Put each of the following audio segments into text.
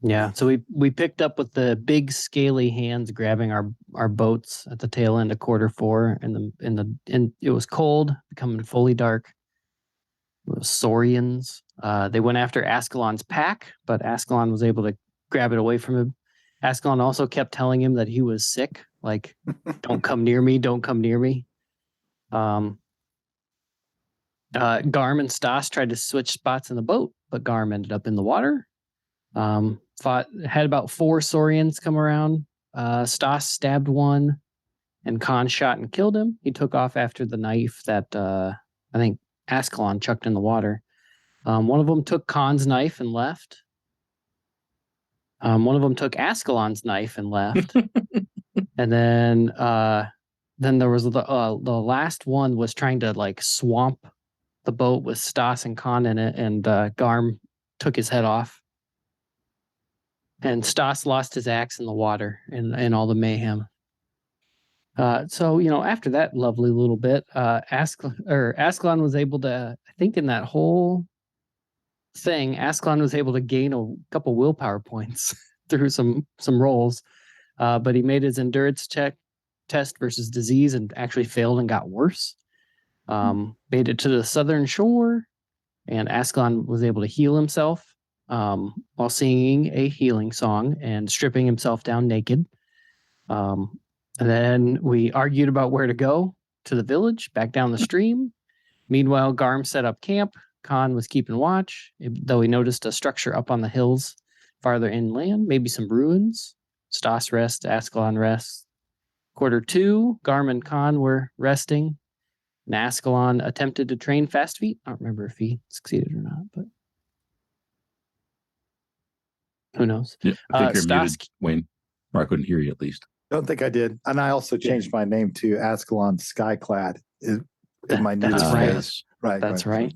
Yeah, so we picked up with the big scaly hands grabbing our boats at the tail end of quarter four, and it was cold, becoming fully dark. It was Saurians. They went after Askelon's pack, but Askelon was able to grab it away from him. Askelon also kept telling him that he was sick, like, "Don't come near me, don't come near me." Garm and Stas tried to switch spots in the boat, but Garm ended up in the water. Had about 4 Saurians come around. Stas stabbed one, and Conn shot and killed him. He took off after the knife that I think Askelon chucked in the water. One of them took Conn's knife and left. One of them took Askelon's knife and left. And then there was the last one was trying to like swamp the boat with Stas and Conn in it, and Garm took his head off. And Stas lost his axe in the water in all the mayhem. So, after that lovely little bit, Askelon was able to, I think in that whole thing, Askelon was able to gain a couple willpower points through some rolls. But he made his endurance test versus disease and actually failed and got worse. Made it to the southern shore, and Askelon was able to heal himself while singing a healing song and stripping himself down naked. And then we argued about where to go to the village, back down the stream. Meanwhile, Garm set up camp. Conn was keeping watch, though he noticed a structure up on the hills farther inland, maybe some ruins. Stas rests, Askelon rests. Quarter 2, Garm and Conn were resting. And Askelon attempted to train fast feet. I don't remember if he succeeded or not, but who knows? Yeah, I think you're muted, Wayne. Or I couldn't hear you at least. Don't think I did. And I also changed my name to Askelon Skyclad. My new right. That's right.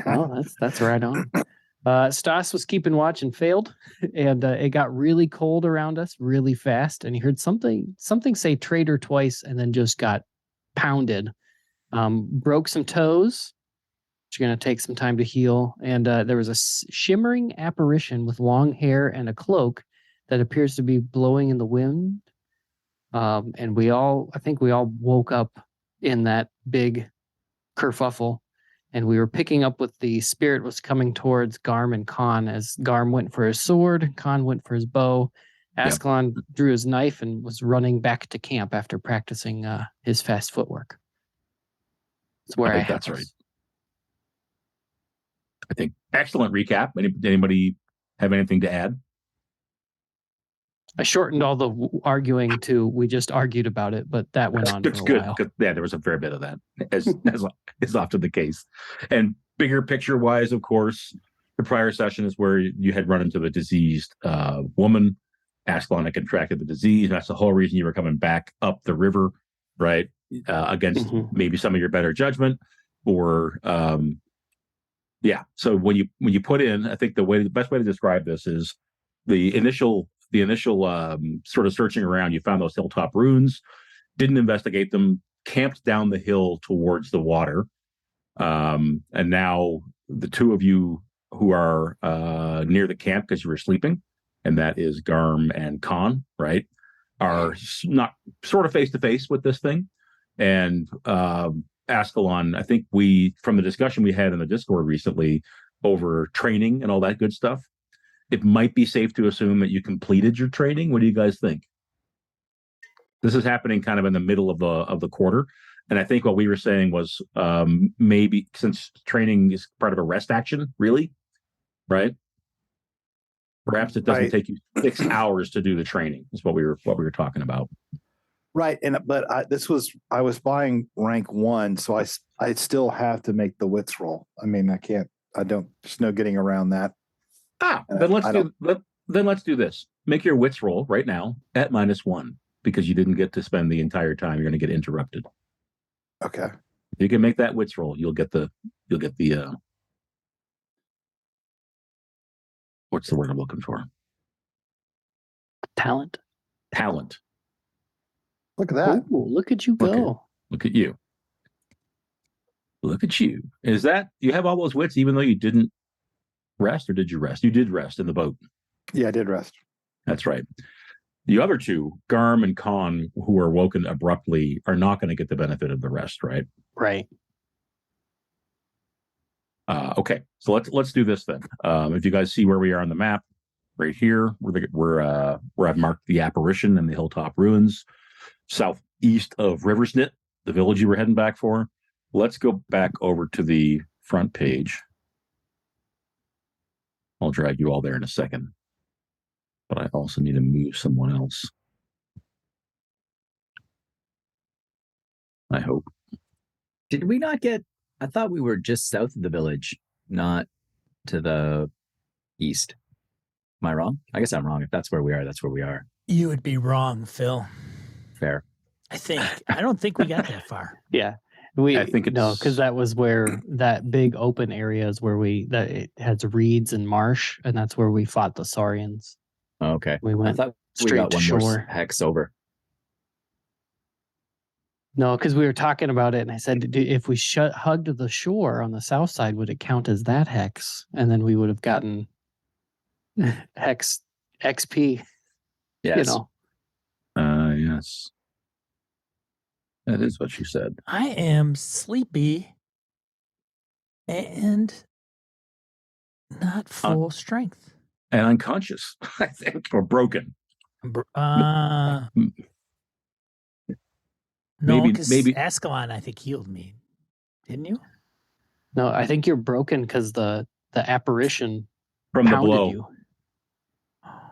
Oh, that's right on. Stas was keeping watch and failed, and it got really cold around us really fast, and he heard something say traitor twice, and then just got pounded. Broke some toes, which are going to take some time to heal, and there was a shimmering apparition with long hair and a cloak that appears to be blowing in the wind. And I think we all woke up in that big kerfuffle, and we were picking up what the spirit was coming towards Garm and Conn as Garm went for his sword, Conn went for his bow. Askelon drew his knife and was running back to camp after practicing his fast footwork. That's where I think that's right. I think excellent recap. Anybody have anything to add? I shortened all the arguing to we just argued about it, but that went on for a while. Yeah, there was a fair bit of that, as is often the case. And bigger picture wise, of course, the prior session is where you had run into the diseased woman. Askelon had contracted the disease. That's the whole reason you were coming back up the river, right? Against maybe some of your better judgment, or So when you put in, I think the best way to describe this is the initial sort of searching around. You found those hilltop ruins, didn't investigate them, camped down the hill towards the water, and now the two of you who are near the camp because you were sleeping, and that is Garm and Conn, right, are not sort of face to face with this thing. And Askelon, I think from the discussion we had in the Discord recently over training and all that good stuff, it might be safe to assume that you completed your training. What do you guys think? This is happening kind of in the middle of the quarter, and I think what we were saying was maybe since training is part of a rest action, really, right? Perhaps it doesn't take you 6 hours to do the training. Is what we were talking about. Right, but I was buying rank 1, so I still have to make the wits roll. I mean, there's no getting around that. Then let's do this. Make your wits roll right now at -1 because you didn't get to spend the entire time. You're going to get interrupted. Okay. If you can make that wits roll, you'll get the what's the word I'm looking for? Talent. Look at that. Ooh, look at you go. Okay. Look at you. Look at you. Is that you have all those wits even though you didn't rest, or did you rest? You did rest in the boat. Yeah, I did rest. That's right. The other two, Garm and Conn, who were woken abruptly, are not going to get the benefit of the rest, right? Right. Okay, so let's do this then. If you guys see where we are on the map, right here, where I've marked the apparition and the hilltop ruins, southeast of Riversnit, the village you were heading back for. Let's go back over to the front page. I'll drag you all there in a second, but I also need to move someone else. I hope. Did we not get? I thought we were just south of the village, not to the east. Am I wrong? I guess I'm wrong. If that's where we are, that's where we are. You would be wrong, Phil. Fair. I don't think we got that far. Yeah. I think no, it's- because that was where that big open area is where that it has reeds and marsh, and that's where we fought the Saurians. Oh, okay. We I went thought we straight got to one more shore. hex over. No, because we were talking about it, and I said, if we hugged the shore on the south side, would it count as that hex? And then we would have gotten hex XP. Yes. You know. Yes. That is what she said. I am sleepy and not full strength. And unconscious, I think, or broken. No, Maybe- because maybe- Askelon, I think, healed me. Didn't you? No, I think you're broken because the apparition From the pounded blow. you.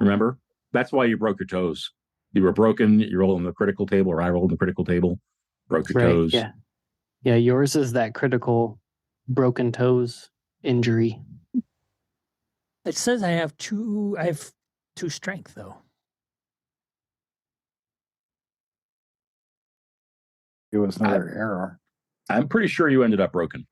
Remember? That's why you broke your toes. You were broken. You rolled on the critical table, or I rolled on the critical table, broke your toes. Yeah. Yeah, yours is that critical broken toes injury. It says I have two strength though. It was another error. I'm pretty sure you ended up broken.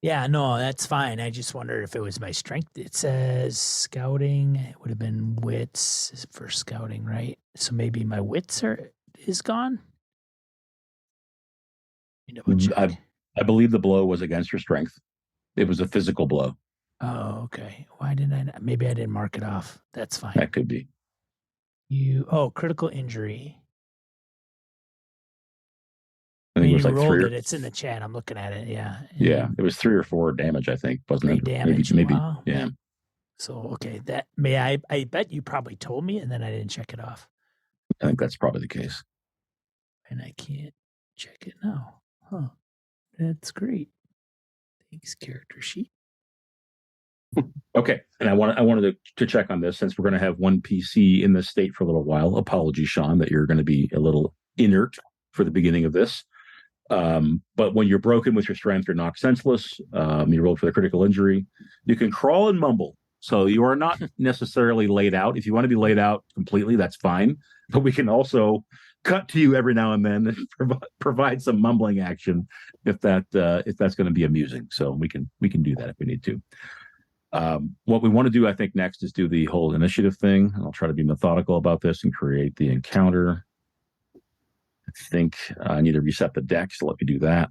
Yeah, no, that's fine. I just wondered if it was my strength. It says scouting. It would have been wits for scouting, right? So maybe my wits is gone. You know, I believe the blow was against your strength. It was a physical blow. Oh, okay. Why didn't I? Maybe I didn't mark it off. That's fine. That could be. Critical injury. I think it was you like rolled 3 or, it. It's in the chat. I'm looking at it. Yeah. yeah, it was 3 or 4 damage, I think, wasn't 3 it? damage. Maybe. Wow. Yeah. So okay, I bet you probably told me, and then I didn't check it off, I think that's probably the case. and I can't check it now. Huh? That's great. Thanks, character sheet. Okay, and I wanted to check on this since we're going to have one PC in this state for a little while. Apologies, Sean, that you're going to be a little inert for the beginning of this. But when you're broken with your strength, you're knocked senseless. You rolled for the critical injury. You can crawl and mumble, so you are not necessarily laid out. If you want to be laid out completely, that's fine. But we can also cut to you every now and then and provide some mumbling action if that's going to be amusing. So we can do that if we need to. What we want to do, I think, next is do the whole initiative thing. I'll try to be methodical about this and create the encounter. I think I need to reset the deck, so let me do that.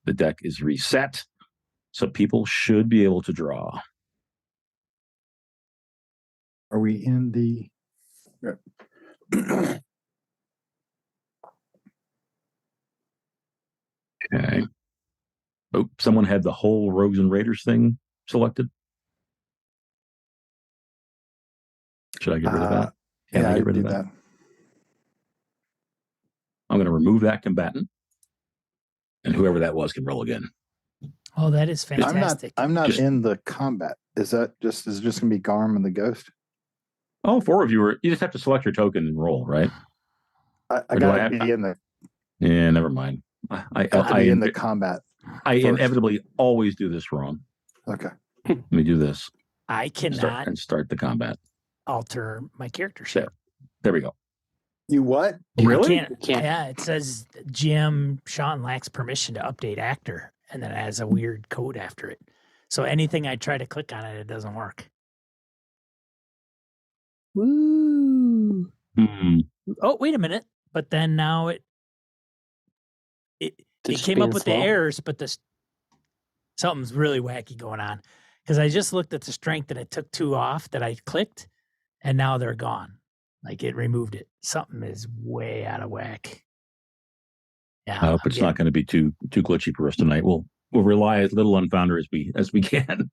The deck is reset, so people should be able to draw. Are we in the? Okay. Oh, someone had the whole Rogues and Raiders thing selected. Should I get rid of that? Can I get rid of that? I'm going to remove that combatant, and whoever that was can roll again. Oh, that is fantastic. I'm not in the combat. Is it just going to be Garm and the Ghost? All 4 of you are. You just have to select your token and roll, right? I Or do got I to be in the. Yeah, never mind. I Got to be in the combat. I first. inevitably always do this wrong. Okay. Let me do this. I cannot Start the combat. alter my character sheet. There we go. You what? Really? I can't. Yeah, it says GM Sean lacks permission to update actor, and then it has a weird code after it. So anything I try to click on it, it doesn't work. Woo! Hmm. Oh, wait a minute. But then now it Just came being up with slow. the errors, but something's really wacky going on. Because I just looked at the strength and it took 2 off that I clicked, and now they're gone. Like it removed it. Something is way out of whack. Yeah, I hope it's not going to be too glitchy for us tonight. We'll rely as little on Founder as we can.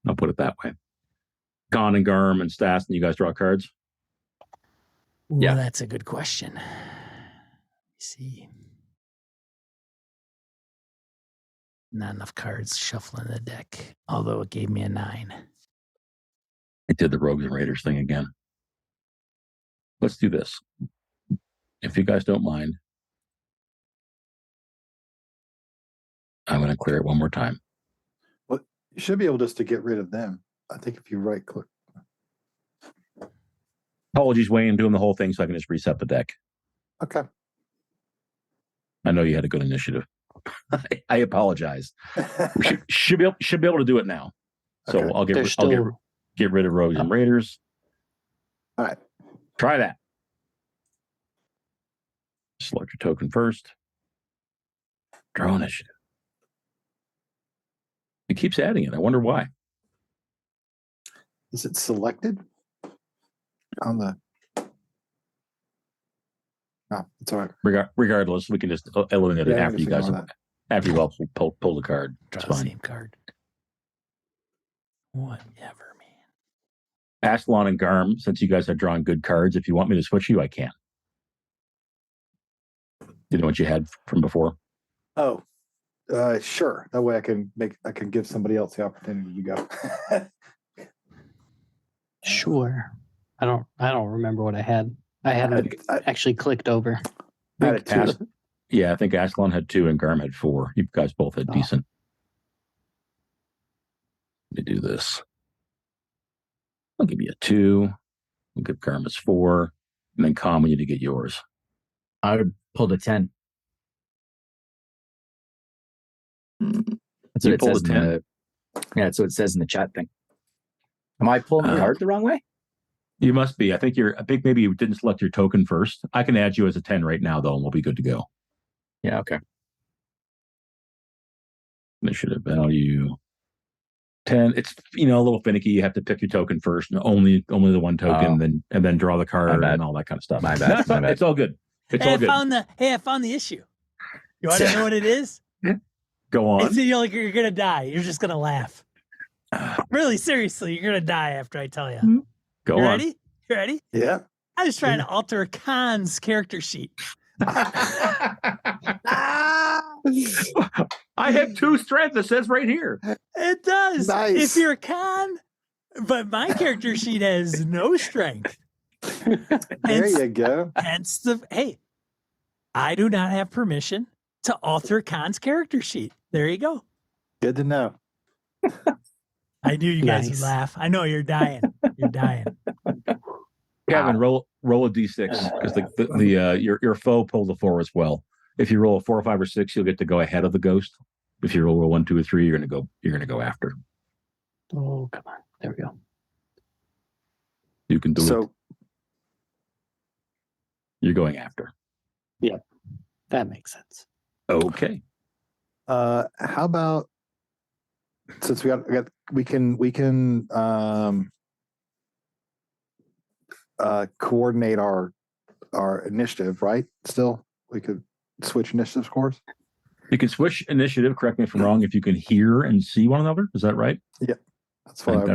I'll put it that way. Conn and Garm and Stas, and you guys draw cards? Yeah, that's a good question. Let me see. Not enough cards shuffling the deck, although it gave me a 9. It did the Rogues and Raiders thing again. Let's do this. If you guys don't mind, I'm going to clear it one more time. Well, you should be able just to get rid of them. I think if you right click. Apologies, Wayne, doing the whole thing so I can just reset the deck. Okay. I know you had a good initiative. I apologize. We should be able to do it now. So Okay. I'll get rid of Rogues and Raiders. All right. Try that. Select your token first. Draw initiative. It keeps adding it. I wonder why. Is it selected on the? No, it's all right. Regardless, we can just eliminate it after you guys all pull the card. Draw It's the fine. same card. Whatever, man. Askelon and Garm, since you guys have drawn good cards, if you want me to switch you, I can. You know what you had from before? Oh, sure. That way I can give somebody else the opportunity to go. Sure. I don't remember what I had. I hadn't actually clicked over. I had a 2. Yeah, I think Askelon had 2 and Garm had 4. You guys both had decent. Let me do this. I'll give you a 2. I'll give Garm his 4. And then Conn, we need to get yours. I would pull the 10. That's what it says in that's what it says in the chat thing. Am I pulling the card the wrong way? You must be. I think maybe you didn't select your token first. I can add you as a 10 right now, though, and we'll be good to go. Yeah, okay. Initiative value 10. It's a little finicky. You have to pick your token first, and only the one token, and then draw the card and all that kind of stuff. My bad. It's all good. It's all good. I found the issue. You want to know what it is? Go on. It's you're gonna die. You're just gonna laugh. Really, seriously, you're gonna die after I tell you. Go on. Ready? You ready? Yeah. I was trying to alter Conn's character sheet. I have 2 strength. It says right here. It does. Nice. If you're Conn, but my character sheet has no strength. There you go. Hence I do not have permission to alter Conn's character sheet. There you go. Good to know. I knew you guys would Nice. laugh. I know you're dying. You're dying. Kevin, roll a d6 because your foe pulled a 4 as well. If you roll a 4, 5, or 6, you'll get to go ahead of the ghost. If you roll a 1, 2, or 3, you're gonna go after. Oh, come on. There we go. You can do it. So You're going after. Yep. That makes sense. Okay. how about since we can coordinate our initiative, right? Still, we could switch initiative scores. You can switch initiative. Correct me if I'm wrong. If you can hear and see one another, is that right? That's I think what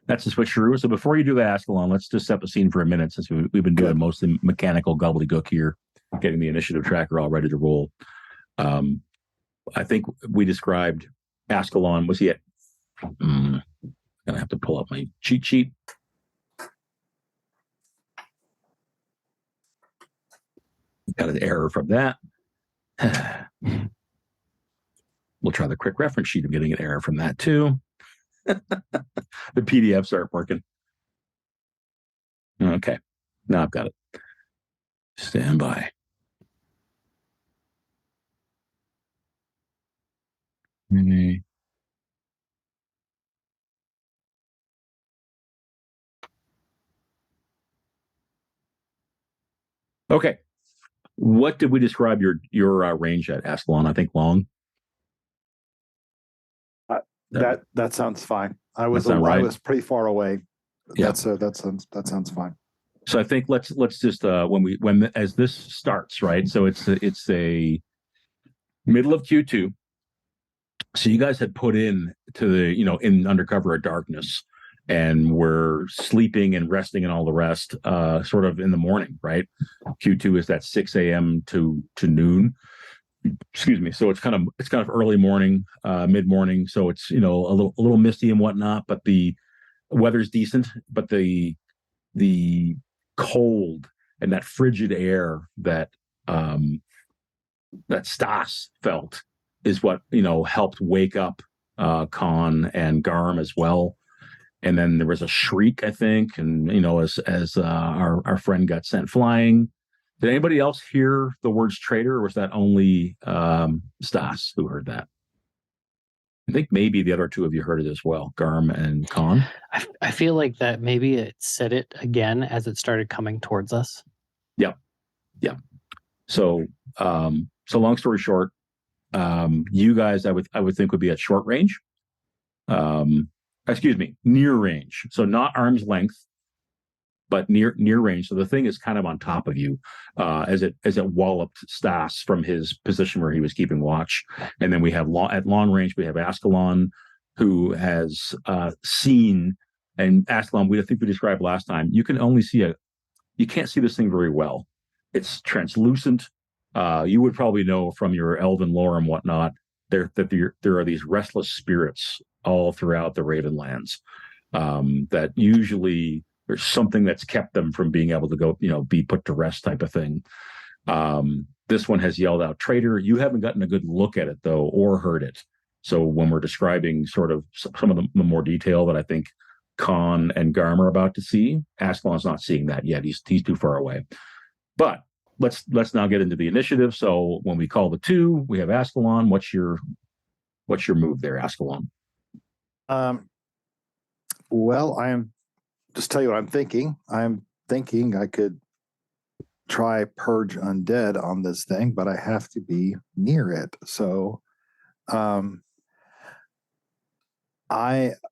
that's the switcheroo. So before you do that, Askelon, let's just set the scene for a minute since we've been doing mostly mechanical gobbledygook here, getting the initiative tracker all ready to roll. I think we described Askelon. Was he at? I'm gonna have to pull up my cheat sheet. Got an error from that. We'll try the quick reference sheet. I'm getting an error from that too. The PDFs aren't working. Okay. Now I've got it. Stand by. Okay. What did we describe your range at, Askelon? I think long. That sounds fine. I was sound right? I was pretty far away. Yeah. That sounds fine. So I think let's just as this starts, right? So it's a middle of Q2. So you guys had put in to the in under cover of darkness, and we're sleeping and resting and all the rest, sort of in the morning, right? Q2 is that 6 a.m. to noon. Excuse me. So it's kind of early morning, mid morning. So it's a little misty and whatnot, but the weather's decent. But the cold and that frigid air that Stas felt is what helped wake up Conn and Garm as well. And then there was a shriek, I think, and as our friend got sent flying. Did anybody else hear the words traitor, or was that only Stas who heard that? I think maybe the other two of you heard it as well, Garm and Conn. I feel like that maybe it said it again as it started coming towards us. Yeah. So long story short, you guys, I would think would be at short range. Excuse me, near range. So not arm's length, but near range. So the thing is kind of on top of you, as it walloped Stas from his position where he was keeping watch. And then we have at long range, we have Askelon, who has seen, and Askelon, I think we described last time, you can only see you can't see this thing very well. It's translucent. You would probably know from your elven lore and whatnot there are these restless spirits all throughout the Ravenlands, that usually there's something that's kept them from being able to go, be put to rest type of thing. This one has yelled out traitor. You haven't gotten a good look at it though, or heard it. So when we're describing sort of some of the more detail that I think Conn and Garm are about to see, Askelon's not seeing that yet. He's too far away. But let's now get into the initiative. So when we call the two, we have Askelon. What's your move there, Askelon? Well, just tell you what I'm thinking. I'm thinking I could try purge undead on this thing, but I have to be near it. So, I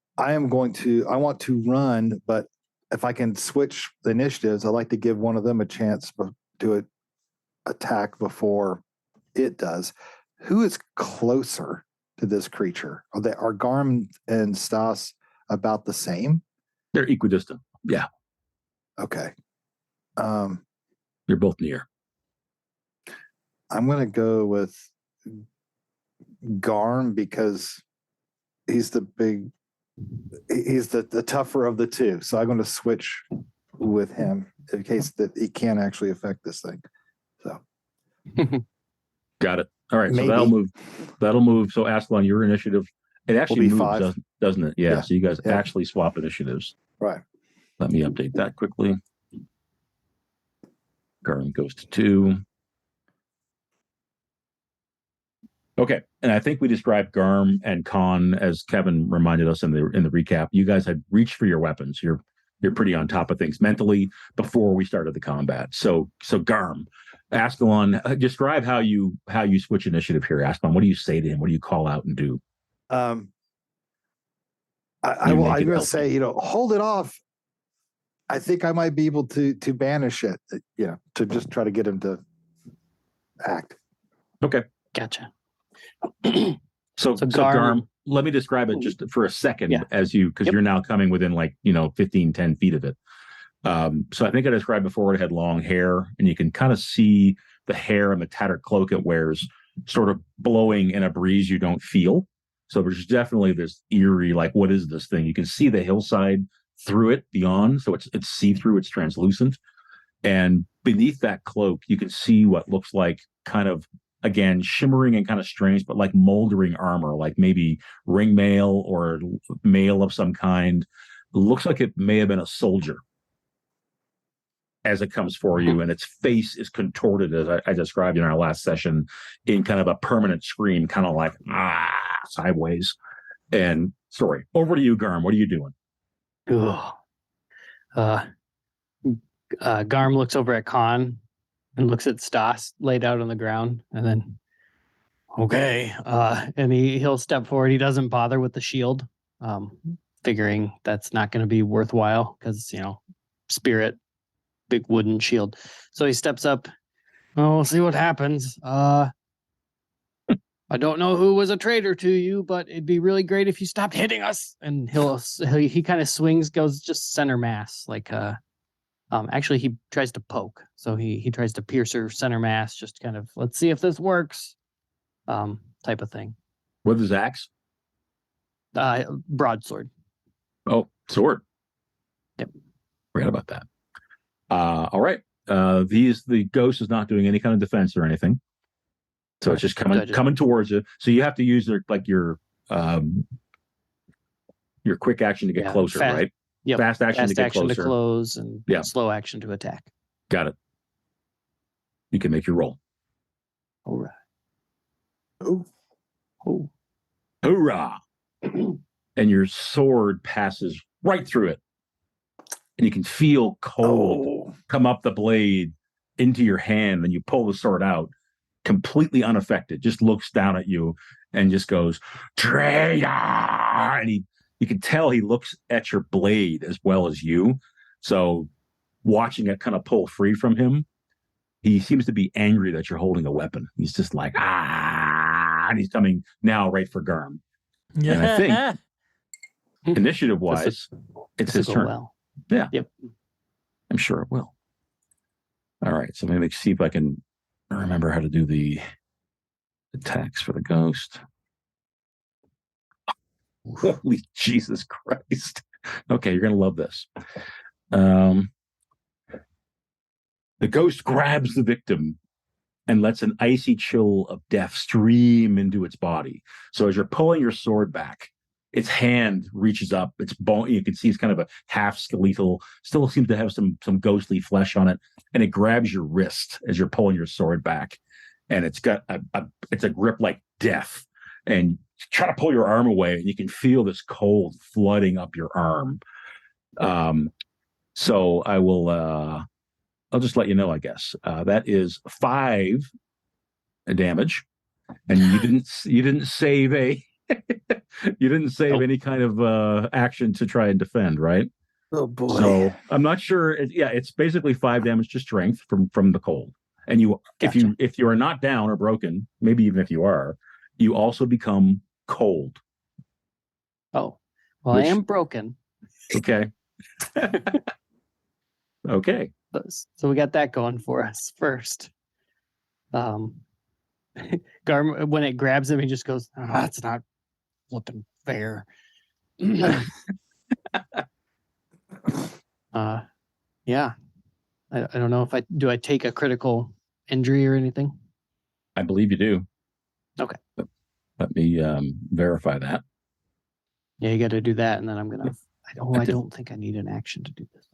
want to run, but if I can switch the initiatives, I'd like to give one of them a chance to attack before it does. Who is closer to this creature? Are Garm and Stas about the same? They're equidistant. Yeah. Okay. You're both near. I'm going to go with Garm because he's the tougher of the two. So I'm going to switch with him in case that he can actually affect this thing. So got it. All right. Maybe. So that'll move. So Askelon, your initiative, it actually moves, 5. doesn't it? Yeah. So you guys Yeah. actually swap initiatives. Right. Let me update that quickly. Garm goes to 2. Okay, and I think we described Garm and Conn, as Kevin reminded us in the recap. You guys had reached for your weapons. You're pretty on top of things mentally before we started the combat. So Garm, Askelon, describe how you switch initiative here. Askelon, what do you say to him? What do you call out and do? I'm going to say, hold it off. I think I might be able to banish it, to just try to get him to act. Okay. Gotcha. So Garm, let me describe it just for a second because you're now coming within 10 feet of it. So I think I described before it had long hair, and you can kind of see the hair and the tattered cloak it wears sort of blowing in a breeze you don't feel. So there's definitely this eerie, what is this thing? You can see the hillside through it beyond. So it's see-through, it's translucent. And beneath that cloak, you can see what looks like kind of, again, shimmering and kind of strange, but like moldering armor, like maybe ring mail or mail of some kind. It looks like it may have been a soldier as it comes for you, and its face is contorted, as I described in our last session, in kind of a permanent scream, kind of like sideways. And sorry, over to you, Garm. What are you doing? Garm looks over at Conn and looks at Stas laid out on the ground, and then Okay. And he'll step forward. He doesn't bother with the shield, figuring that's not going to be worthwhile because, spirit, big wooden shield. So he steps up. Oh, we'll see what happens. I don't know who was a traitor to you, but it'd be really great if you stopped hitting us. And he kind of swings, goes just center mass, like actually he tries to poke. So he tries to pierce her center mass, just kind of let's see if this works, type of thing. With his axe? Broadsword. Oh, sword. Yep. Forgot about that. All right. The ghost is not doing any kind of defense or anything. So it's just coming towards you. So you have to use your quick action to get closer, right? Yep. Fast action to get closer. To close and slow action to attack. Got it. You can make your roll. All right. Oh. Hoorah! And your sword passes right through it. And you can feel cold come up the blade into your hand. And you pull the sword out, completely unaffected, just looks down at you and just goes, traitor! And you can tell he looks at your blade as well as you. So watching it kind of pull free from him, he seems to be angry that you're holding a weapon. He's just like, and he's coming now right for Garm. Yeah. And I think initiative-wise, it's his turn. Well. Yeah. Yep. I'm sure it will. All right. So maybe see if I can remember how to do the attacks for the ghost. Holy Jesus Christ. Okay, you're going to love this. The ghost grabs the victim and lets an icy chill of death stream into its body. So as you're pulling your sword back, its hand reaches up, its bone, you can see it's kind of a half skeletal, still seems to have some ghostly flesh on it, and it grabs your wrist as you're pulling your sword back. And it's got it's a grip like death. And you try to pull your arm away, and you can feel this cold flooding up your arm. So I will I'll just let you know, I guess. That is 5 damage. And you didn't save any kind of action to try and defend, right? Oh boy. So I'm not sure. It's basically 5 damage to strength from the cold. And Gotcha. if you are not down or broken, maybe even if you are, you also become cold. Oh, well, I am broken. Okay. Okay. So we got that going for us first. Garm, when it grabs him, he just goes, that's not looking fair. Yeah. I don't know if I take a critical injury or anything. I believe you do. Okay. Let me verify that. Yeah, you got to do that, and then I'm gonna. I don't think I need an action to do this.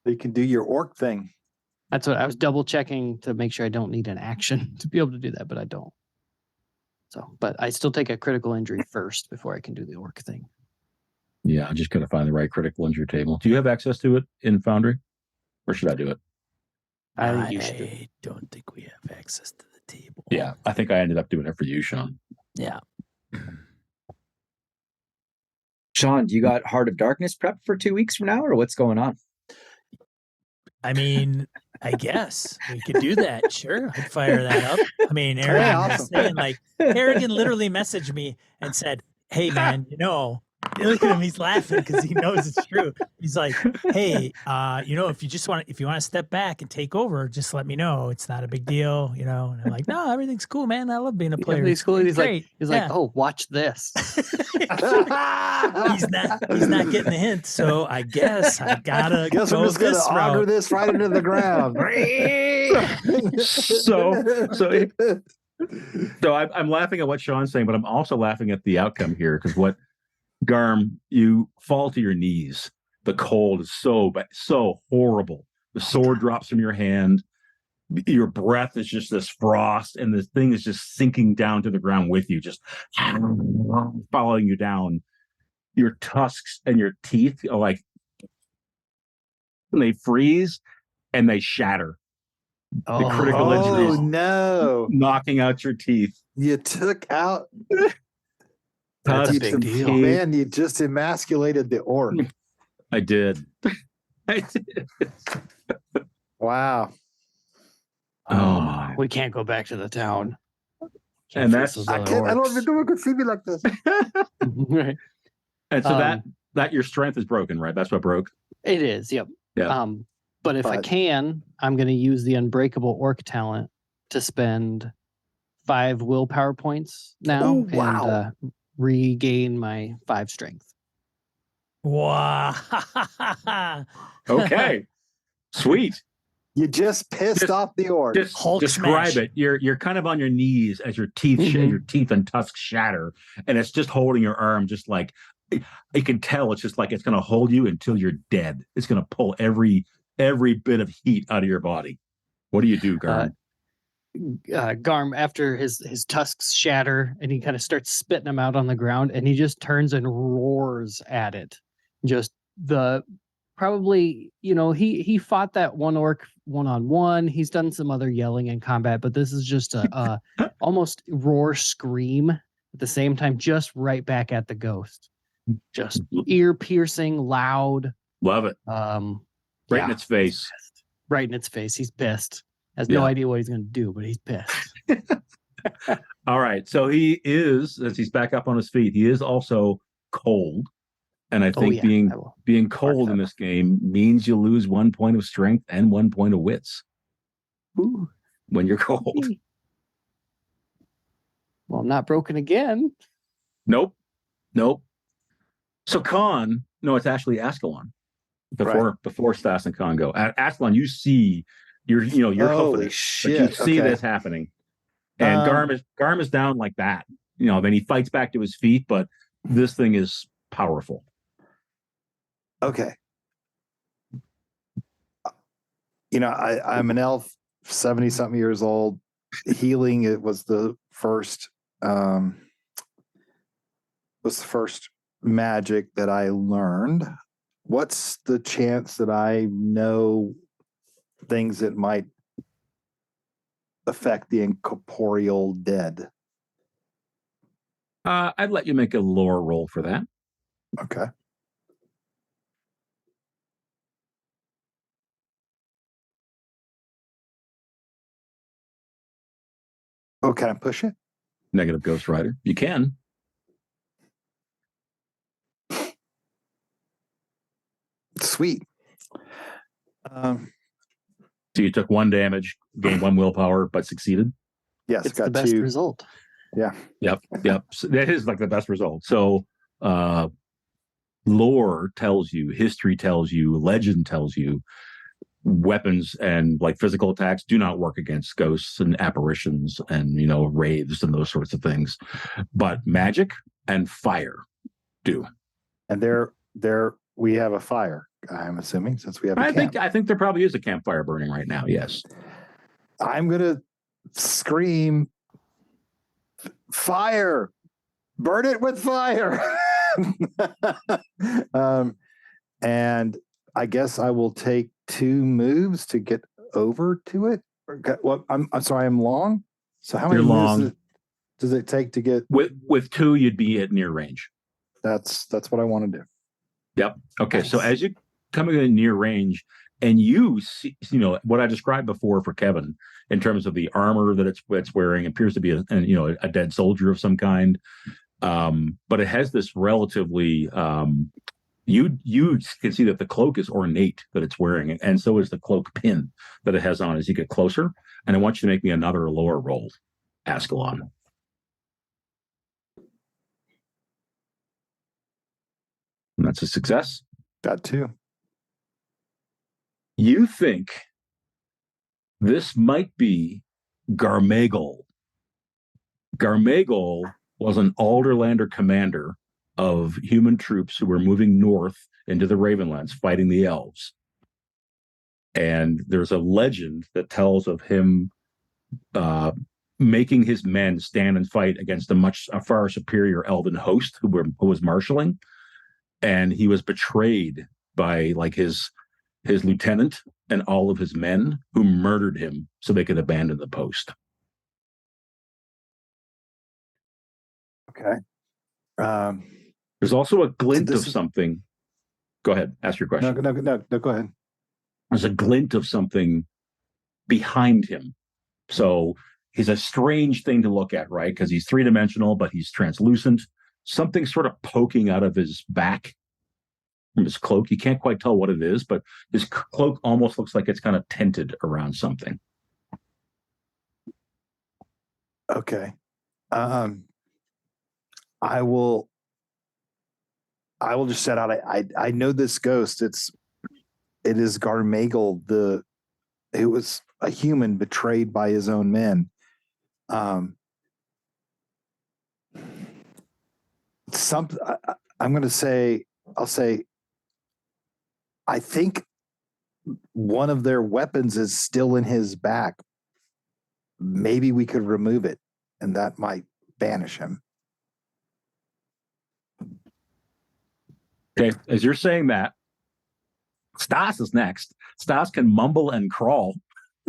You can do your orc thing. That's what I was double checking to make sure I don't need an action to be able to do that, but I don't. So, but I still take a critical injury first before I can do the orc thing. Yeah, I just got to find the right critical injury table. Do you have access to it in Foundry, or should I do it? I think you should. I don't think we have access to the table. Yeah, I think I ended up doing it for you, Sean. Yeah. Sean, do you got Heart of Darkness prepped for 2 weeks from now, or what's going on? I mean, I guess we could do that. Sure. I'd fire that up. I mean, Harrigan literally messaged me and said, hey, man, look at him. He's laughing because he knows it's true. He's like, hey, if you want to step back and take over, just let me know. It's not a big deal, And I'm like, no, everything's cool, man. I love being a player. He's cool. He's great. like, oh, watch this. He's not getting the hint, so I guess I gotta. Guess I'm just gonna auger this right into the ground. So I'm laughing at what Sean's saying, but I'm also laughing at the outcome here because what. Garm, you fall to your knees. The cold is so horrible. The sword drops from your hand. Your breath is just this frost, and this thing is just sinking down to the ground with you, just following you down. Your tusks and your teeth are they freeze and they shatter. The critical injury is no! knocking out your teeth. You took out. That's a Tusks big and deal. teeth. Man, you just emasculated the orc. I did. I did. Wow. Oh my! We can't go back to the town. And face that's- those I other can't. I don't orcs. even know who could see me like this. Right. And so Um, that your strength is broken, right? That's what broke. It is, yep. Yeah. But if I But- can, I'm going to use the Unbreakable Orc talent to spend 5 willpower points now Oh, wow. and regain my 5 strength. Wow. Okay. Sweet. You just pissed Just- off the orc. Just Hulk describe smash. it. You're kind of on your knees as your teeth Mhm. your teeth and tusks shatter, and it's just holding your arm, just like you can tell. It's just like it's going to hold you until you're dead. It's going to pull every bit of heat out of your body. What do you do, Garm? Garm, after his tusks shatter and he kind of starts spitting them out on the ground, and he just turns and roars at it. Just probably, he fought that one orc one-on-one. He's done some other yelling in combat, but this is just a almost roar scream at the same time, just right back at the ghost. Just ear piercing, loud. Love it. Right Right in its face. Right in its face. He's pissed. Has no Yeah. idea what he's going to do, but he's pissed. All right. So he is, as he's back up on his feet, he is also cold. And I think I will. being cold in this game means you lose 1 point of strength and 1 point of wits Ooh. when you're cold. Well, I'm not broken again. Nope. So Conn, no, it's actually Askelon. Before Stas and Conn go. Askelon, you see, you're Holy confident, shit. but you see Okay. this happening. And Garm is down like that. Then he fights back to his feet, but this thing is powerful. Okay. I'm an elf, 70-something years old. Healing, it was the first magic that I learned. What's the chance that I know things that might affect the incorporeal dead? I'd let you make a lore roll for that. Okay. Oh, can I push it? Negative Ghost Rider. You can. Sweet. So you took 1 damage, gained 1 willpower, but succeeded. Yes, It's the got best 2. result. Yep. So that is like the best result. So lore tells you, history tells you, legend tells you, weapons and like physical attacks do not work against ghosts and apparitions and wraiths and those sorts of things, but magic and fire do. And there we have a fire, I'm assuming, since we have a camp. I think there probably is a campfire burning right now. Yes. I'm gonna scream, fire, burn it with fire. And I guess I will take 2 moves to get over to it. Well, I'm sorry, I'm long. So how many You're moves long. does it take to get? With 2, you'd be at near range. That's what I want to do. Yep. Okay. Nice. So as you come in near range, and you see, what I described before for Kevin in terms of the armor that it's wearing appears to be a dead soldier of some kind, but it has this relatively. You can see that the cloak is ornate that it's wearing, and so is the cloak pin that it has on as you get closer. And I want you to make me another lore roll, Askelon. And that's a success. Got 2. You think this might be Garmagol. Garmagol was an Alderlander commander of human troops who were moving north into the Ravenlands, fighting the elves. And there's a legend that tells of him making his men stand and fight against a far superior elven host who was marshaling. And he was betrayed by like his lieutenant and all of his men who murdered him so they could abandon the post. Okay. There's also a glint So of something. Go ahead, ask your question. No, go ahead. There's a glint of something behind him. So he's a strange thing to look at, right? Because he's three-dimensional, but he's translucent. Something sort of poking out of his back from his cloak. You can't quite tell what it is, but his cloak almost looks like it's kind of tinted around something. Okay. I will just set out. I know this ghost. It is Garmagle. It was a human betrayed by his own men. I'm going to say. I'll say. I think one of their weapons is still in his back. Maybe we could remove it, and that might banish him. Okay, as you're saying that, Stas is next. Stas can mumble and crawl.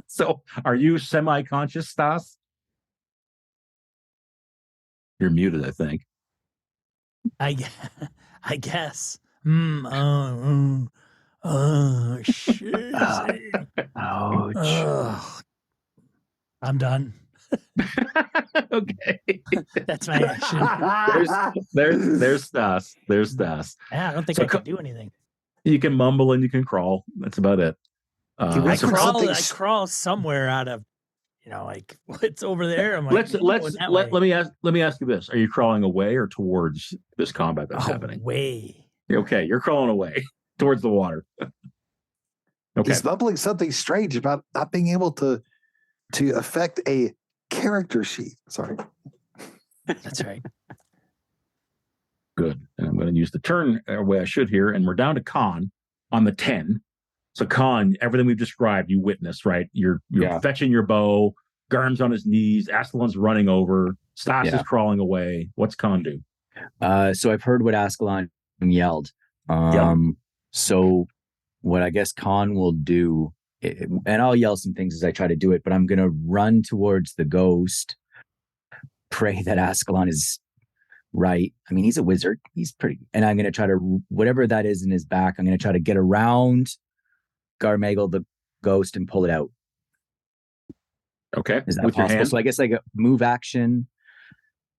So are you semi-conscious, Stas? You're muted, I think. I guess. Shit. Ouch. I'm done. Okay. That's my action. There's Stas. There's Stas. Yeah, I don't think So I can do anything. You can mumble and you can crawl. That's about it. I so crawl somewhere out of, like what's over there. I'm like, let me ask you this: are you crawling away or towards this combat that's happening? Away. Okay, you're crawling away towards the water. Okay. He's mumbling something strange about not being able to affect a character sheet. Sorry. That's right. Good. And I'm going to use the turn way I should here, and we're down to Conn on the 10. So Conn, everything we've described, you witnessed, right? You're fetching your bow. Garm's on his knees. Askelon's running over. Stas is crawling away. What's Conn do? So I've heard what Askelon yelled. So what I guess Conn will do, and I'll yell some things as I try to do it, but I'm going to run towards the ghost, pray that Askelon is right. I mean, he's a wizard. He's pretty, and I'm going to try to, whatever that is in his back, I'm going to try to get around Garmagle, the ghost, and pull it out. Okay. Is that with possible? Your hand? So I guess I got move action,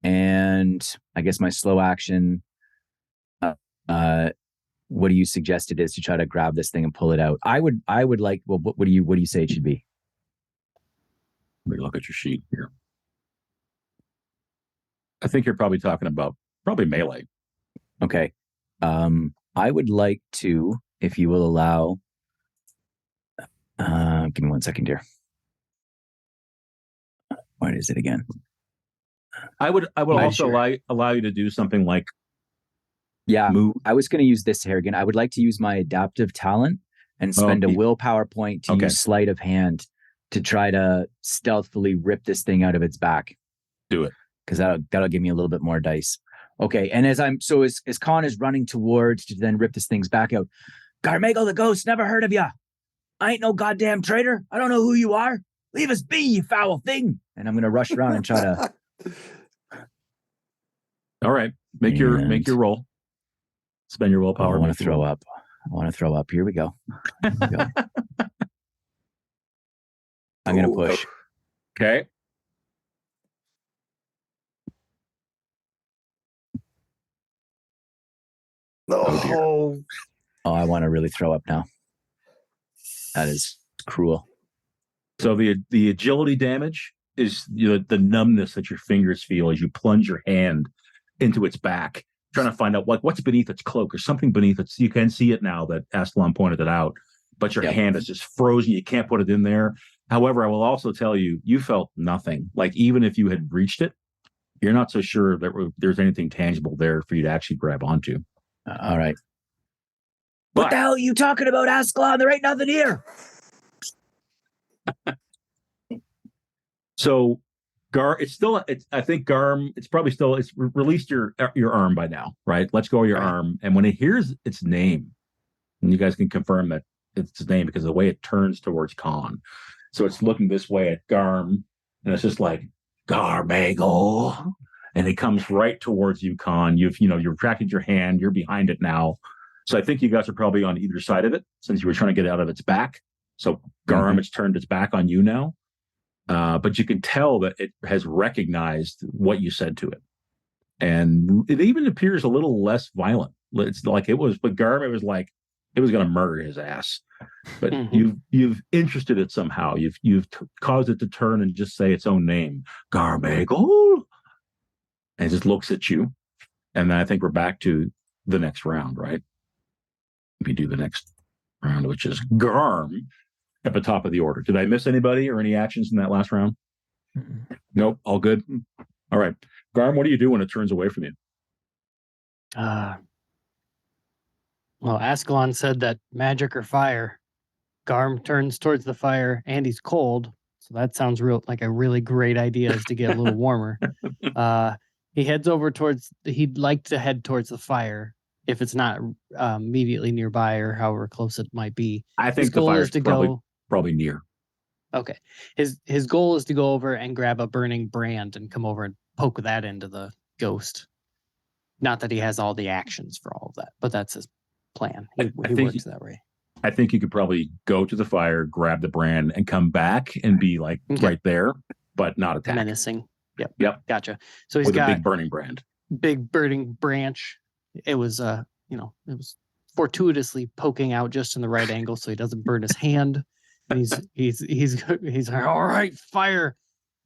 and I guess my slow action. What do you suggest it is to try to grab this thing and pull it out? I would like. Well, what do you say it should be? Let me look at your sheet here. I think you're probably talking about melee. Okay. I would like to, if you will allow. Give me 1 second here. What is it again? I would also allow you to do something like move. I was going to use this, Harrigan. I would like to use my adaptive talent and spend a willpower point to use sleight of hand to try to stealthily rip this thing out of its back. Do it. Because that'll give me a little bit more dice. Okay, and as Conn is running towards to then rip this thing's back out, Garmagle the ghost, never heard of ya. I ain't no goddamn traitor. I don't know who you are. Leave us be, you foul thing. And I'm gonna rush around and try to. All right, make your roll. Spend your willpower. I want to throw up. Here we go. I'm gonna push. Okay. Oh, I want to really throw up now. That is cruel. So the agility damage is the numbness that your fingers feel as you plunge your hand into its back, trying to find out what's beneath its cloak or something beneath it. You can see it now that Askelon pointed it out, but your hand is just frozen. You can't put it in there. However, I will also tell you, you felt nothing. Like even if you had reached it, you're not so sure that there's anything tangible there for you to actually grab onto. All right. What the hell are you talking about, Askelon? There ain't nothing here. So, I think Garm, it's released your arm by now, right? Let's go your arm. And when it hears its name, and you guys can confirm that it's his name because of the way it turns towards Conn. So it's looking this way at Garm, and it's just like Garmagel, and it comes right towards you, Conn. You've retracted your hand. You're behind it now. So I think you guys are probably on either side of it since you were trying to get out of its back. So Garm, it's turned its back on you now. But you can tell that it has recognized what you said to it. And it even appears a little less violent. It's like it was, but Garm, it was like it was going to murder his ass. But you've interested it somehow. You've caused it to turn and just say its own name, Garmagel, and it just looks at you. And then I think we're back to the next round, right? We do the next round, which is Garm at the top of the order. Did I miss anybody or any actions in that last round? Nope, all good. All right, Garm, what do you do when it turns away from you? Well, Askelon said that magic or fire. Garm turns towards the fire, and he's cold, so that sounds like a really great idea, is to get a little warmer. He heads over towards. He'd like to head towards the fire if it's not immediately nearby or however close it might be. I think the fire is probably near. Okay, his goal is to go over and grab a burning brand and come over and poke that into the ghost. Not that he has all the actions for all of that, but that's his plan. He works that way. I think you could probably go to the fire, grab the brand, and come back and be like right there, but not attack. Menacing. Yep. Gotcha. So he's got a big burning brand. Big burning branch. It was it was fortuitously poking out just in the right angle so he doesn't burn his hand. And he's like, all right, fire.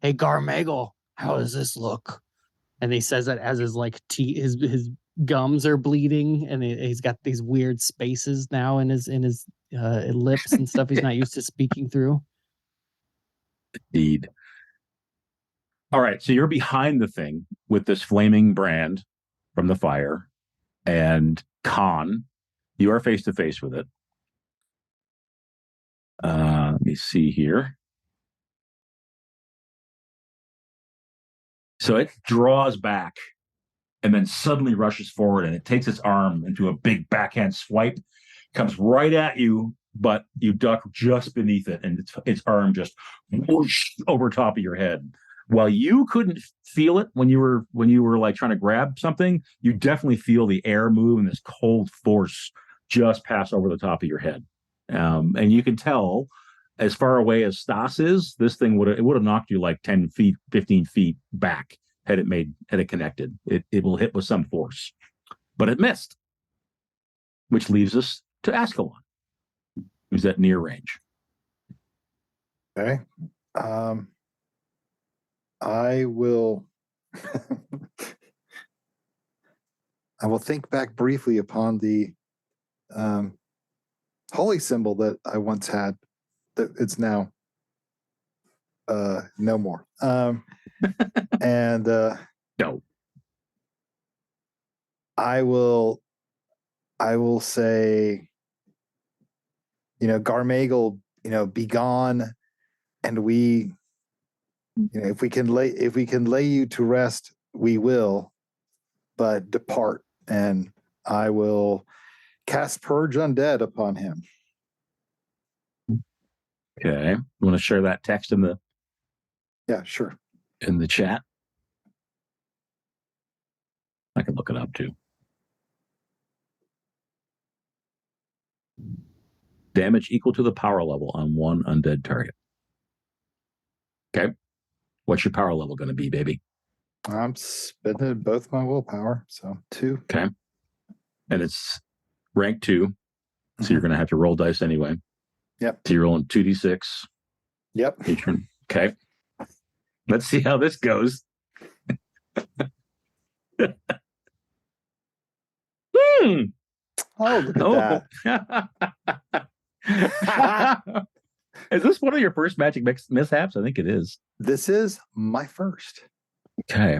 Hey, Garmagel, how does this look? And he says that as his his gums are bleeding, and he's got these weird spaces now in his lips and stuff he's not used to speaking through. Indeed. All right, so you're behind the thing with this flaming brand from the fire, and Conn, you are face to face with it. Let me see here. So it draws back and then suddenly rushes forward, and it takes its arm into a big backhand swipe, comes right at you, but you duck just beneath it, and its arm just whoosh over top of your head. While you couldn't feel it when you were like trying to grab something, you definitely feel the air move and this cold force just pass over the top of your head. And you can tell, as far away as Stas is, this thing would have knocked you like 10 feet, 15 feet back had it connected. It will hit with some force, but it missed, which leaves us to Askelon, who's at near range. Okay. I will think back briefly upon the holy symbol that I once had. That it's now no more. And no. I will say, Garmagel, be gone, and we, if we can lay you to rest, we will, but depart, and I will cast Purge Undead upon him. Okay. You want to share that text in the... Yeah, sure. In the chat? I can look it up too. Damage equal to the power level on one undead target. Okay. What's your power level going to be, baby? I'm spending both my willpower, so 2. Okay. And it's rank 2, so you're going to have to roll dice anyway. Yep. So you're rolling 2d6. Yep. Patron. Okay. Let's see how this goes. Oh, look at that. Is this one of your first magic mishaps? I think it is. This is my first. Okay.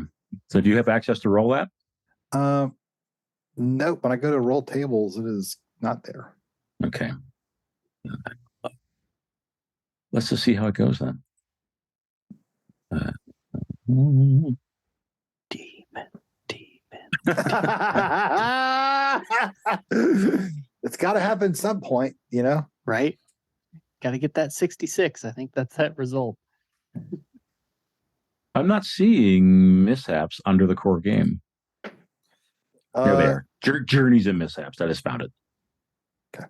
So do you have access to roll that? Nope. When I go to roll tables, it is not there. Okay. Let's just see how it goes then. Demon. It's got to happen at some point, Right? Got to get that 66. I think that's that result. I'm not seeing mishaps under the core game. There they are. Journeys and mishaps. I just found it. Okay.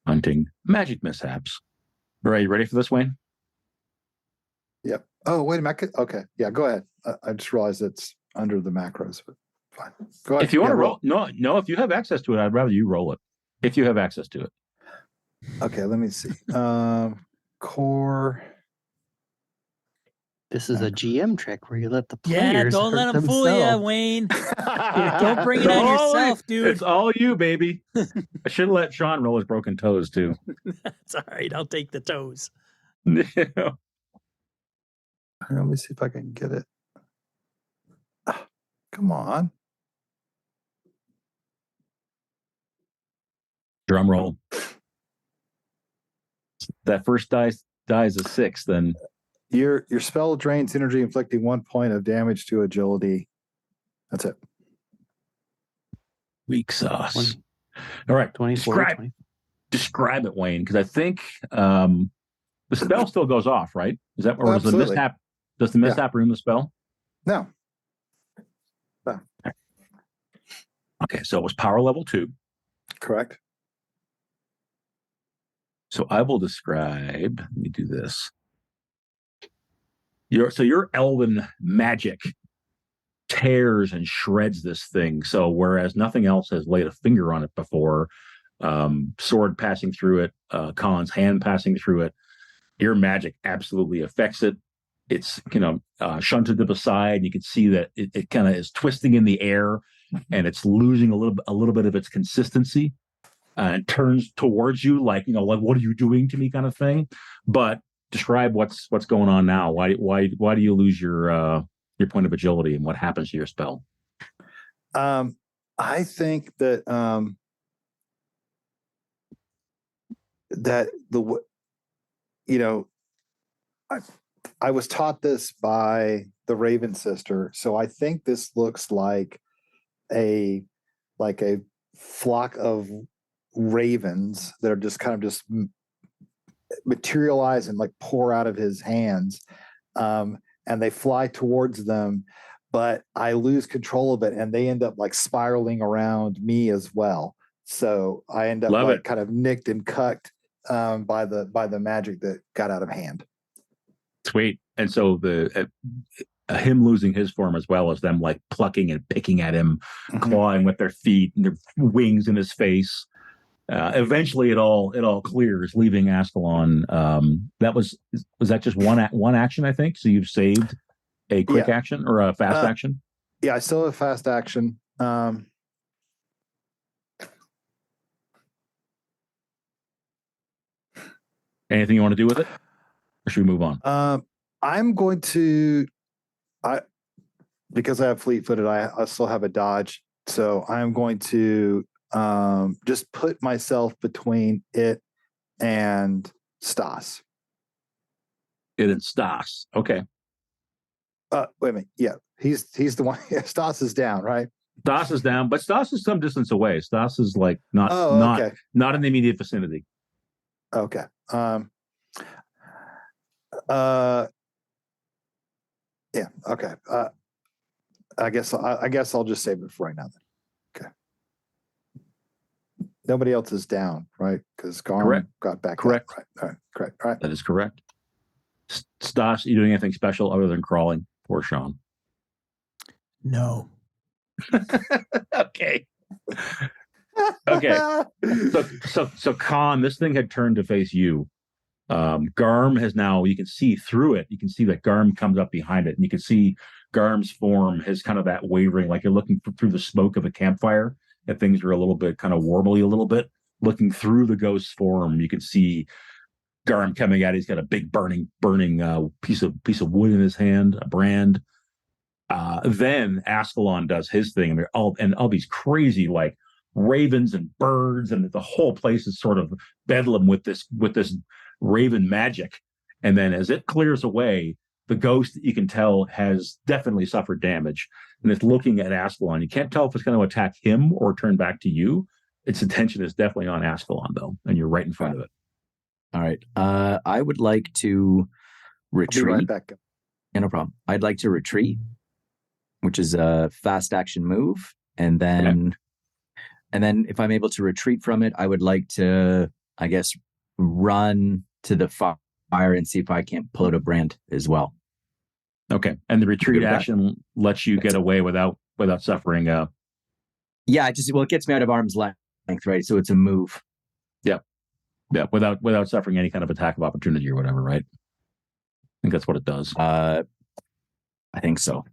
Hunting magic mishaps. All right, you ready for this, Wayne? Yep. Oh, wait a minute. Okay. Yeah, go ahead. I just realized it's under the macros, but fine. Go ahead. If you want to roll, no, if you have access to it, I'd rather you roll it. If you have access to it. Okay, let me see. Core. This is a GM trick where you let the Yeah, players don't let hurt them fool you, themselves. Wayne. Don't bring it on yourself, dude. It's all you, baby. I should have let Sean roll his broken toes too. That's all right. I'll take the toes. Let me see if I can get it. Come on. Drum roll. That first die is a 6, then Your spell drains energy, inflicting 1 point of damage to agility. That's it. weak sauce. All right. 24. Describe it, Wayne, because I think the spell still goes off, right? Is that or does the mishap? Does the mishap ruin the spell? No. Okay, so it was power level 2. Correct. So I will describe. Let me do this. Your elven magic tears and shreds this thing. So whereas nothing else has laid a finger on it before, sword passing through it, Conn's hand passing through it, your magic absolutely affects it. It's shunted to the side. You can see that it kind of is twisting in the air, and it's losing a little bit of its consistency, and turns towards you like what are you doing to me kind of thing. But describe what's going on now. Why do you lose your point of agility, and what happens to your spell? I think that I was taught this by the Raven sister, so I think this looks like a flock of ravens that are just kind of just materialize and like pour out of his hands, and they fly towards them, but I lose control of it, and they end up like spiraling around me as well. So I end up kind of nicked and cucked by the magic that got out of hand. Sweet. And so him losing his form as well as them like plucking and picking at him, clawing with their feet and their wings in his face. Eventually, it all clears, leaving Askelon. Was that just one action? I think so. You've saved a quick action or a fast action. Yeah, I still have fast action. Anything you want to do with it, or should we move on? I'm going to, because I have fleet-footed, I still have a dodge, so I'm going to just put myself between it and Stas. It and Stas. Okay. Wait a minute. Yeah, he's the one. Stas is down, right? Stas is down, but Stas is some distance away. Stas is like not in the immediate vicinity. Okay. Yeah. Okay. I guess I'll just save it for right now then. Okay. Nobody else is down, right? Because Garm got back. Correct. Up, right. All right. Correct. All right. That is correct. Stas, you doing anything special other than crawling? Poor Sean. No. Okay. Okay. So Conn, this thing had turned to face you. Garm has now, you can see through it. You can see that Garm comes up behind it, and you can see Garm's form has kind of that wavering, like you're looking through the smoke of a campfire, and things are a little bit kind of warbly a little bit. Looking through the ghost form, you can see Garm coming at it. He's got a big burning piece of wood in his hand, a brand. Then Askelon does his thing, and all these crazy like ravens and birds, and the whole place is sort of bedlam with this raven magic. And then as it clears away, the ghost, you can tell, has definitely suffered damage, and it's looking at Askelon. You can't tell if it's going to attack him or turn back to you. Its attention is definitely on Askelon, though, and you're right in front of it. All right. I would like to I'll be retreat. right back. Yeah, no problem. I'd like to retreat, which is a fast action move, and then if I'm able to retreat from it, I would like to, I guess, run to the fire and see if I can't pull out a brand as well. Okay. And the retreat action lets you get away without suffering. Yeah, it gets me out of arm's length, right? So it's a move. Yeah, without suffering any kind of attack of opportunity or whatever, right? I think that's what it does. I think so.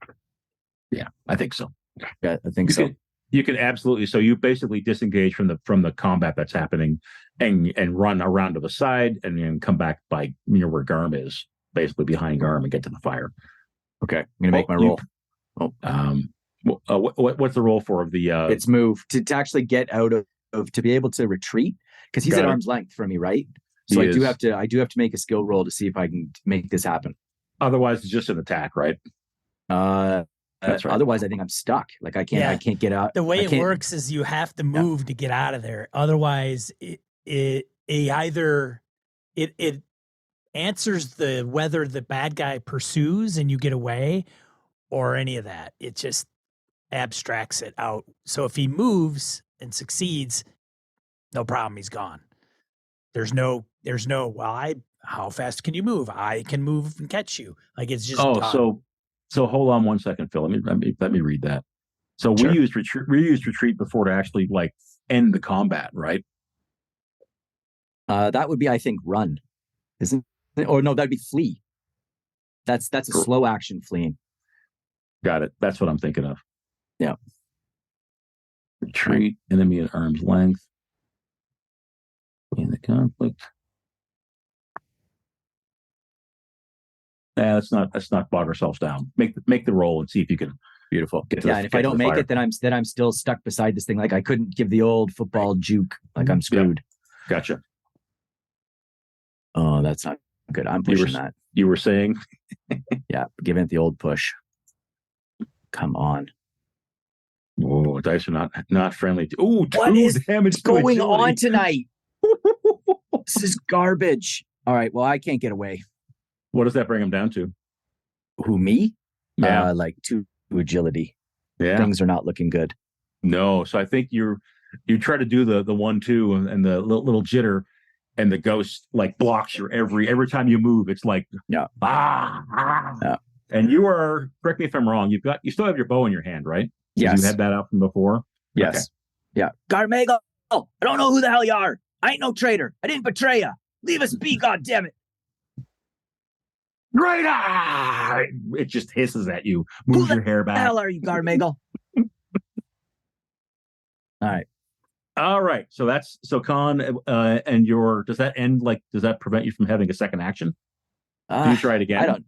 Yeah, I think so. Yeah, I think so. You can absolutely. So you basically disengage from the combat that's happening, and run around to the side, and then come back by near where Garm is, basically behind Garm, and get to the fire. Okay, I'm gonna make my roll. What's the roll for the? It's move to actually get out of to be able to retreat, because he's at arm's length from me, right? So I do have to make a skill roll to see if I can make this happen. Otherwise, it's just an attack, right? That's right. Otherwise, I think I'm stuck. Like I can't get out. The way it works is you have to move to get out of there. Otherwise, it either answers the whether the bad guy pursues and you get away, or any of that. It just abstracts it out. So if he moves and succeeds, no problem, he's gone. There's no how fast can you move? I can move and catch you. Like it's just done. So hold on one second, Phil. Let me read that. So Sure. we used retreat before to actually like end the combat, right? That would be, I think, run, isn't it? Or no, that'd be flee. That's a slow action fleeing. Got it. That's what I'm thinking of. Yeah. Retreat, enemy at arm's length. In the conflict. Let's not bog ourselves down. Make the roll and see if you can. Beautiful. And if I don't make it, then I'm still stuck beside this thing. Like I couldn't give the old football juke. Like I'm screwed. Yep. Gotcha. Oh, that's not good. I'm pushing that. You were saying? Yeah, giving it the old push. Come on. Oh, dice are not friendly. Oh, what is going on tonight? This is garbage. All right. Well, I can't get away. What does that bring him down to? Who, me? Yeah. Like 2 agility. Yeah. Things are not looking good. No. So I think you try to do the 1-2 and the little jitter, and the ghost like blocks your every time you move. It's like yeah. And you are, correct me if I'm wrong, you still have your bow in your hand, right? Yes. You had that out from before? Yes. Okay. Yeah. Garmegal, I don't know who the hell you are. I ain't no traitor. I didn't betray you. Leave us be, goddammit. Traitor! It just hisses at you. Moves your hair back. Who the hell are you, Garmegal? All right. So Conn, and does that prevent you from having a second action? Can you try it again?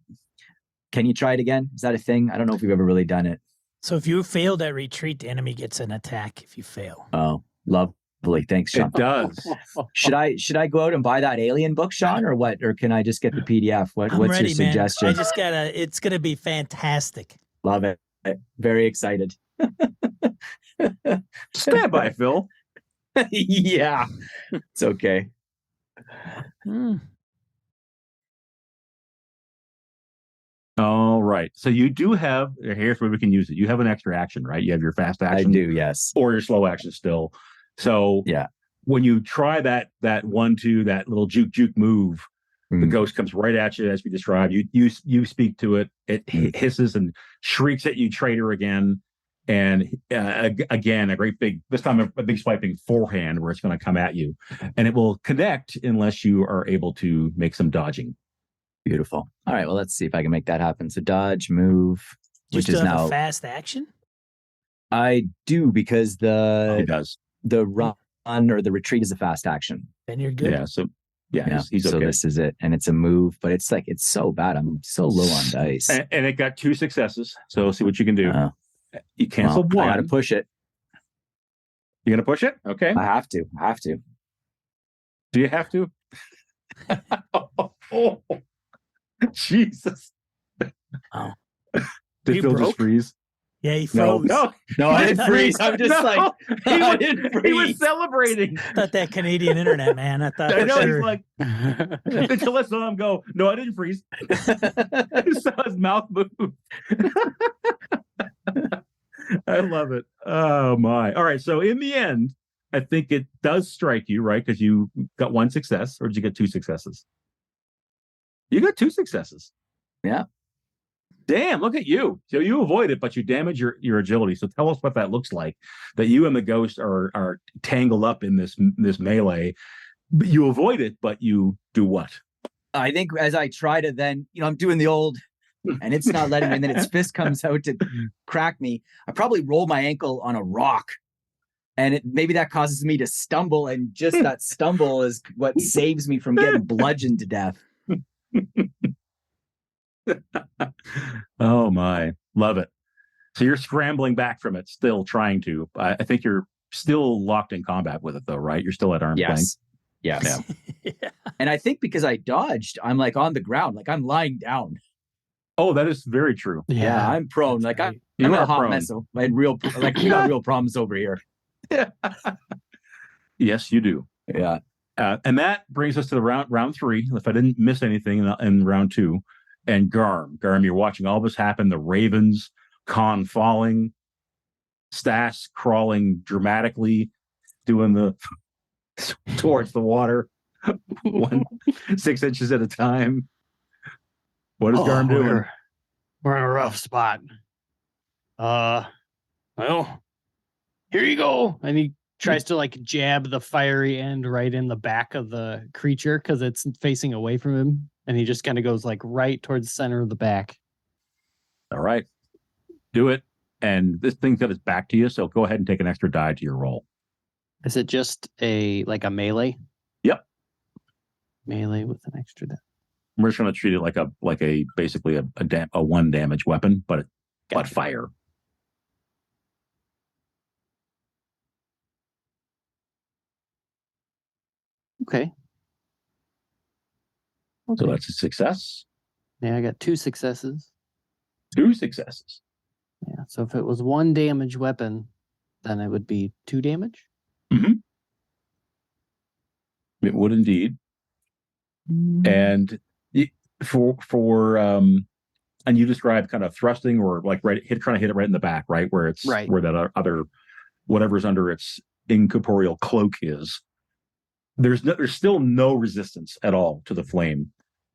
Can you try it again? Is that a thing? I don't know if we've ever really done it. So if you failed at retreat, the enemy gets an attack if you fail. Oh, lovely. Thanks, Sean. It does. Should I go out and buy that alien book, Sean, or what? Or can I just get the PDF? What's ready, your suggestion? Man. It's gonna be fantastic. Love it. Very excited. Stand by, Phil. Yeah. It's okay. All right. So you do have, here's where we can use it. You have an extra action, right? You have your fast action. I do, yes. Or your slow action still. So yeah, when you try that 1-2, that little juke move, the ghost comes right at you as we described. You speak to it. It hisses and shrieks at you, traitor, again. And again, this time a big swiping forehand where it's going to come at you. And it will connect unless you are able to make some dodging. Beautiful. All right. Well, let's see if I can make that happen. So dodge, move, which is now a fast action. I do, because It does. The run or the retreat is a fast action. Then you're good. Yeah. So he's okay. So this is it, and it's a move, but it's so bad. I'm so low on dice. And it got 2 successes. So see what you can do. You cancel one. I got to push it. You're gonna push it? Okay. I have to. Do you have to? Oh, Jesus. Oh. Did Phil just freeze? Yeah, he No, froze. no, I didn't freeze. I'm just like, I didn't he was freeze. celebrating. I thought that Canadian internet, man. I thought I for know, sure. he's like, until I saw him go, no, I didn't freeze. I saw his mouth move. I love it. Oh, my. All right. So in the end, I think it does strike you, right? Because you got one success, or did you get two successes? You got two successes. Yeah. Damn, look at you. So you avoid it, but you damage your agility. So tell us what that looks like, that you and the ghost are tangled up in this melee. But you avoid it, but you do what? I think as I try to then, I'm doing the old, and it's not letting me, and then its fist comes out to crack me. I probably roll my ankle on a rock, and maybe that causes me to stumble, and just that stumble is what saves me from getting bludgeoned to death. Oh my, love it. So you're scrambling back from it, still trying to. I think you're still locked in combat with it, though, right? You're still at arm's length. Yes. Yeah. And I think because I dodged, I'm like on the ground, like I'm lying down. Oh, that is very true. Yeah, I'm prone. Like right. I'm in are a hot prone. mess. We got real problems over here. Yes, you do. Yeah. And that brings us to the round three. If I didn't miss anything in round two, and Garm, you're watching all this happen. The ravens, Conn falling, Stas crawling dramatically, doing the towards the water, 6 inches at a time. What is Garm doing? We're in a rough spot. Well, here you go. And he tries to like jab the fiery end right in the back of the creature because it's facing away from him. And he just kind of goes like right towards the center of the back. All right. Do it. And this thing's got its back to you, so go ahead and take an extra die to your roll. Is it just a melee? Yep. Melee with an extra die. We're just going to treat it like a basically a one damage weapon, but fire. Okay. So that's a success. Yeah, I got 2 successes. 2 successes. Yeah. So if it was 1 damage weapon, then it would be 2 damage. Mm-hmm. It would indeed. And for and you described kind of thrusting or like trying to hit it right in the back, right where it's right where that other whatever's under its incorporeal cloak is. There's still no resistance at all to the flame,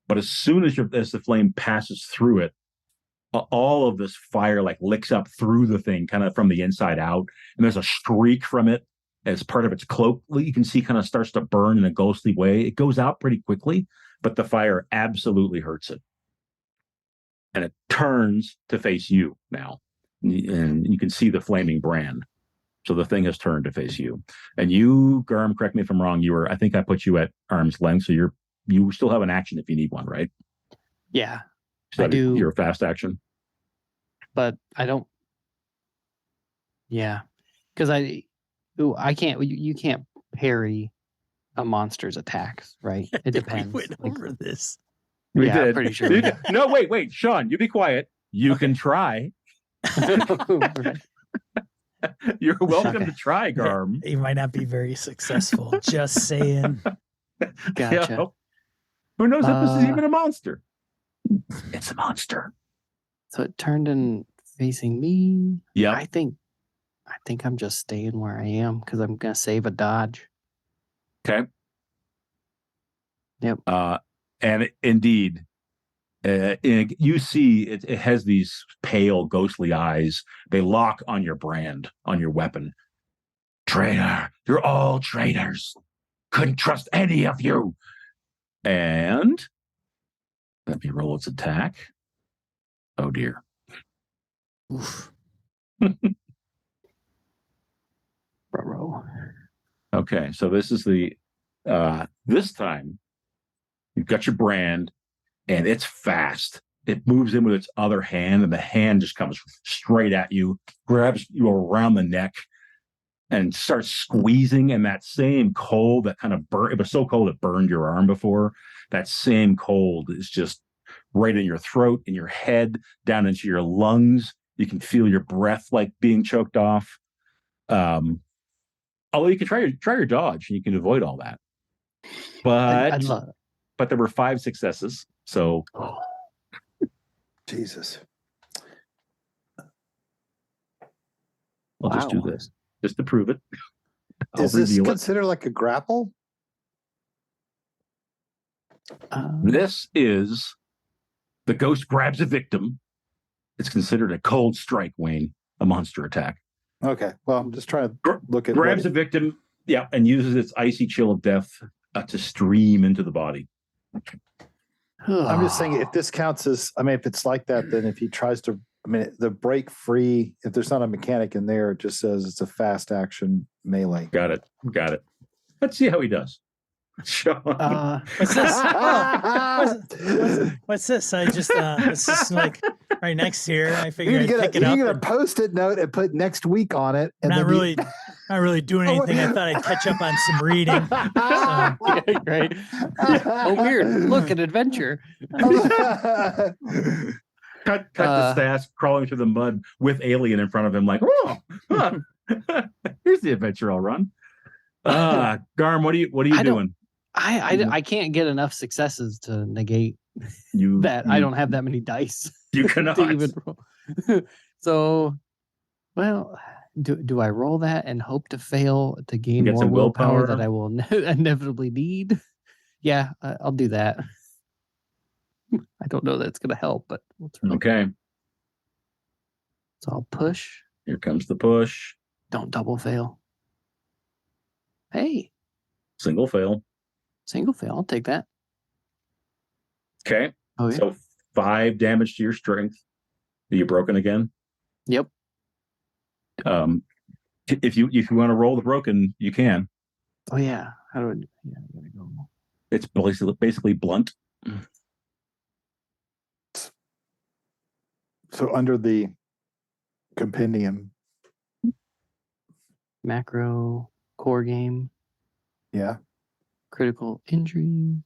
but as soon as the flame passes through it, all of this fire like licks up through the thing, kind of from the inside out, and there's a streak from it as part of its cloak. You can see kind of starts to burn in a ghostly way. It goes out pretty quickly, but the fire absolutely hurts it, and it turns to face you now, and you can see the flaming brand. So the thing has turned to face you. And you, Garm, correct me if I'm wrong, I think I put you at arm's length, so you still have an action if you need one, right? Yeah. So I do. Your fast action. But I don't. Yeah. Because I can't, you can't parry a monster's attacks, right? It depends. We went over this. We yeah, did. I'm pretty sure. we did. No, wait, Sean, you be quiet. You can try. Right. You're welcome Okay. to try, Garm. He might not be very successful. Just saying. Gotcha. You know? Who knows if this is even a monster? It's a monster. So it turned and facing me. Yeah. I think I'm just staying where I am because I'm gonna save a dodge. Okay. Yep. And indeed, you see it has these pale, ghostly eyes. They lock on your brand, on your weapon. Traitor, you're all traitors. Couldn't trust any of you. And let me roll its attack. Oh dear. Oof. Ruh-roh. Okay, so this is this time you've got your brand, and it's fast. It moves in with its other hand, and the hand just comes straight at you, grabs you around the neck, and starts squeezing. And that same cold that kind of burned, it was so cold it burned your arm before. That same cold is just right in your throat, in your head, down into your lungs, You can feel your breath like being choked off. Although you can try your dodge and you can avoid all that. But there were 5 successes. So Jesus. I'll just do this just to prove it. Is this considered like a grapple? This is the ghost grabs a victim. It's considered a cold strike, Wayne, a monster attack. Okay. Well, I'm just trying to look at grabs a victim, and uses its icy chill of death to stream into the body. I'm just saying, if this counts as, if it's like that, then if he tries to, the break free, if there's not a mechanic in there, it just says it's a fast action melee. Got it. Let's see how he does. What's this? What's this? I just it's just like right next here. I figured I'd pick it up. You're gonna post-it note and put next week on it. And not really doing anything. I thought I'd catch up on some reading. Great. Oh, weird. Look, an adventure. Cut to Stas crawling through the mud with Alien in front of him, like, oh, here's the adventure I'll run. Garm, what are you doing? I can't get enough successes to negate that. I don't have that many dice. You cannot. Even roll. So, well, do I roll that and hope to fail to gain more willpower that I will inevitably need? Yeah, I'll do that. I don't know that it's going to help, but we'll try. Okay. So I'll push. Here comes the push. Don't double fail. Hey. Single fail. I'll take that. Okay. Oh, yeah. So 5 damage to your strength. Are you broken again? Yep. If you want to roll the broken, you can. Oh yeah. How do I? Yeah, I gotta go. It's basically blunt. So under the compendium, macro core game. Yeah. Critical injuries.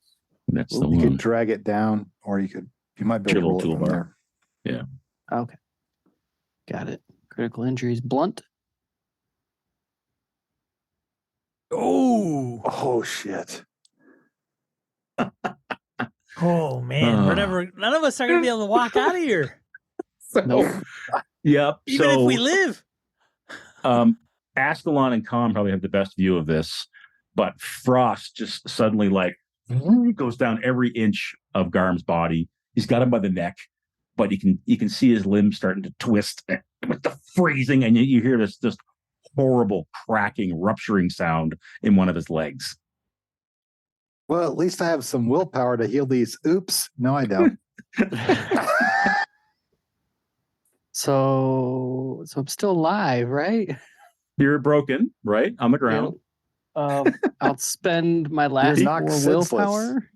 That's the you one. could drag it down, or you might be able to roll it from there. Yeah. Okay. Got it. Critical injuries. Blunt. Oh shit. Oh man, none of us are gonna be able to walk out of here. Nope. Yep. Even if we live. Askelon and Conn probably have the best view of this, but Frost just suddenly goes down every inch of Garm's body. He's got him by the neck, but you can see his limbs starting to twist with the freezing, and you hear this just horrible cracking, rupturing sound in one of his legs. Well, at least I have some willpower to heal these. Oops. No, I don't. So I'm still alive, right? You're broken, right? On the ground. I'll spend my last 4 willpower.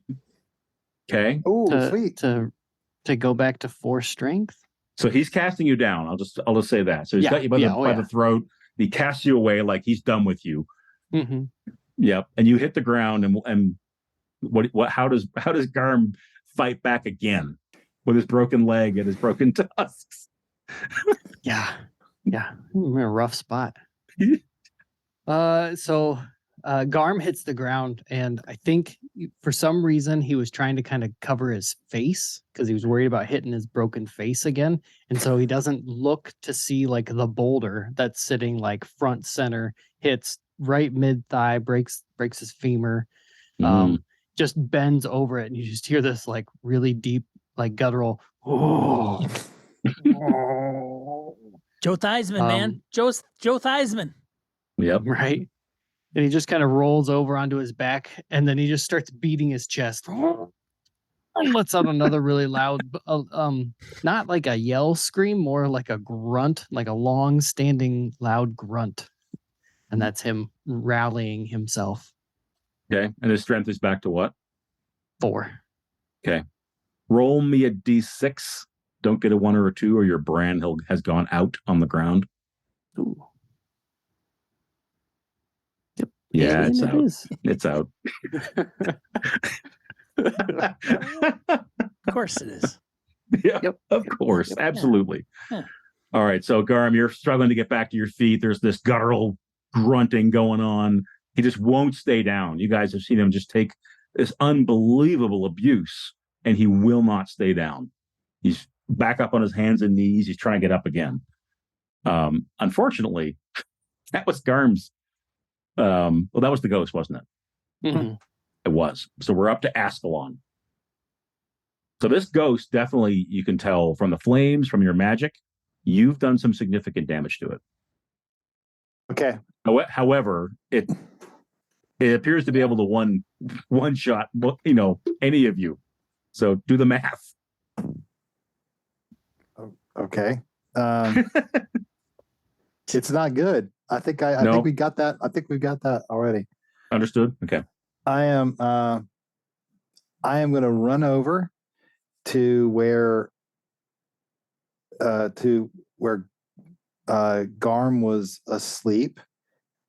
Okay. Oh, sweet. To go back to 4 strength. So he's casting you down. I'll just say that. So he's got you by the throat. He casts you away like he's done with you. Mm-hmm. Yep. And you hit the ground, and what? How does Garm fight back again with his broken leg and his broken tusks? Yeah. I'm in a rough spot. So Garm hits the ground, and I think for some reason he was trying to kind of cover his face because he was worried about hitting his broken face again, and so he doesn't look to see the boulder that's sitting front center, hits right mid thigh, breaks his femur, just bends over it, and you just hear this really deep guttural. Oh. Joe Theismann, man. Joe Theismann. Yep. Right. And he just kind of rolls over onto his back, and then he just starts beating his chest. And lets out another really loud, not like a yell scream, more like a grunt, like a long-standing loud grunt. And that's him rallying himself. Okay. And his strength is back to what? 4. Okay. Roll me a d6. Don't get a 1 or a 2, or your brand has gone out on the ground. Ooh. Yep. Yeah, it's out. It's out. Of course it is. Yeah, yep. Of course. Absolutely. Yeah. All right, so Garm, you're struggling to get back to your feet. There's this guttural grunting going on. He just won't stay down. You guys have seen him just take this unbelievable abuse, and he will not stay down. He's back up on his hands and knees. He's trying to get up again. Unfortunately, that was Garm's. Well, that was the ghost, wasn't it? Mhm. It was. So we're up to Askelon. So this ghost, definitely, you can tell from the flames, from your magic, you've done some significant damage to it. Okay. However, it appears to be able to one shot, any of you. So do the math. Okay. It's not good. I think we got that. I think we got that already. Understood. Okay. I am going to run over to where Garm was asleep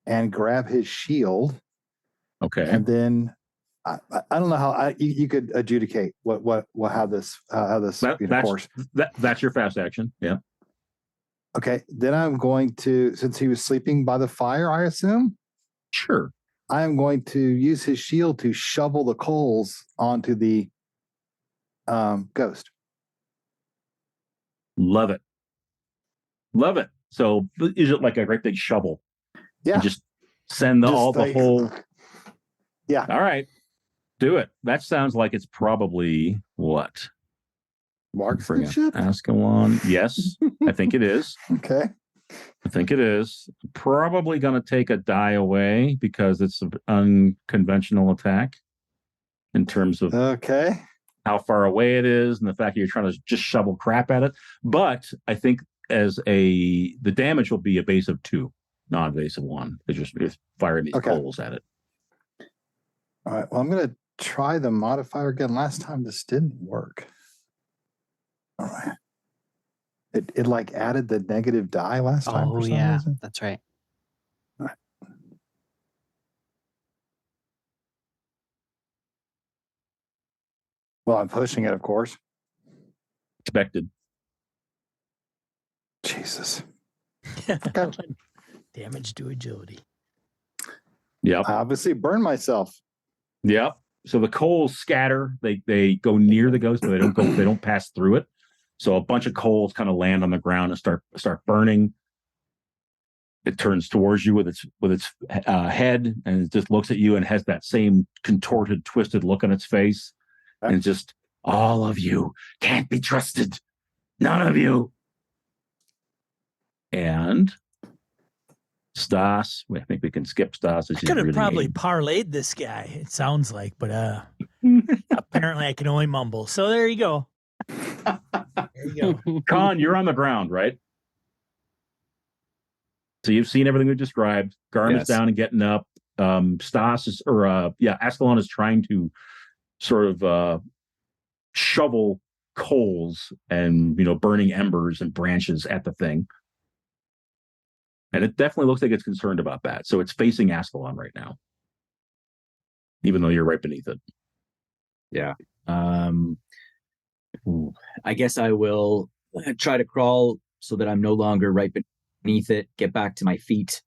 and grab his shield. Okay. And then I don't know how you could adjudicate how this course. That's your fast action. Yeah. Okay. Then I'm going to, since he was sleeping by the fire, I assume. Sure. I am going to use his shield to shovel the coals onto the ghost. Love it. Love it. So is it like a great big shovel? Yeah. You just send the whole. Yeah. All right. Do it. That sounds like it's probably what? Marksmanship? Askelon. Yes, I think it is. Okay. I think it is. Probably going to take a die away because it's an unconventional attack in terms of how far away it is and the fact that you're trying to just shovel crap at it. But I think the damage will be a base of 2, not a base of 1. You're firing these coals at it. All right. Well, I'm going to try the modifier again. Last time this didn't work. All right. It like added the negative die last time. Oh, yeah. Reason. That's right. All right. Well, I'm pushing it, of course. Expected. Jesus. Damage to agility. Yep. I obviously burned myself. Yep. So the coals scatter. They go near the ghost, but they don't pass through it. So a bunch of coals kind of land on the ground and start burning. It turns towards you with its head, and it just looks at you and has that same contorted, twisted look on its face. Okay. And just, all of you can't be trusted. None of you. And Stas, I think we can skip Stas. I could have probably parlayed this guy, it sounds like, but apparently I can only mumble. So there you go. There you go. Conn, you're on the ground, right? So you've seen everything we described. Garm is down and getting up. Askelon is trying to sort of shovel coals and burning embers and branches at the thing. And it definitely looks like it's concerned about that. So it's facing Askelon right now, even though you're right beneath it. Yeah. I guess I will try to crawl so that I'm no longer right beneath it, get back to my feet,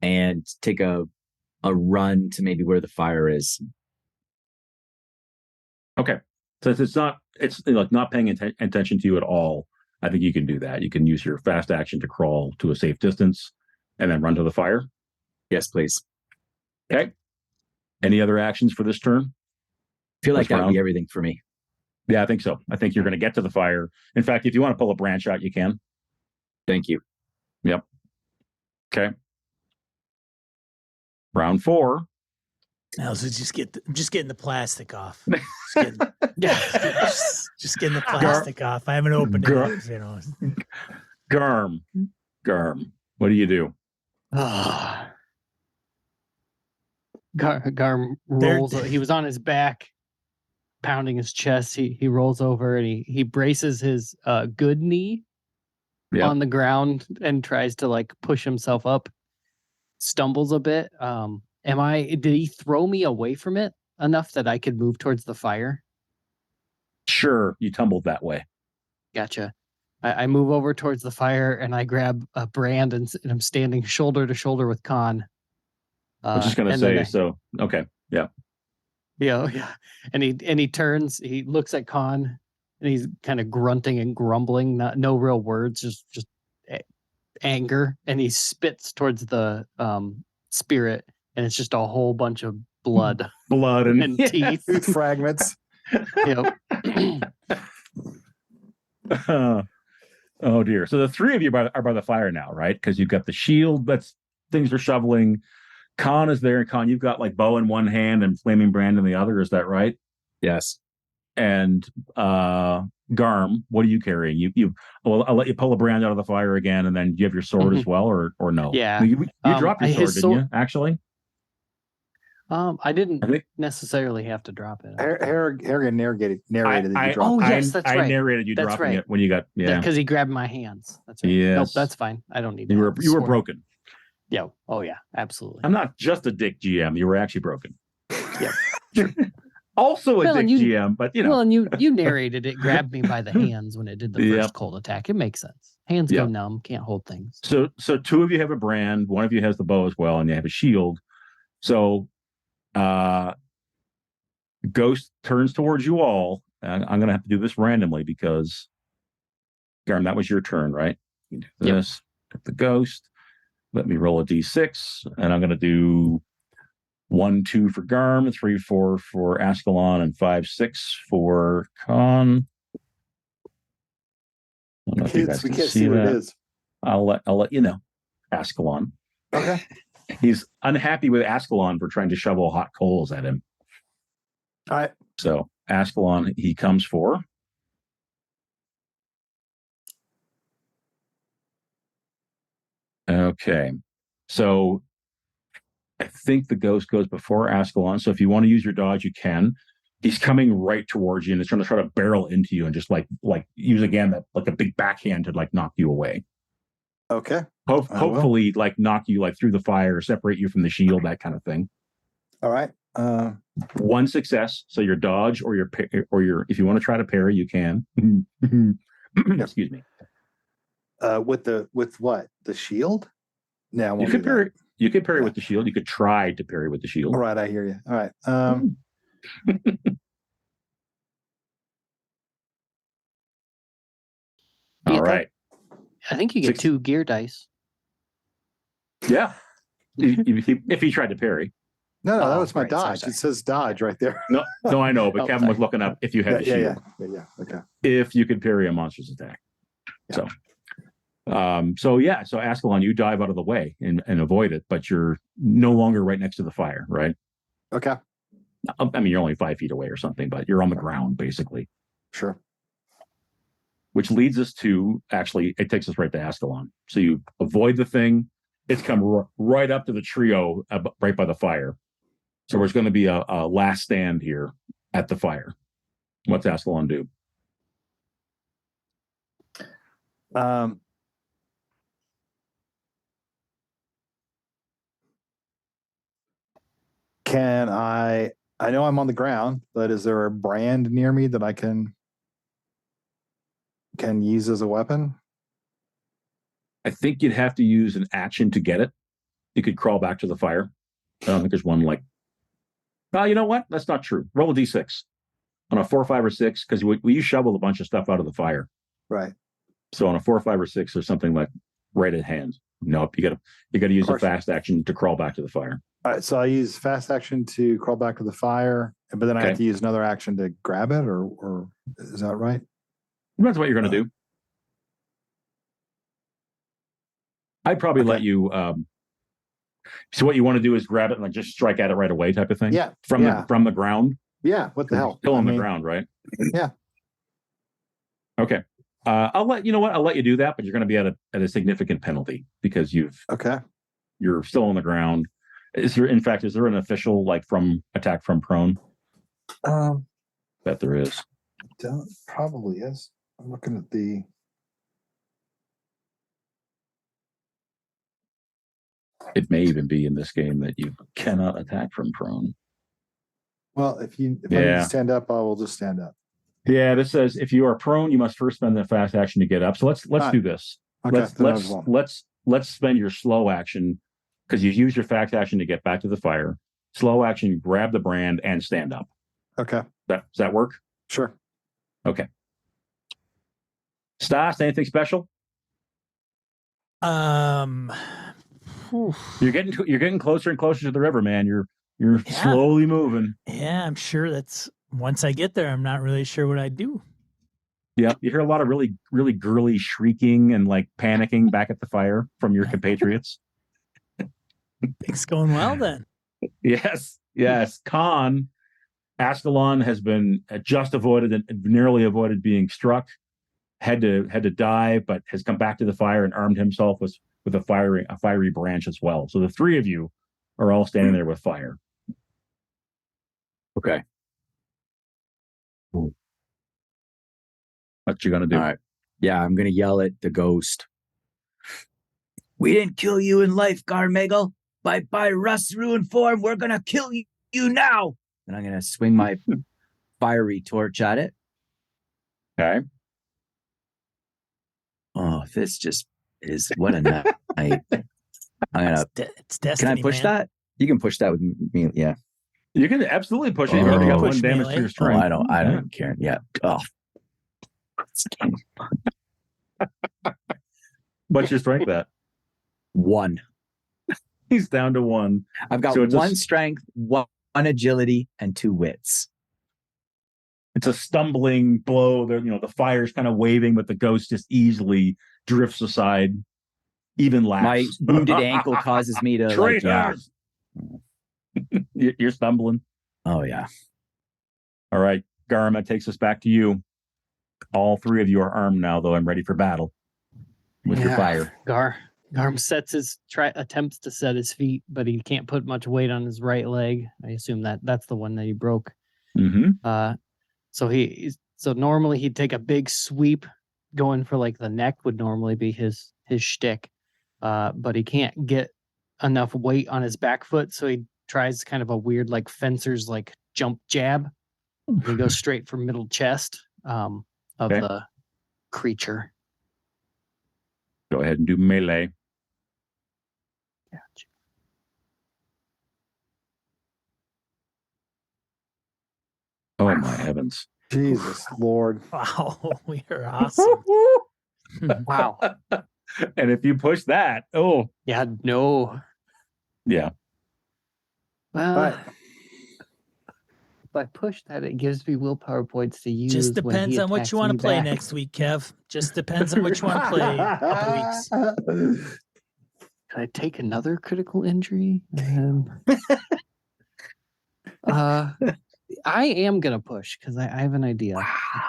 and take a run to maybe where the fire is. Okay. So it's like not paying attention to you at all. I think you can do that. You can use your fast action to crawl to a safe distance and then run to the fire. Yes, please. Okay. Any other actions for this turn? I feel like that would be everything for me. Yeah, I think so. I think you're going to get to the fire. In fact, if you want to pull a branch out, you can. Thank you. Yep. Okay. Round 4. Now, so just getting the plastic off. Just getting the plastic off. I haven't opened it. Garm, what do you do? Garm rolls. He was on his back, pounding his chest. He rolls over and he braces his good knee on the ground and tries to like push himself up. Stumbles a bit. Did he throw me away from it enough that I could move towards the fire? Sure, you tumbled that way. Gotcha. I move over towards the fire and I grab a brand and I'm standing shoulder to shoulder with Conn. I was just gonna say, so okay, yeah. Yeah. And he turns, he looks at Conn and he's kind of grunting and grumbling, no real words, just anger, and he spits towards the spirit, and it's just a whole bunch of blood and teeth. Tooth fragments. Yep. Oh dear. So the three of you are by the fire now, right? Because you've got the shield that's things are shoveling. Conn is there, and Conn, you've got like bow in one hand and flaming brand in the other. Is that right? Yes. And Garm, what are you carrying? Well, I'll let you pull a brand out of the fire again, and then do you have your sword as well, or no? Yeah. You dropped your sword, didn't you? Actually. I didn't necessarily have to drop it. Harrigan narrated that you dropped. Oh yes, that's right. I narrated you dropping it when you got because he grabbed my hands. That's right. Yes. Nope, that's fine. I don't need. You were broken. Yeah. Oh yeah, absolutely. I'm not just a dick GM. You were actually broken. Yeah. Sure. Also a dick GM, but you know. Well, and you narrated it. Grabbed me by the hands when it did the first cold attack. It makes sense. Hands go numb. Can't hold things. So two of you have a brand. One of you has the bow as well, and you have a shield. So. Ghost turns towards you all. I'm going to have to do this randomly because, Garm, that was your turn, right? You do this. Yep. The ghost. Let me roll a d6, and I'm going to do 1, 2 for Garm, 3, 4 for Askelon, and 5, 6 for Conn. I don't know if you guys we can can't see what it is. I'll let you know. Askelon. Okay. He's unhappy with Askelon for trying to shovel hot coals at him. All right. So Askelon, he comes for. Okay. So I think the ghost goes before Askelon. So if you want to use your dodge, you can. He's coming right towards you and is trying to barrel into you and just like use again that like a big backhand to like knock you away. Okay. Hopefully, like knock you like through the fire, separate you from the shield, that kind of thing. All right. One success. So your dodge or your if you want to try to parry, you can. Excuse me. With what? The shield? No, you could parry. You could parry with the shield. You could try to parry with the shield. All right, I hear you. All right. All right. I think you get 2 gear dice. Yeah. if he tried to parry. No, that was my dodge. Sorry. It says dodge right there. No, I know, but Kevin was looking up if you had the shield. Yeah. Okay. If you could parry a monster's attack. Yeah. So Askelon, you dive out of the way and avoid it, but you're no longer right next to the fire, right? Okay. I mean, you're only 5 feet away or something, but you're on the ground, basically. Sure. Which leads us to, actually, it takes us right to Askelon. So you avoid the thing. It's come right up to the trio right by the fire. So there's going to be a last stand here at the fire. What's Askelon do? Can I know I'm on the ground, but is there a brand near me that I can use as a weapon? I think you'd have to use an action to get it. You could crawl back to the fire. I don't think there's one like. Oh, you know what? That's not true. Roll a d6 on a 4, 5, or 6 because you shoveled a bunch of stuff out of the fire. Right. So on a 4, 5, or 6, there's something like right at hand. Nope. You got to use a fast action to crawl back to the fire. All right. So I use fast action to crawl back to the fire, but then I have to use another action to grab it, or is that right? Depends what you're going to do. I'd probably let you. So what you want to do is grab it and like just strike at it right away, type of thing. Yeah. From the ground. Yeah. What the hell? Still on the ground, right? Yeah. Okay. I'll let you know what I'll let you do that, but you're going to be at a significant penalty because you're still on the ground. Is there an official like from attack from prone? Bet there is. Probably is. I'm looking at the. It may even be in this game that you cannot attack from prone. Well, if I need to stand up, I will just stand up. Yeah, this says if you are prone, you must first spend the fast action to get up. So let's do this. Okay, Let's spend your slow action because you use your fast action to get back to the fire. Slow action, grab the brand and stand up. Okay. Does that work? Sure. Okay. Stas, anything special? You're getting closer and closer to the river, man. You're slowly moving. Yeah, I'm sure that's once I get there, I'm not really sure what I'd do. Yeah, you hear a lot of really, really girly shrieking and like panicking back at the fire from your compatriots. Things going well then. Yes. Conn, Askelon has been just avoided and nearly avoided being struck. Had to die, but has come back to the fire and armed himself with a fiery branch as well. So the three of you are all standing there with fire. Okay. What you gonna do? All right. Yeah, I'm gonna yell at the ghost. We didn't kill you in life, Garmegal. By Rust's ruined form, we're gonna kill you now. And I'm gonna swing my fiery torch at it. Okay. Oh, this just is what a night. I'm gonna. It's destiny. Can I push that? You can push that with me. Yeah. You can absolutely push it. You already got one damage to your strength. I don't care. Yeah. Oh. What's your strength at? 1. He's down to 1. I've got 1 strength, 1 agility, and 2 wits. It's a stumbling blow. The fire's kind of waving, but the ghost just easily drifts aside. Even laughs. My wounded ankle causes me to You're stumbling. Oh yeah. All right, Garm, that takes us back to you. All 3 of you are armed now, though. I'm ready for battle with your fire. Garm attempts to set his feet, but he can't put much weight on his right leg. I assume that's the one that he broke. Mm-hmm. So normally he'd take a big sweep, going for like the neck would normally be his shtick, but he can't get enough weight on his back foot, so he tries kind of a weird like fencer's like jump jab. And he goes straight for middle chest of the creature. Go ahead and do melee. Gotcha. Oh my heavens. Jesus Lord. Wow, we are awesome. Wow. And if you push that, Yeah, no. Yeah. Well, if I push that, it gives me willpower points to use. Just depends on what you want to play next week, Kev. Just depends on what you want to play in a couple weeks. Can I take another critical injury? I am gonna push because I have an idea.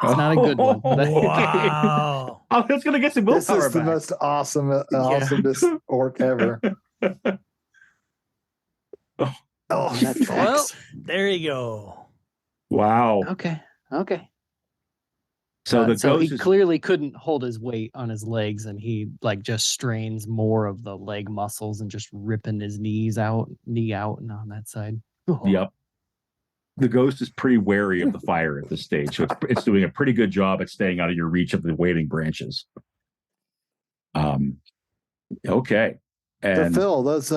It's not a good one. But Wow. It's gonna get some willpower. This is the most awesomest orc ever. that tracks. Well, there you go. Wow. Okay. So he clearly couldn't hold his weight on his legs, and he like just strains more of the leg muscles and just ripping his knee out and on that side. Yep. The ghost is pretty wary of the fire at this stage, so it's doing a pretty good job at staying out of your reach of the waving branches. Okay. And So Phil, those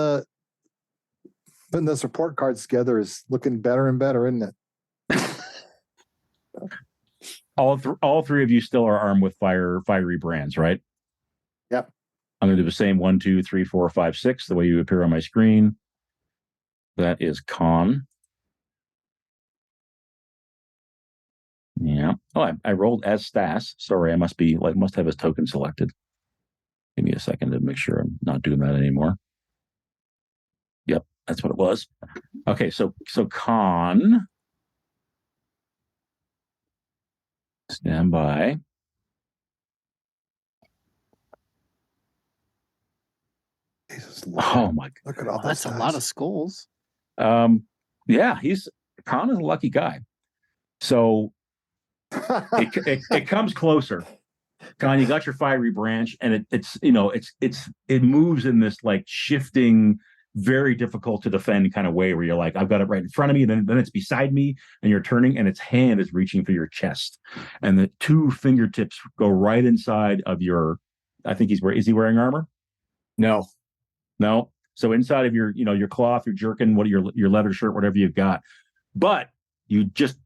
putting those report cards together is looking better and better, isn't it? all 3 of you still are armed with fiery brands, right? Yep. I'm going to do the same 1, 2, 3, 4, 5, 6, the way you appear on my screen. That is Conn. Yeah. Oh, I rolled as Stas. Sorry, I must have his token selected. Give me a second to make sure I'm not doing that anymore. Yep, that's what it was. Okay, so Conn. Stand by. Jesus Lord. Oh my! Look at all That's a lot of skulls. Yeah, Conn is a lucky guy. So it comes closer. Conn, you got your fiery branch, and it moves in this like shifting very difficult to defend kind of way where you're like, I've got it right in front of me, and then it's beside me, and you're turning, and its hand is reaching for your chest, and the two fingertips go right inside of your. I think is he wearing armor? No. So inside of your, your cloth, your jerkin, your leather shirt, whatever you've got, but you just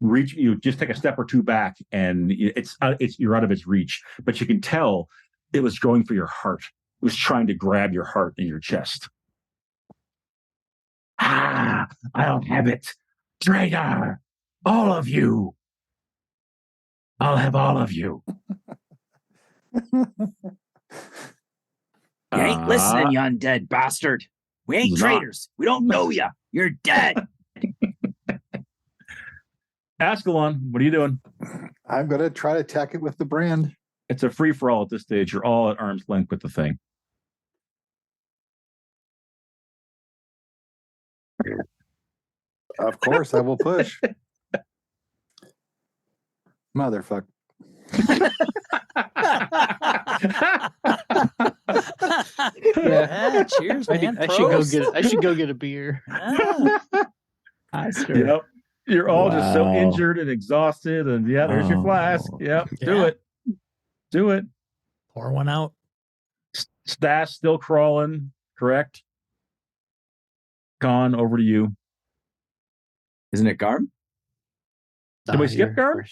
take a step or two back, and you're out of its reach. But you can tell it was going for your heart. It was trying to grab your heart in your chest. I'll have it, traitor! All of you. I'll have all of you. You ain't listening, you undead bastard. We ain't traitors. We don't know you. You're dead. Askelon, what are you doing? I'm going to try to attack it with the brand. It's a free-for-all at this stage. You're all at arm's length with the thing. Of course, I will push. Motherfucker. Yeah, cheers, man. I should go get a beer. Yep. You're all just so injured and exhausted, and there's your flask. Yep, Yeah. Do it. Pour one out. Stas still crawling, correct? Conn, over to you. Isn't it Garm? Did we skip Garm?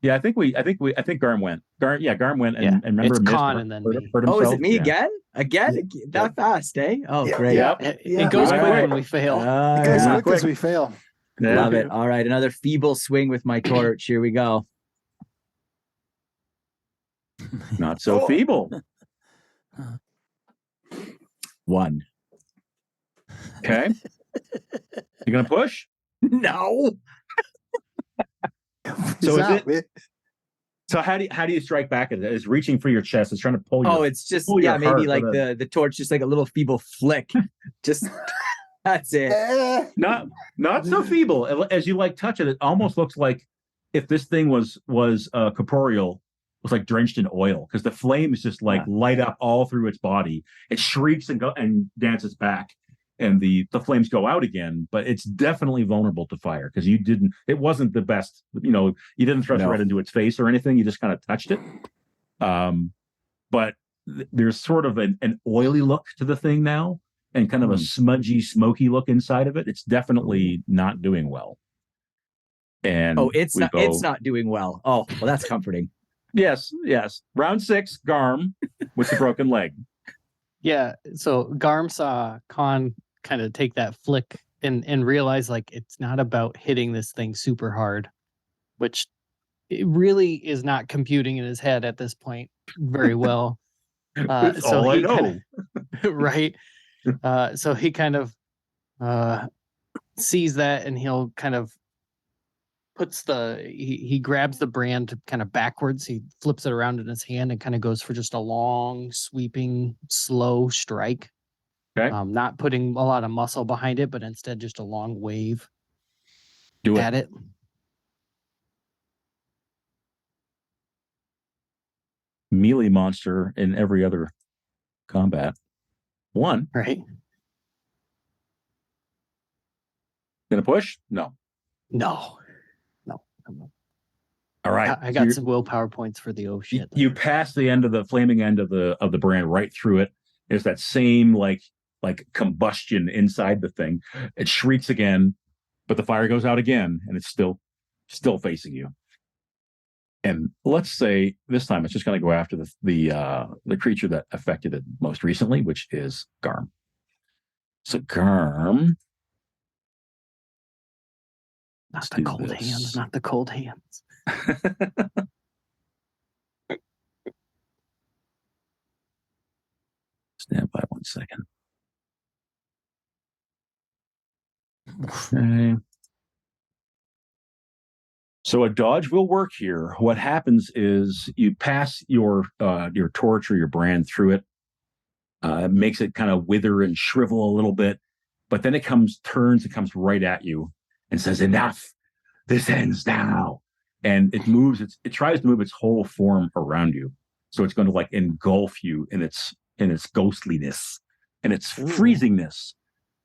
Yeah, I think Garm went. Garm went, and remember, it's Conn and then me. hurt himself. Oh, is it me again? Again? That fast, eh? Oh, great. Yep. It goes quick when we fail. It goes quick as we fail. Yeah. Love it. All right, another feeble swing with my torch. Here we go. Not so feeble. 1. Okay. You gonna push? No. So So how do you strike back at it? It's reaching for your chest. It's trying to pull you. Oh, it's just your maybe heart like the torch, just like a little feeble flick. Just that's it. Not so feeble. As you touch it, it almost looks like if this thing was corporeal, was like drenched in oil, because the flames just light up all through its body. It shrieks and dances back, and the flames go out again. But it's definitely vulnerable to fire because it wasn't the best. You didn't thrust right into its face or anything. You just kind of touched it. But there's sort of an oily look to the thing now, and kind of a smudgy, smoky look inside of it. It's definitely not doing well. And it's not doing well. Oh, well, that's comforting. Yes. Round 6, Garm with the broken leg. Yeah. So Garm saw Conn kind of take that flick and realize it's not about hitting this thing super hard, which it really is not computing in his head at this point very well. That's all I know. Right. So he kind of sees that, and he'll kind of he grabs the brand kind of backwards. He flips it around in his hand and kind of goes for just a long, sweeping, slow strike. Okay. Not putting a lot of muscle behind it, but instead just a long wave at it. Melee monster in every other combat. 1. Right. Gonna push? No. All right. I got some willpower points for the shit. You pass the end of the flaming end of the brand right through it. There's that same like combustion inside the thing. It shrieks again, but the fire goes out again, and it's still facing you. And let's say this time it's just going to go after the creature that affected it most recently, which is Garm. So Garm. Not the cold hands. Not the cold hands. Stand by 1 second. Okay. So a dodge will work here. What happens is you pass your torch or your brand through it. Makes it kind of wither and shrivel a little bit, but then it comes right at you and says, "Enough! This ends now." And it moves. It tries to move its whole form around you, so it's going to engulf you in its ghostliness and it's freezingness.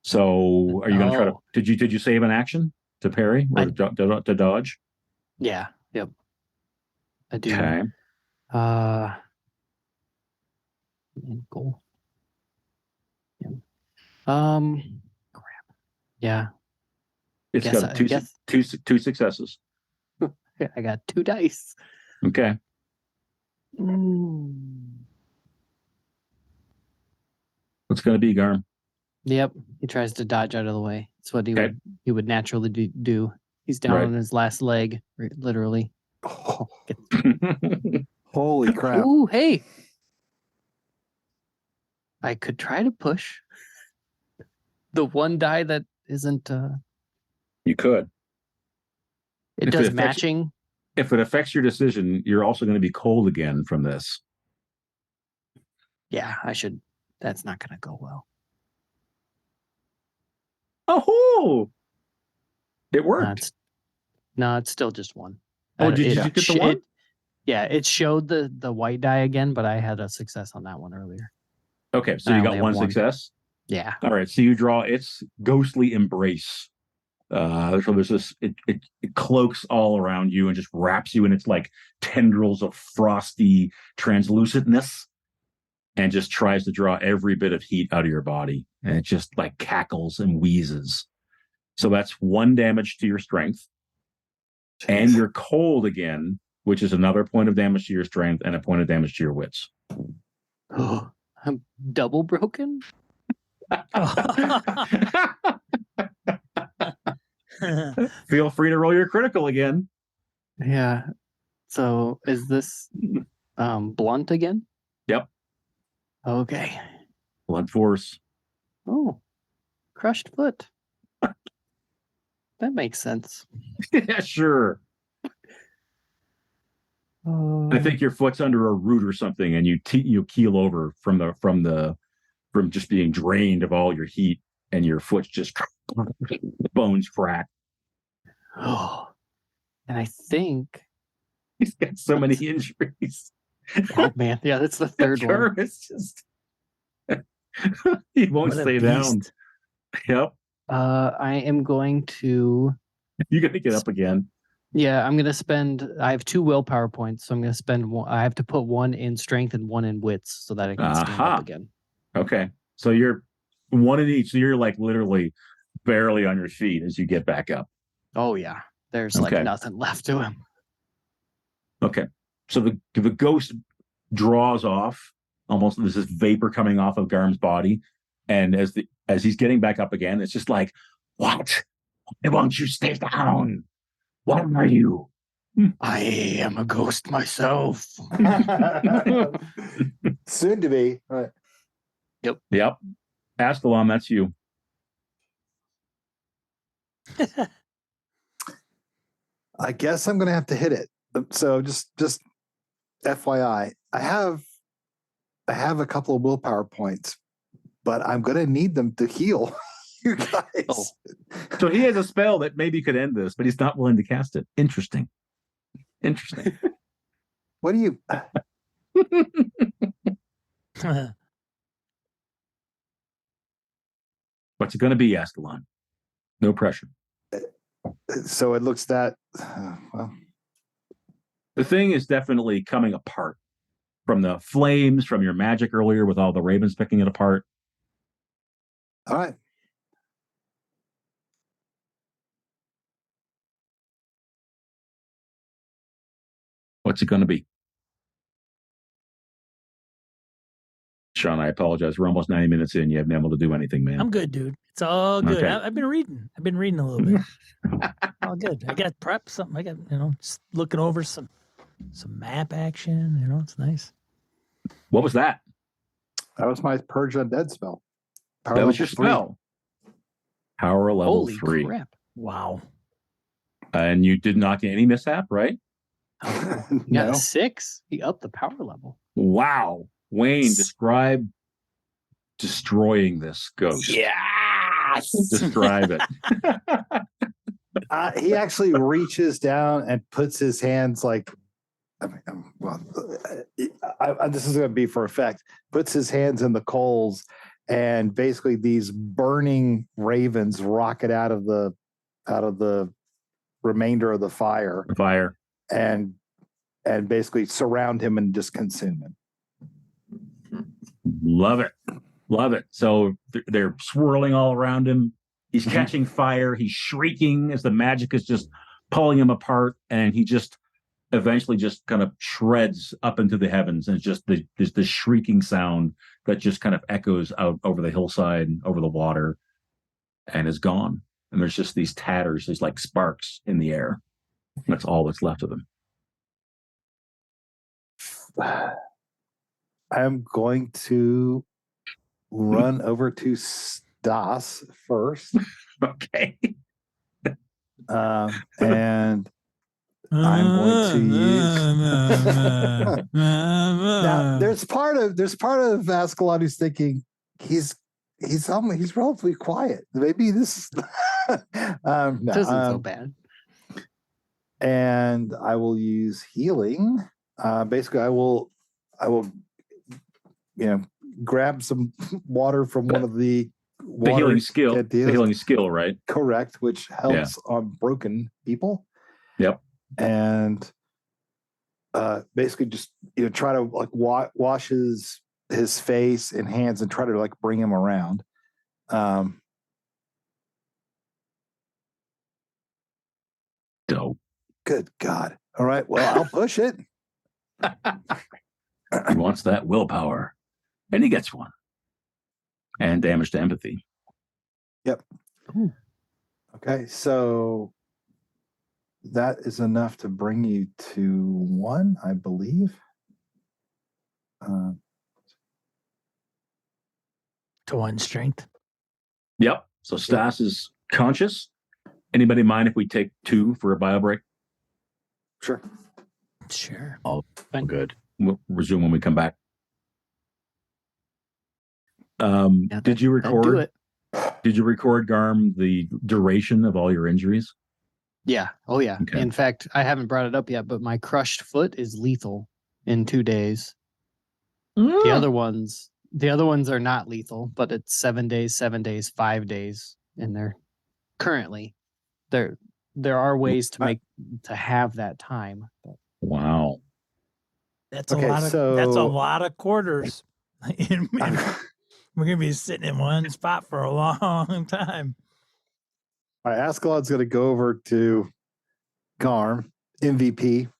So, are you going to try to? Did you save an action to parry or to dodge? Yeah. Yep. I do. Okay. Goal. Yeah. Crap. Yeah. It's got two successes. I got 2 dice. Okay. What's going to be, Garm? Yep. He tries to dodge out of the way. That's what he would naturally do. He's down on his last leg, literally. Oh. Holy crap. Ooh, hey. I could try to push the one die that isn't You could. It does matching. If it affects your decision, you're also going to be cold again from this. Yeah, I should. That's not going to go well. Oh, it worked. No, it's still just one. Oh, did you get the one? It showed the white die again, but I had a success on that one earlier. Okay, so you got one success? Yeah. All right, so you draw its ghostly embrace. So there's this, it cloaks all around you and just wraps you in its like tendrils of frosty translucentness and just tries to draw every bit of heat out of your body. And it just like cackles and wheezes. So that's 1 damage to your strength. Jeez. And you're cold again, which is another point of damage to your strength and a point of damage to your wits. Oh, I'm double broken? Feel free to roll your critical again. Yeah. So is this blunt again? Yep. Okay. Blunt force. Oh, crushed foot. That makes sense. Yeah, sure. I think your foot's under a root or something, and you keel over from just being drained of all your heat, and your foot's just bones crack. Oh, and I think he's got so many injuries. Oh man, yeah, that's the third one. It's just he won't stay down. Yep. I am going to. You got to get up again. Yeah, I'm going to spend. I have 2 willpower points, so I'm going to spend one. I have to put 1 in strength and 1 in wits so that I can stand up again. Okay, so you're 1 in each. So you're like literally barely on your feet as you get back up. Oh yeah, there's like nothing left to him. Okay, so the ghost draws off. Almost there's this vapor coming off of Garm's body, and as he's getting back up again, it's just like, what? Why won't you stay down? What are you? I am a ghost myself. Soon to be. Right. Yep. Askelon, that's you. I guess I'm going to have to hit it. So just FYI, I have a couple of willpower points, but I'm going to need them to heal you guys. Oh. So he has a spell that maybe could end this, but he's not willing to cast it. Interesting. What do you? What's it going to be, Askelon? No pressure. So it looks that. Well, the thing is definitely coming apart from the flames, from your magic earlier with all the ravens picking it apart. All right. What's it going to be? Sean, I apologize. We're almost 90 minutes in. You haven't been able to do anything, man. I'm good, dude. It's all good. Okay. I've been reading. I've been reading a little bit. All good. I got prep something. I got, just looking over some map action. It's nice. What was that? That was my Purge Undead spell. That was your spell. Power level Holy 3. Crap. Wow. And you did not get any mishap, right? You got a 6. He upped the power level. Wow. Wayne, describe destroying this ghost. Yes. Describe it. He actually reaches down and puts his hands like, this is going to be for effect, puts his hands in the coals and basically these burning ravens rocket out of the remainder of the fire and basically surround him and just consume him. Love it. So they're swirling all around him. He's catching fire. He's shrieking as the magic is just pulling him apart, and he just eventually just kind of shreds up into the heavens, and it's just there's this shrieking sound that just kind of echoes out over the hillside, over the water, and is gone. And there's just these tatters, there's like sparks in the air. That's all that's left of him. I'm going to run over to Stas first. Okay. And I'm going to use. Now, there's part of Askelon who's thinking he's relatively quiet. Maybe this no, Doesn't so bad. And I will use healing. Basically, I will grab some water from one of the healing skill. The healing skill, right? Correct, which helps on broken people. Yep. And basically just try to like wash his face and hands and try to like bring him around. Dope. Good God. All right. Well, I'll push it. He wants that willpower. And he gets one. And damage to empathy. Yep. Ooh. Okay. So that is enough to bring you to 1, I believe. To 1 strength. Yep. So Stas is conscious. Anybody mind if we take 2 for a bio break? Sure. All good. We'll resume when we come back. Yeah, did you do record? it. Did you record, Garm, the duration of all your injuries? Yeah. Oh, yeah. Okay. In fact, I haven't brought it up yet, but my crushed foot is lethal in 2 days. The other ones are not lethal, but it's 7 days, 7 days, 5 days, and they're currently there are ways to have that time. But. Wow. That's a lot of quarters. We're gonna be sitting in one spot for a long time. All right, Askelon's going to go over to Garm, MVP.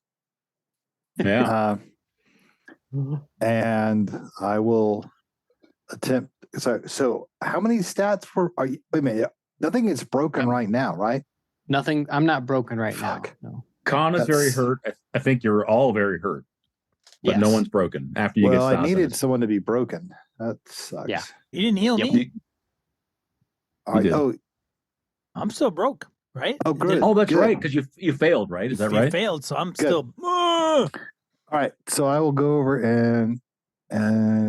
Yeah. And I will attempt. So how many stats are you? Wait a minute. Nothing is broken right now, right? Nothing. I'm not broken right now. No. Conn is very hurt. I think you're all very hurt. But no one's broken after you get Stas. I needed someone to be broken. That sucks. Yeah. You didn't heal me. I'm still broke, right? Oh, good. Oh, that's right, because you failed, right? Is that right? You failed, so I'm still. All right, so I will go over and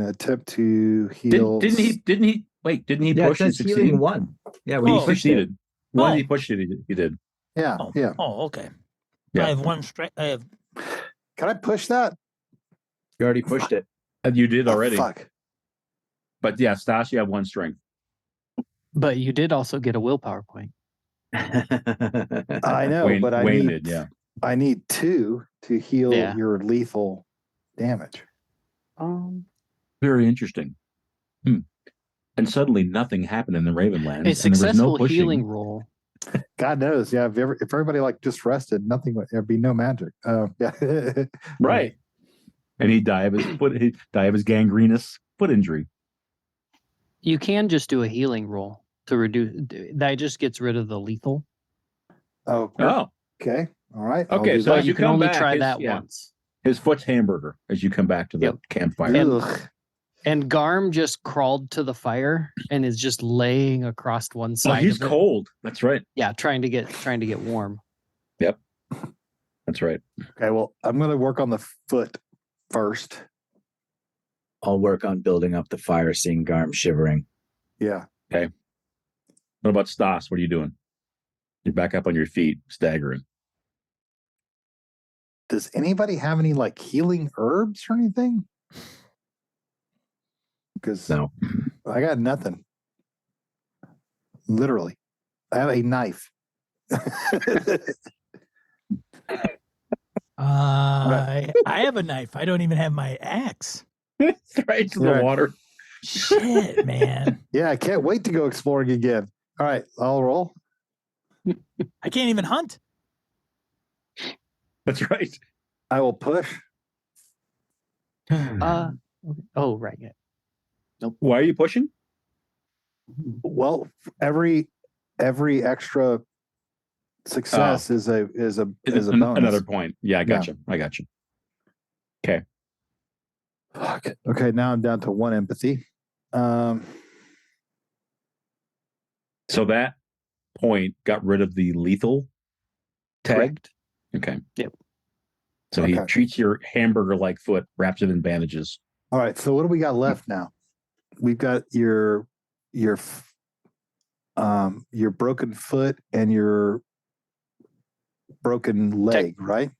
attempt to heal. Didn't he? Wait, didn't he push and succeed? Healing 1. Yeah, when he succeeded. When he pushed it, he did. Yeah, yeah. Oh, okay. Yeah. I have 1 strength. Can I push that? You already pushed it. You did already. Fuck. But yeah, Stas, you have 1 strength. But you did also get a willpower point. I know, but I need 2 to heal your lethal damage. Very interesting. And suddenly nothing happened in the Ravenlands. A successful healing roll. God knows, yeah. If everybody just rested, there'd be no magic. Yeah. Right. And he'd die of his foot. He'd die of his gangrenous foot injury. You can just do a healing roll to reduce. That just gets rid of the lethal. Oh. Okay. All right. Okay. So you can only try that once. His foot's hamburger as you come back to the campfire. And Garm just crawled to the fire and is just laying across one side. Oh, he's cold. That's right. Yeah, trying to get warm. Yep. That's right. Okay. Well, I'm going to work on the foot first. I'll work on building up the fire, seeing Garm shivering. Yeah. Okay. What about Stas? What are you doing? You're back up on your feet, staggering. Does anybody have any healing herbs or anything? Because no. I got nothing. Literally. I have a knife. I have a knife. I don't even have my axe. Right to the Right. water. Shit, man. Yeah, I can't wait to go exploring again. All right, I'll roll. I can't even hunt. That's right. I will push. Okay. Oh, right. Yeah. Why are you pushing? Well, every extra success is a bonus. Another point. Yeah, I got you. I got you. Okay. Okay, now I'm down to 1 empathy. So that point got rid of the lethal tag. Correct. Okay. Yep. So he treats your hamburger-like foot, wraps it in bandages. All right. So what do we got left now? We've got your broken foot and your broken leg, right?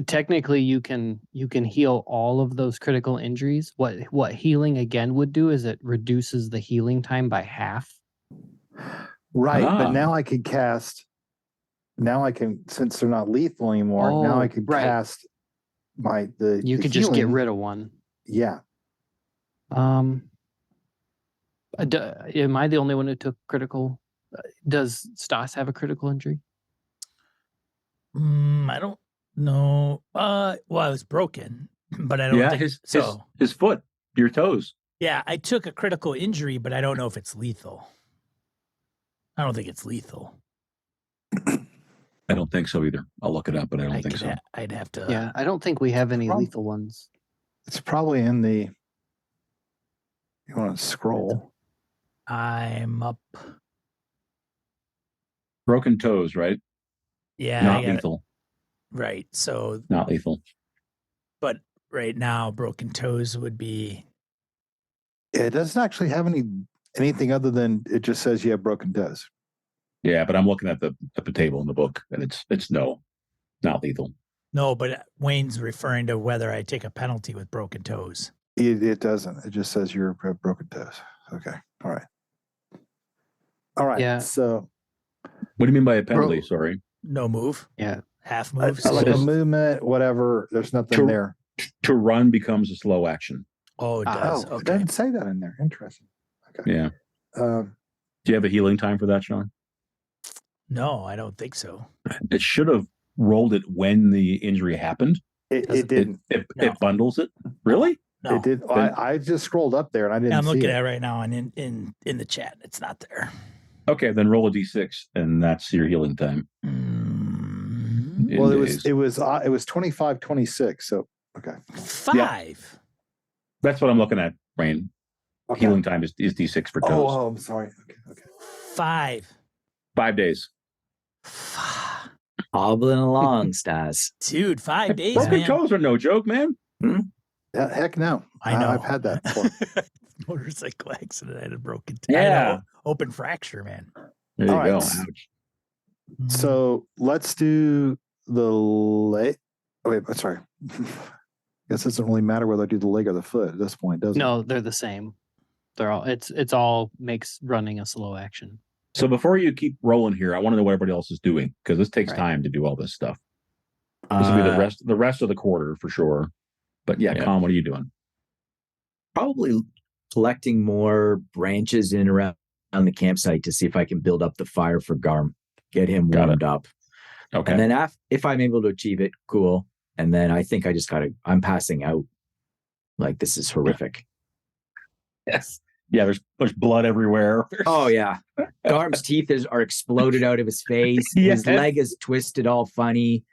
Technically, you can heal all of those critical injuries. What healing again would do is it reduces the healing time by half. Right. But now I can cast. Now I can, since they're not lethal anymore. Now I can cast You could just get rid of one. Yeah. Am I the only one who took critical? Does Stas have a critical injury? I don't know. Well, I was broken, but I don't think so. His foot, your toes. Yeah, I took a critical injury, but I don't know if it's lethal. I don't think it's lethal. I don't think so either. I'll look it up, but I don't think so. I'd have to. Yeah, I don't think we have any lethal ones. It's probably in the. You want to scroll? I'm up. Broken toes, right? Yeah. Not lethal. Right. So. Not lethal. But right now, broken toes would be. It doesn't actually have anything other than it just says you have broken toes. Yeah, but I'm looking at the table in the book, and it's no, not lethal. No, but Wayne's referring to whether I take a penalty with broken toes. It doesn't. It just says you have broken toes. Okay. All right. Yeah. So. What do you mean by a penalty? Sorry. No move. Yeah. Half move. Like a movement, whatever. There's nothing there. To run becomes a slow action. Oh, it does. It doesn't say that in there. Interesting. Okay. Yeah. Do you have a healing time for that, Sean? No, I don't think so. It should have rolled it when the injury happened. It didn't. It bundles it. Really? No. It did. I just scrolled up there and I didn't. I'm looking see at it right now, and in the chat, it's not there. Okay, then roll a d6, and that's your healing time. Well, it was 25, 26. So okay. 5. Yeah. That's what I'm looking at, Wayne. Okay. Healing time is d6 for toes. Oh, I'm sorry. Okay. 5. 5 days. Hobbling along, Stas. Dude, 5 days, Broken man. toes are no joke, man. Heck no. I know. I've had that before. Motorcycle accident. I had a broken toe. Yeah. Open fracture, man. There you go. Right. Ouch. So let's do the leg. Wait, sorry. Guess it doesn't really matter whether I do the leg or the foot at this point, does it? No, they're the same. They're all. It's all makes running a slow action. So before you keep rolling here, I want to know what everybody else is doing because this takes time to do all this stuff. This will be the rest of the quarter for sure. But yeah, Conn, what are you doing? Probably collecting more branches in around the campsite to see if I can build up the fire for Garm, get him warmed up. Okay. And then if I'm able to achieve it, cool. And then I think I just I'm passing out. Like, this is horrific. Yes. Yeah, there's blood everywhere. Oh, yeah. Garm's teeth are exploded out of his face. His leg is twisted all funny.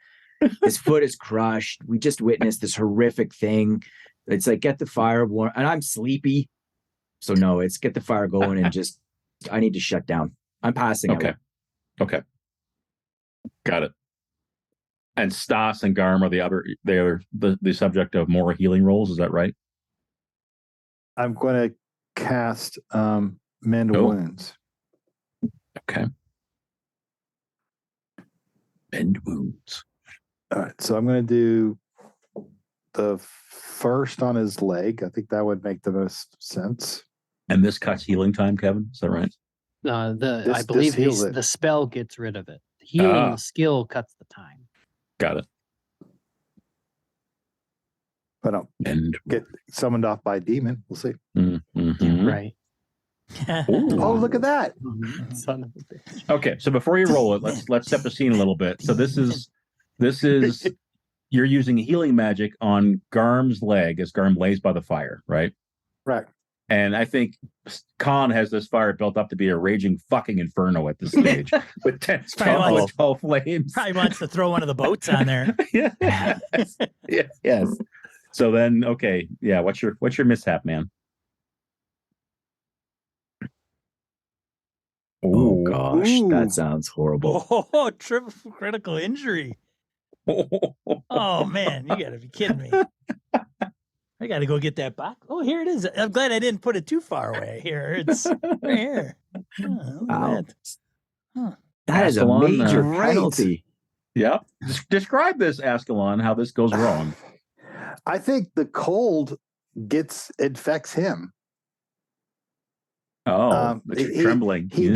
His foot is crushed. We just witnessed this horrific thing. It's like, get the fire warm. And I'm sleepy. So no, it's get the fire going and just, I need to shut down. I'm passing out. Okay. Got it. And Stas and Garm are the subject of more healing rolls. Is that right? I'm going to cast Mend Wounds. Okay. Mend Wounds. All right. So I'm going to do the first on his leg. I think that would make the most sense. And this cuts healing time, Kevin. Is that right? I This believe heals it. the spell gets rid of it. The healing skill cuts the time. Got it. But I'll And get summoned off by a demon. We'll see. Right. Oh, look at that. Son of a bitch. Okay, so before you roll it, let's set the scene a little bit. So this is you're using healing magic on Garm's leg as Garm lays by the fire, right? Right. And I think Conn has this fire built up to be a raging fucking inferno at this stage with 12 flames. Probably wants to throw one of the boats on there. Yes. So then, okay, yeah. What's your mishap, man? Oh gosh, Ooh. that sounds horrible. Oh, triple critical injury. Oh man, you gotta be kidding me. I gotta go get that box. Oh, here it is. I'm glad I didn't put it too far away. Here, it's right here. Oh, Wow. Huh. That is a Askelon, major great. penalty. Yep. Describe this, Askelon, how this goes wrong. I think the cold infects him. Trembling. He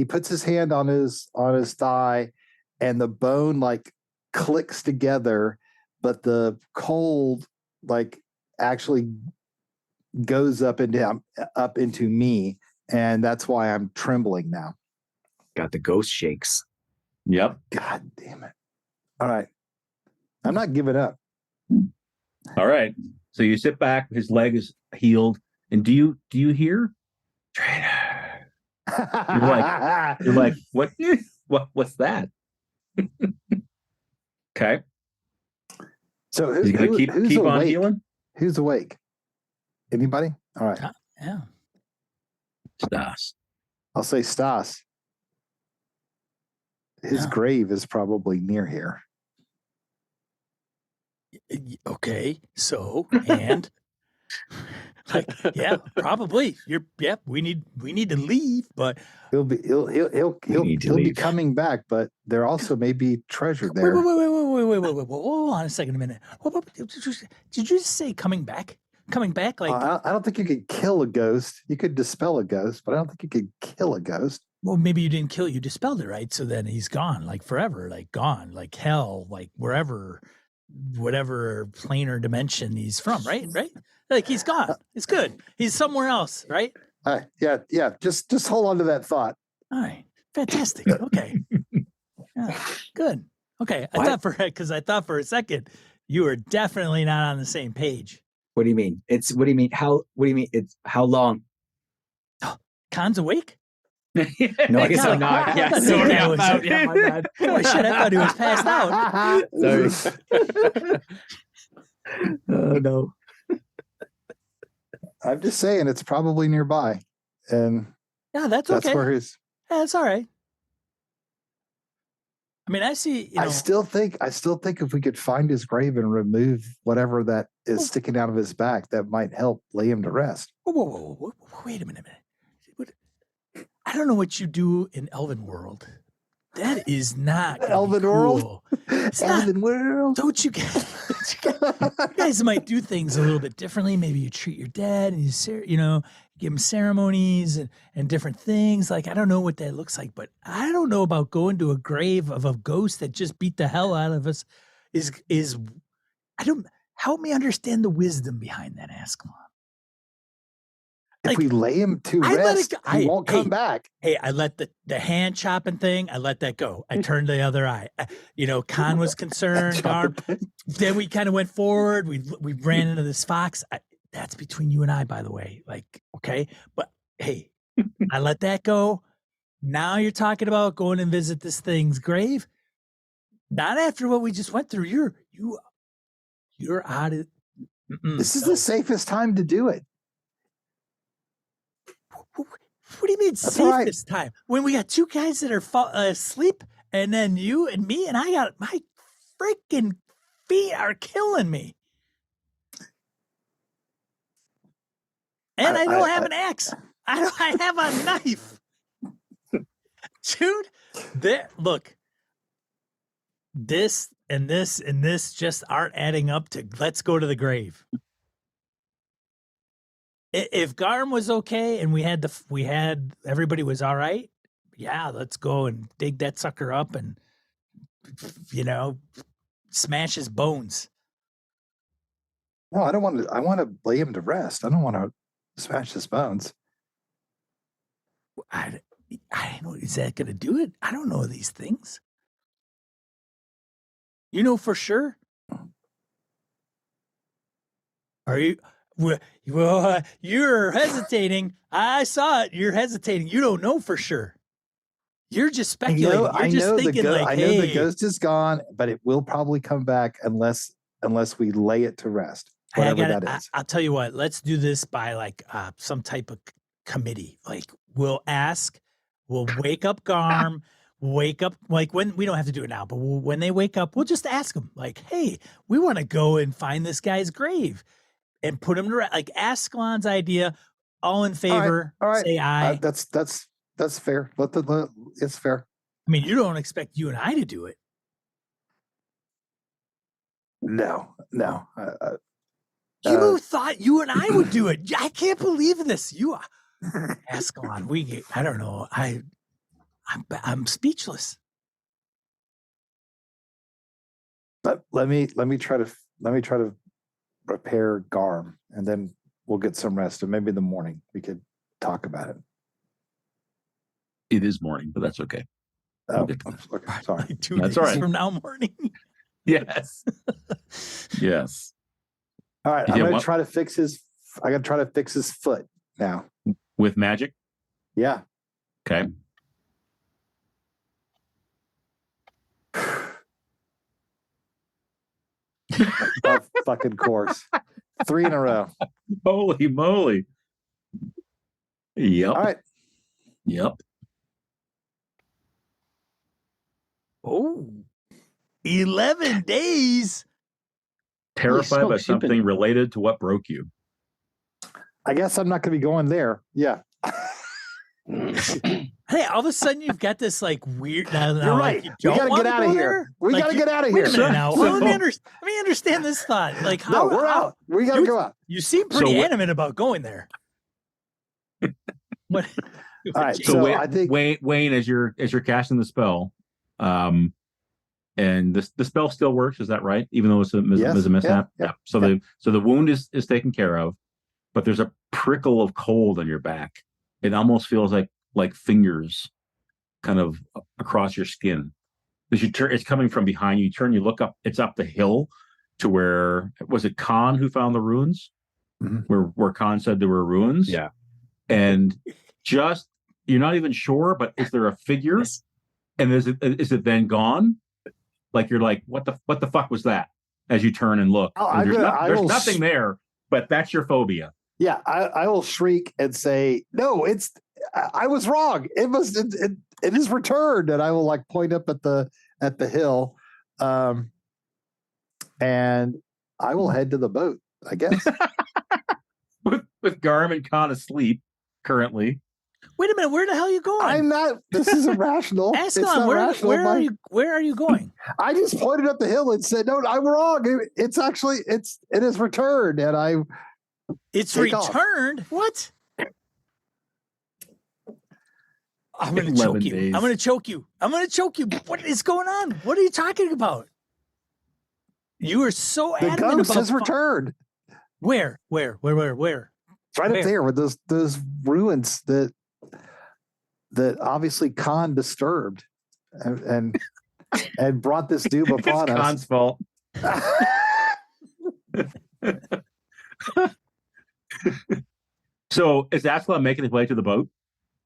puts his hand on his thigh, and the bone like clicks together, but the cold like actually goes up into me, and that's why I'm trembling now. Got the ghost shakes. Yep. God damn it! All right, I'm not giving up. All right. So you sit back. His leg is healed. And do you hear? Traitor. You're like, what's that? Okay. So He's gonna keep who's on awake? healing? Who's awake? Anybody? All right. Yeah. Stas. I'll say Stas. His Yeah. grave is probably near here. Okay, so and like, yeah, probably. We need to leave, but He'll be coming back, but there also may be treasure there. wait, hold on a second, a minute. Did you just say coming back? Coming back, like I don't think you could kill a ghost. You could dispel a ghost, but I don't think you could kill a ghost. well, maybe you didn't kill it, you dispelled it, right? So then he's gone, like forever, like gone, like hell, like wherever, whatever plane or dimension he's from, right? Right? Like he's gone. It's good. He's somewhere else, right? Yeah. Just hold on to that thought. All right. Fantastic. Okay. Yeah, good. Okay. I thought for a second you were definitely not on the same page. What do you mean? What do you mean? It's how long? Conn's awake? No, I guess I'm not. I Yeah, thought sorry. that was- Yeah, my bad. Oh shit, I thought he was passed out. Sorry. Oh no. I'm just saying it's probably nearby, and Yeah, that's that's okay. where his. Yeah, that's all right. I mean, I see, I still think if we could find his grave and remove whatever that is sticking out of his back, that might help lay him to rest. Whoa. Wait a minute. I don't know what you do in Elven World. That is not Elven cool. World? It's Elven World. Don't you guys might do things a little bit differently. Maybe you treat your dad and you give him ceremonies and different things. Like, I don't know what that looks like, but I don't know about going to a grave of a ghost that just beat the hell out of us. Help me understand the wisdom behind that, Askelon. If we lay him to rest, he won't come back. Hey, I let the hand chopping thing, I let that go. I turned the other eye. Conn was concerned. Garm. Then we kind of went forward. We ran into this fox. That's between you and I, by the way. Like, okay. But hey, I let that go. Now you're talking about going and visit this thing's grave. Not after what we just went through. You're out of. This is the safest time to do it. What do you mean safest time? When we got two guys that are asleep, and then you and me, and I got my freaking feet are killing me. And I don't have an axe. I have a knife. Dude, look. This and this and this just aren't adding up to let's go to the grave. if Garm was okay and we had everybody was all right, yeah, let's go and dig that sucker up and smash his bones. No, I don't want to. I want to lay him to rest. I don't want to smash his bones. I don't know. Is that going to do it? I don't know these things. You know for sure? Are you? Well, you're hesitating. I saw it. You're hesitating. You don't know for sure. You're just speculating. You're just thinking I know the ghost is gone, but it will probably come back unless we lay it to rest. Whatever that is. I'll tell you what. Let's do this by like some type of committee. Like we'll wake up Garm. Wake up, like when we don't have to do it now, but when they wake up, we'll just ask them, like, "Hey, we want to go and find this guy's grave and put him to rest." Like Askelon's idea. All in favor? All right. Say aye. That's fair. It's fair. I mean, you don't expect you and I to do it. No. You thought you and I would do it. I can't believe this. You, Askelon. I don't know. I'm speechless. Let me try to repair Garm, and then we'll get some rest. And maybe in the morning we could talk about it. It is morning, but that's okay. Oh, okay, sorry. Like 2 That's days all right. from now morning. Yes. Yes. All right. I'm gonna try to fix his. I gotta try to fix his foot now. With magic? Yeah. Okay. Of fucking course. 3 in a row. Holy moly. Yep. All right. Yep. Oh, 11 days. Terrified by something related to what broke you. I guess I'm not going to be going there. Yeah. Hey, all of a sudden you've got this like weird. Now, You're right. Like, We got to get out of here. We got to get out of here. Wait a minute now. Well, let me understand this thought. Like, how? No, we're out. We got to go out. You seem pretty animate about going there. What? All right. So I think Wayne, as you're casting the spell, and the spell still works. Is that right? Even though it's a mishap. Yeah. So the wound is taken care of, but there's a prickle of cold on your back. It almost feels like fingers, kind of across your skin. As you turn, it's coming from behind you. You turn, you look up. It's up the hill to where was it Conn who found the ruins? Mm-hmm. Where Conn said there were ruins. Yeah. And just you're not even sure, but is there a figure? Yes. And is it then gone? Like you're like, what the fuck was that? As you turn and look, there's nothing there, but that's your phobia. Yeah, I will shriek and say, "No, I was wrong. It is returned." And I will like point up at the hill, and I will head to the boat. I guess with Garm and Conn asleep currently. Wait a minute, where the hell are you going? I'm not. This isn't rational. Askelon, where are you going? I just pointed up the hill and said, "No, I'm wrong. It is returned," and It's returned. Off. What? I'm going to choke you. Days. I'm going to choke you. I'm going to choke you. What is going on? What are you talking about? You are so adamant about... The ghost has returned. Where? It's right up there with those ruins that obviously Conn disturbed and brought this doom upon us. Conn's fault. So is Askelon making his way to the boat?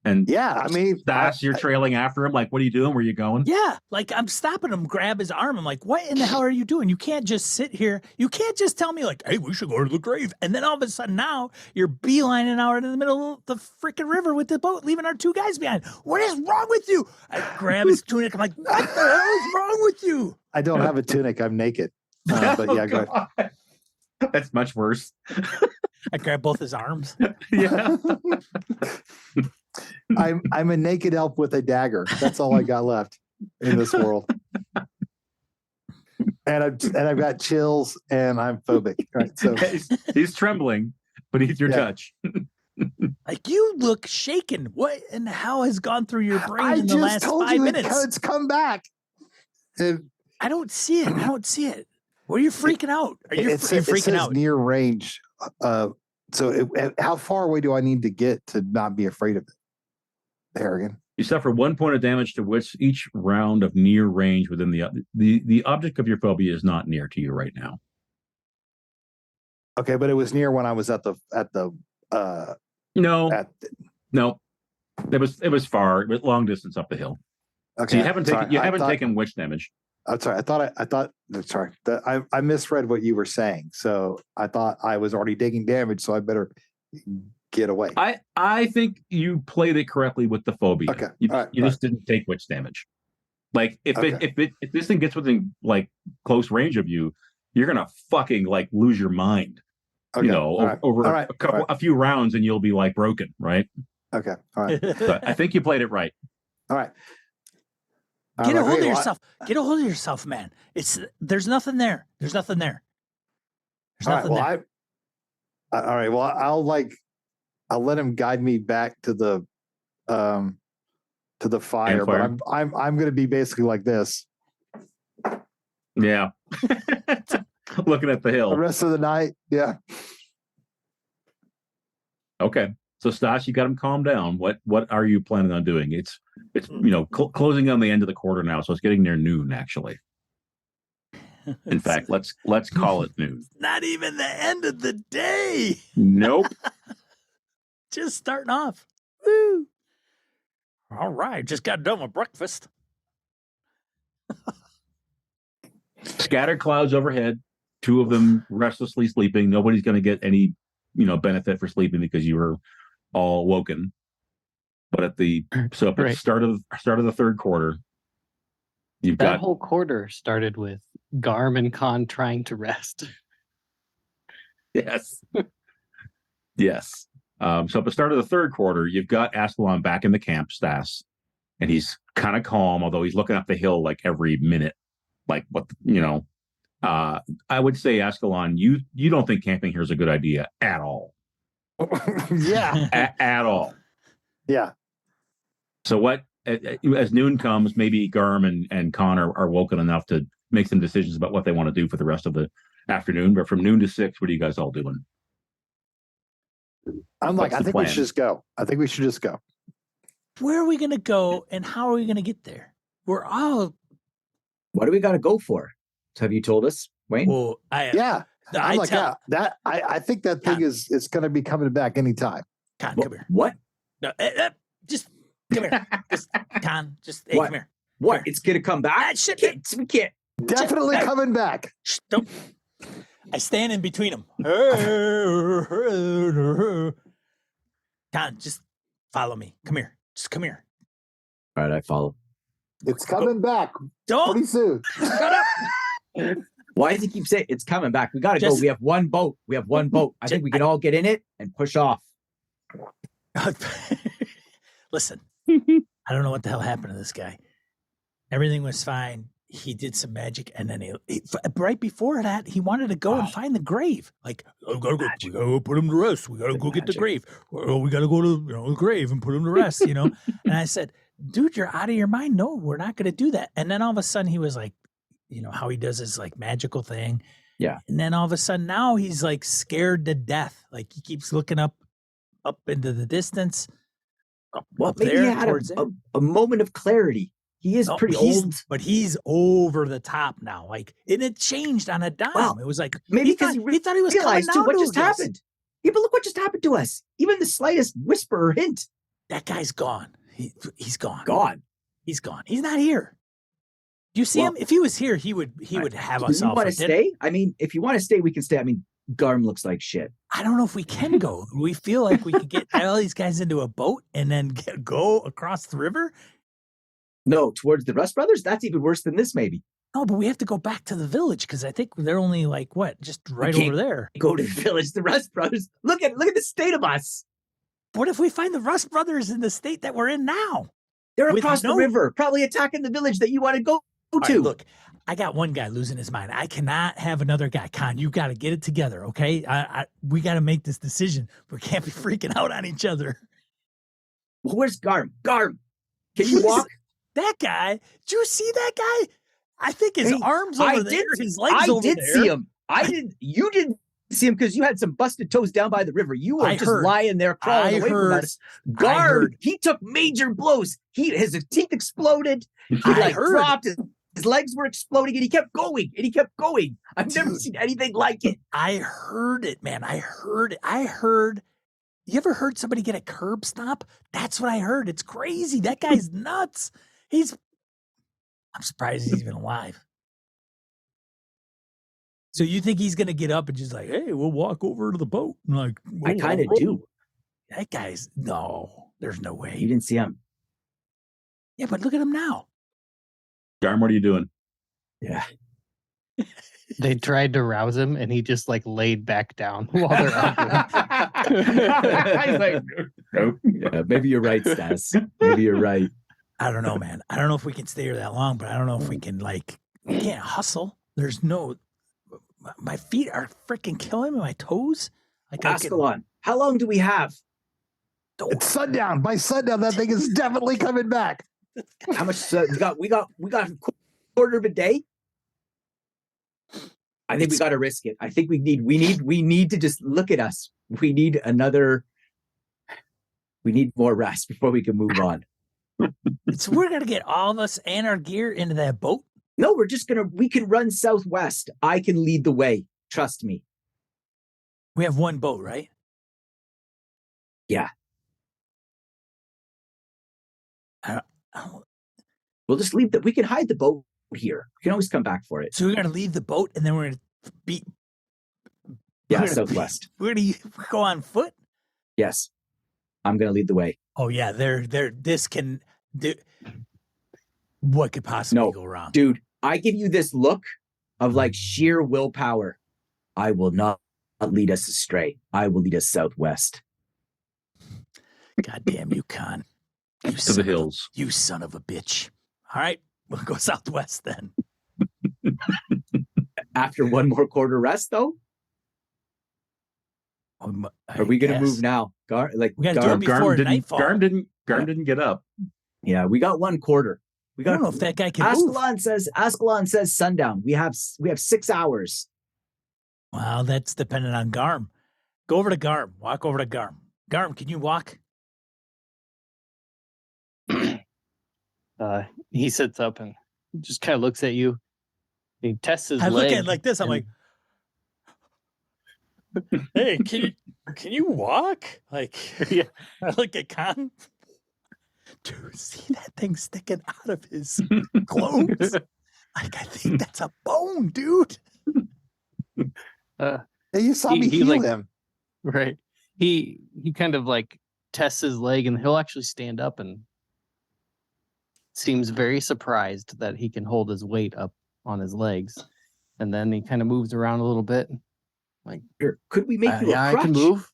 And yeah, I mean, Stas, you're trailing after him. Like, what are you doing? Where are you going? Yeah, like I'm stopping him, grab his arm. I'm like, what in the hell are you doing? You can't just sit here. You can't just tell me like, hey, we should go to the grave. And then all of a sudden now you're beelining out in the middle of the freaking river with the boat, leaving our 2 guys behind. What is wrong with you? I grab his tunic. I'm like, what the hell is wrong with you? I don't have a tunic. I'm naked. But yeah, go ahead. That's much worse. I grab both his arms. Yeah. I'm a naked elf with a dagger. That's all I got left in this world. And I've got chills and I'm phobic. Right. So he's trembling beneath your touch. Like, you look shaken. What in the hell has gone through your brain in the last 5 minutes? It's come back. I don't see it. What are you freaking out? Are you freaking out? Near range. How far away do I need to get to not be afraid of it, Harrigan? You suffer 1 point of damage to which each round of near range within the object of your phobia is not near to you right now. Okay, but it was near when I was at the no. It was far, but long distance up the hill. Okay. So you haven't taken witch damage. I'm sorry. I misread what you were saying. So I thought I was already taking damage, so I better get away. I think you played it correctly with the phobia. Okay. You just didn't take witch damage. Like if this thing gets within like close range of you, you're gonna fucking like lose your mind. Okay. Over a few rounds, and you'll be like broken, right? Okay. All right. But I think you played it right. All right. Get a hold of yourself. Get a hold of yourself, man. There's nothing there. There's nothing there. All right. Well, I'll let him guide me back to the fire, but I'm going to be basically like this. Yeah. Looking at the hill. The rest of the night. Yeah. Okay. So Stas, you got him calmed down. What are you planning on doing? It's closing on the end of the quarter now, so it's getting near noon actually. In fact, let's call it noon. Not even the end of the day. Nope. Just starting off. Woo. All right, just got done with breakfast. Scattered clouds overhead, 2 of them restlessly sleeping. Nobody's going to get any, benefit for sleeping because you were all woken. But at the start of the third quarter, that whole quarter started with Garm and Conn trying to rest. Yes. Yes. So at the start of the third quarter, you've got Askelon back in the camp, Stas, and he's kind of calm, although he's looking up the hill like every minute. Like I would say, Askelon, you don't think camping here is a good idea at all. Yeah. At all. Yeah. So as noon comes, maybe Garm and Conn are woken enough to make some decisions about what they want to do for the rest of the afternoon. But from noon to 6, what are you guys all doing? I think we should just go. I think we should just go. Where are we going to go and how are we going to get there? What do we got to go for? Have you told us, Wayne? Well, I think that thing is going to be coming back anytime. Conn, come here. What? No, just come here. Conn, hey, come here. What? Come here. It's going to come back? We can't. Definitely coming back. Don't. I stand in between them. Conn, just follow me. Come here. Just come here. All right, I follow. It's coming back. Don't. Pretty soon. Shut up. Why does he keep saying it's coming back? We got to go. We have one boat. I think we can all get in it and push off. Listen, I don't know what the hell happened to this guy. Everything was fine. He did some magic, and then he right before that, he wanted to go and find the grave. Like, we gotta go put him to rest. We gotta go get the grave. We gotta go to the grave and put him to rest. And I said, dude, you're out of your mind. No, we're not gonna do that. And then all of a sudden, he was like, how he does his like magical thing. Yeah. And then all of a sudden, now he's like scared to death. Like he keeps looking up into the distance. Well, maybe he had a moment of clarity. He is pretty old, but he's over the top now. Like, and it changed on a dime. Well, it was like maybe because he thought he was realized coming down what to just happened. Yeah, but look what just happened to us. Even the slightest whisper or hint. That guy's gone. He's gone. Gone. He's gone. He's not here. Do you see him? If he was here, he would have us all. You want to stay? I mean, if you want to stay, we can stay. I mean, Garm looks like shit. I don't know if we can go. We feel like we could get all these guys into a boat and then go across the river. No, towards the Rust Brothers? That's even worse than this, maybe. No, but we have to go back to the village because I think they're only like, just right over there. Go to the village, the Rust Brothers. Look at the state of us. What if we find the Rust Brothers in the state that we're in now? They're across the river, probably attacking the village that you want to go to. Right, look, I got one guy losing his mind. I cannot have another guy. Conn, you got to get it together, okay? We got to make this decision. We can't be freaking out on each other. Well, where's Garm? Garm, can you walk? That guy? Did you see that guy? I think his arms over there, his legs over there. I did see him. You didn't see him because you had some busted toes down by the river. You were just lying there crawling away from us. Garm, he took major blows. His teeth exploded. He dropped. His legs were exploding, and he kept going. I've never seen anything like it. I heard it, man. I heard. You ever heard somebody get a curb stop? That's what I heard. It's crazy. That guy's nuts. I'm surprised he's even alive. So you think he's going to get up and just like, hey, we'll walk over to the boat? And like, I kind of do. That guy's, no, there's no way. You didn't see him. Yeah, but look at him now. Garm, what are you doing? Yeah. They tried to rouse him, and he just like laid back down while they're arguing. He's like, nope. Yeah, maybe you're right, Stas. Maybe you're right. I don't know, man. I don't know if we can stay here that long, but I don't know if we can, we can't hustle. My feet are freaking killing me. My toes. Askelon, how long do we have? It's sundown. By sundown, that thing is definitely coming back. How much we got a quarter of a day? I think we got to risk it. I think we need to just look at us. We need more rest before we can move on. So we're going to get all of us and our gear into that boat? No, we can run southwest. I can lead the way. Trust me. We have one boat, right? Yeah. We'll just leave we can hide the boat here. We can always come back for it. So we're going to leave the boat and then we're going to be... Yeah, southwest. We're going to go on foot? Yes. I'm going to lead the way. Oh, yeah. What could possibly go wrong? Dude, I give you this look of sheer willpower. I will not lead us astray. I will lead us southwest. God damn you, Conn. To the hills. You son of a bitch. All right. We'll go southwest then. After one more quarter rest, though? Are we going to move now? We got to do it before nightfall. Garm didn't get up. Yeah, we got one quarter. I don't know if that guy can move. Askelon says sundown. We have 6 hours. Well, that's dependent on Garm. Go over to Garm. Walk over to Garm. Garm, can you walk? He sits up and just kind of looks at you. He tests his leg. I look at it like this. I'm like, hey, can you walk? Yeah. I look at Conn. Dude, see that thing sticking out of his clothes? I think that's a bone, dude. You saw me heal him. Right. He kind of tests his leg, and he'll actually stand up and seems very surprised that he can hold his weight up on his legs. And then he kind of moves around a little bit. Could we make you a crutch? I can move.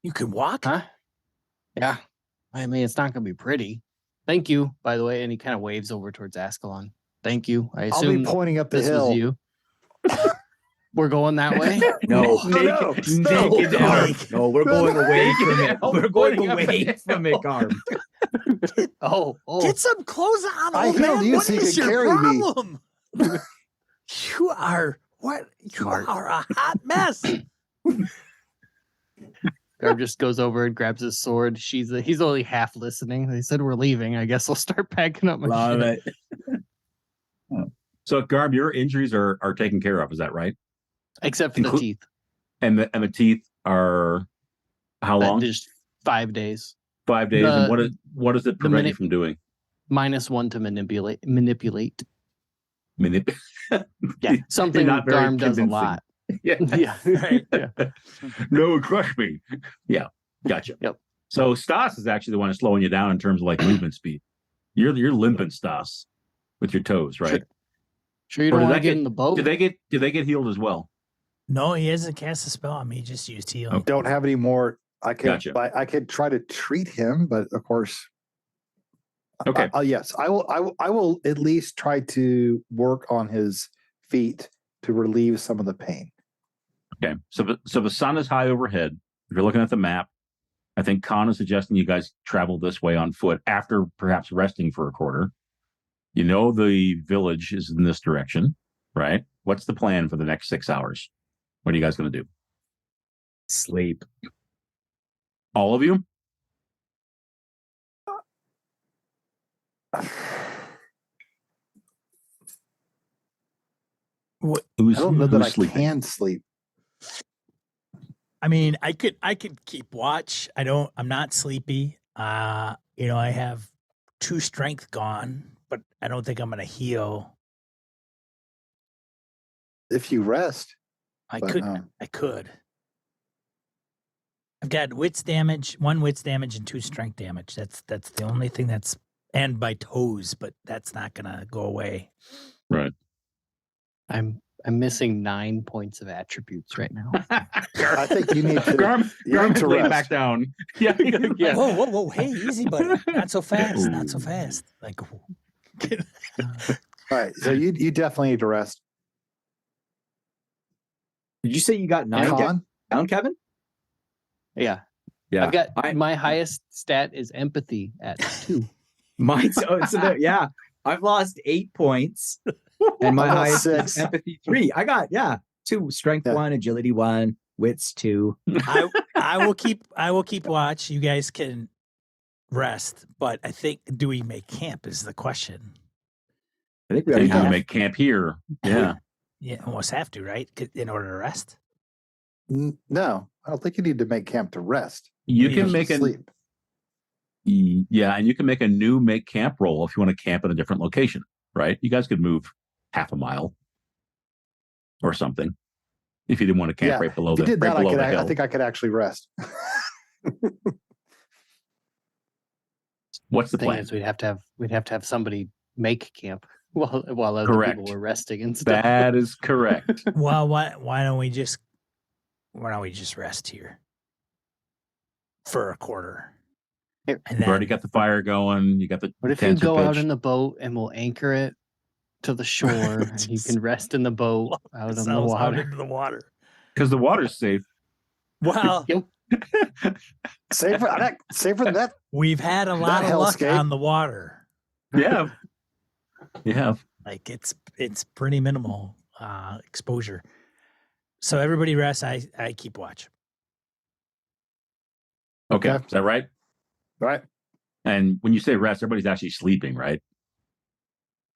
You can walk? Huh? Yeah. I mean, it's not going to be pretty. Thank you, by the way. And he kind of waves over towards Askelon. Thank you. I assume I'll be pointing up the hill. Was you. We're going that way? No. No, we're going away from it. We're going away from it, Garm. Get some clothes on, I healed you so you can carry problem? You are a hot mess. Garm just goes over and grabs his sword. He's only half listening. They said we're leaving. I guess I'll start packing up my shit. So, Garm, your injuries are taken care of. Is that right? Except for the teeth. And the teeth are how long? Just 5 days. 5 days. And what does it prevent you from doing? -1 to manipulate. Yeah, something that Garm does a lot. Yeah. Yeah. Right. Yeah. No, crush me. Yeah. Gotcha. Yep. So Stas is actually the one that's slowing you down in terms of movement speed. You're limping, Stas, with your toes, right? Sure you don't want to get in the boat? Did they get healed as well? No, he hasn't cast a spell on me. He just used heal. Okay. Don't have any more. I could try to treat him, but of course. Okay. Yes, I will at least try to work on his feet to relieve some of the pain. Okay. So the sun is high overhead. If you're looking at the map, I think Conn is suggesting you guys travel this way on foot after perhaps resting for a quarter. You know the village is in this direction, right? What's the plan for the next 6 hours? What are you guys going to do? Sleep. All of you? I don't know that I sleeping? can sleep. I mean, I could keep watch. I'm not sleepy. I have 2 strength gone, but I don't think I'm gonna heal. If you rest, I but, could. I've got wits damage, 1 wits damage and 2 strength damage. That's the only thing and my toes, but that's not gonna go away. Right. I'm missing 9 points of attributes right now. I think you need to. Garm to lay rest. back down. Yeah. Yeah. Whoa! Hey, easy, buddy. Not so fast. Not so Ooh. fast. Like, All right, so you definitely need to rest. Did you say you got 9 Conn? down, Kevin? Yeah. Yeah. I've got my highest stat is empathy at 2. Mine's yeah. I've lost 8 points, and my I got highest 6. is empathy 3. I got 2, strength 1, agility 1, wits 2. I will keep watch. You guys can rest, but I think, do we make camp is the question. I think we They already do have. make camp here. Yeah. Yeah, almost have to, right? In order to rest. No, I don't think you need to make camp to rest. You You can should make a sleep. Yeah, and you can make a new make camp roll if you want to camp in a different location, right? You guys could move half a mile or something if you didn't want to camp right below if you the did that, hill. I think I could actually rest. What's the The thing plan? is, we'd have to have somebody make camp while other Correct. people were resting and stuff. That is correct. Well, why don't we just rest here for a quarter? Here. And You've already then got the fire going. You got the What if you tents are go out pitched. in the boat and we'll anchor it to the shore and you can rest in the boat out in the ourselves out water? into the water. Because the water's safe. Well, Yep. Safer than that. we've had a lot of luck hellscape. on the water. Yeah. You have. Like it's pretty minimal exposure. So everybody rests. I keep watch. Okay. Okay. Is that right? Right. And when you say rest, everybody's actually sleeping, right?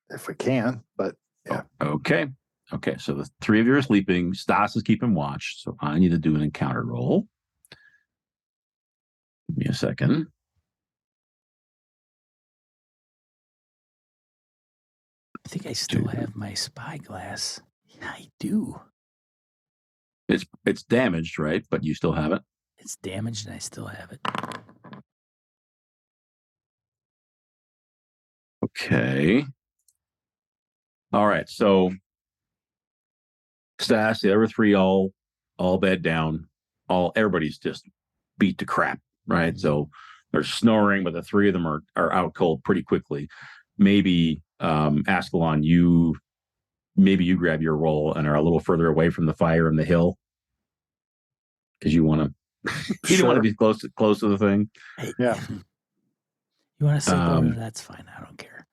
If we can, but yeah. Okay. Okay. So the 3 of you are sleeping. Stas is keeping watch. So I need to do an encounter roll. Give me a second. I think I still have my spyglass. Yeah, I do. It's damaged, right? But you still have it. It's damaged and I still have it. Okay. All right. So Stas, the other 3 all bed down. Everybody's just beat to crap, right? So they're snoring, but the 3 of them are out cold pretty quickly. Maybe Askelon, you grab your roll and are a little further away from the fire and the hill because you want to. You don't want to be close to the thing. Hey, Yeah. You want to sleep over? That's fine. I don't care.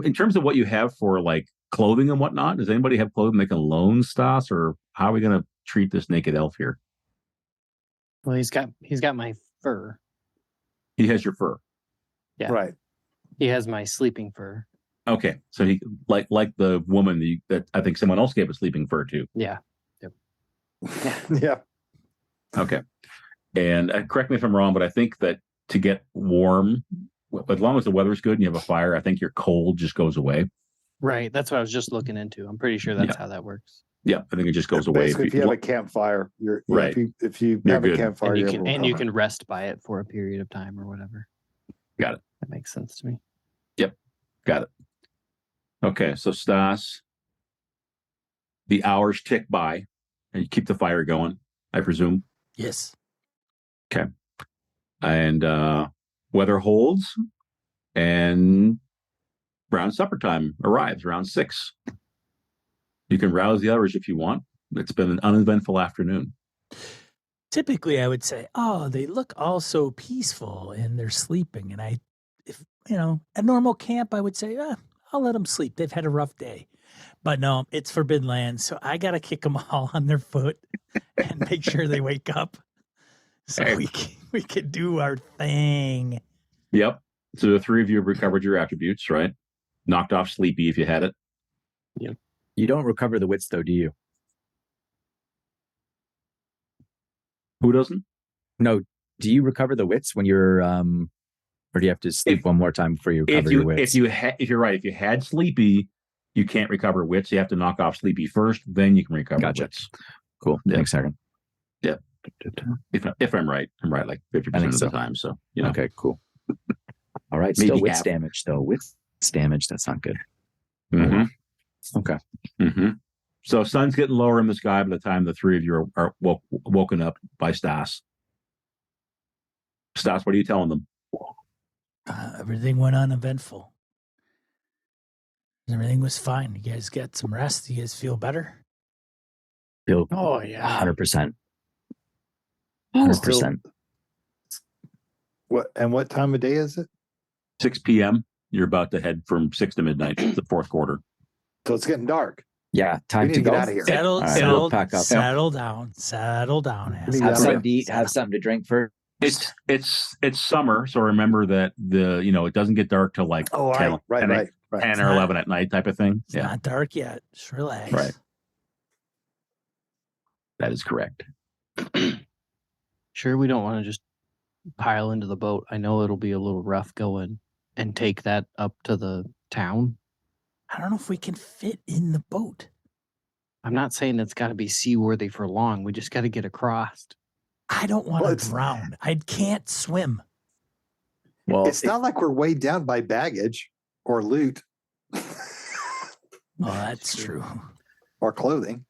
In terms of what you have for like clothing and whatnot, does anybody have clothing they can loan, Stas, or how are we going to treat this naked elf here? Well, he's got my fur. He has your fur. Yeah. Right. He has my sleeping fur. Okay, so he like the woman that I think someone else gave a sleeping fur to. Yeah. Yep. Yeah. Okay, and correct me if I'm wrong, but I think that to get warm, as long as the weather's good and you have a fire, I think your cold just goes away. Right. That's what I was just looking into. I'm pretty sure that's how that works. Yeah, I think it just goes away. Basically, if you have a campfire, you're right. If you You're have good. a campfire, And you can rest by it for a period of time or whatever. Got it. That makes sense to me. Yep, got it. Okay, so Stas, the hours tick by, and you keep the fire going, I presume. Yes. Okay, and weather holds, and around supper time arrives around 6. You can rouse the others if you want. It's been an uneventful afternoon. Typically, I would say, "Oh, they look all so peaceful and they're sleeping." And if at normal camp, I would say, "I'll let them sleep. They've had a rough day." But no, it's Forbidden Land, so I gotta kick them all on their foot and make sure they wake up, so we can do our thing. Yep. So the 3 of you have recovered your attributes, right? Knocked off sleepy if you had it. Yep. You don't recover the wits, though, do you? Who doesn't? No. Do you recover the wits when you're, or do you have to sleep one more time before you recover your wits? If you're right, if you had sleepy, you can't recover wits. You have to knock off sleepy first, then you can recover wits. Cool. Yeah. Thanks, Harrigan. Yeah. If I'm right like 50% of the time. So Okay, cool. All right. Maybe Still wits half. damage, though. Wits damage. That's not good. Mm-hmm. Okay. Mm-hmm. So sun's getting lower in the sky by the time the 3 of you are woken up by Stas. Stas, what are you telling them? Everything went uneventful. Everything was fine. You guys get some rest. You guys feel better? Feel Oh yeah. 100%. 100%. What time of day is it? 6 p.m. You're about to head from 6 to midnight, the 4th quarter. So it's getting dark. Yeah, time We need to to get go. out of here. Settle, pack up. settle down. Settle down. We need to Have Yeah. something to eat. Have something to drink first. It's summer, so remember that it doesn't get dark till like 10, right. 10 or 11 at night type of thing. It's not dark yet. Just relax. Right. That is correct. Sure, we don't want to just pile into the boat. I know it'll be a little rough going and take that up to the town. I don't know if we can fit in the boat. I'm not saying it's got to be seaworthy for long. We just got to get across. I don't want to drown. I can't swim. Well, It's not like we're weighed down by baggage or loot Oh, that's true. or clothing.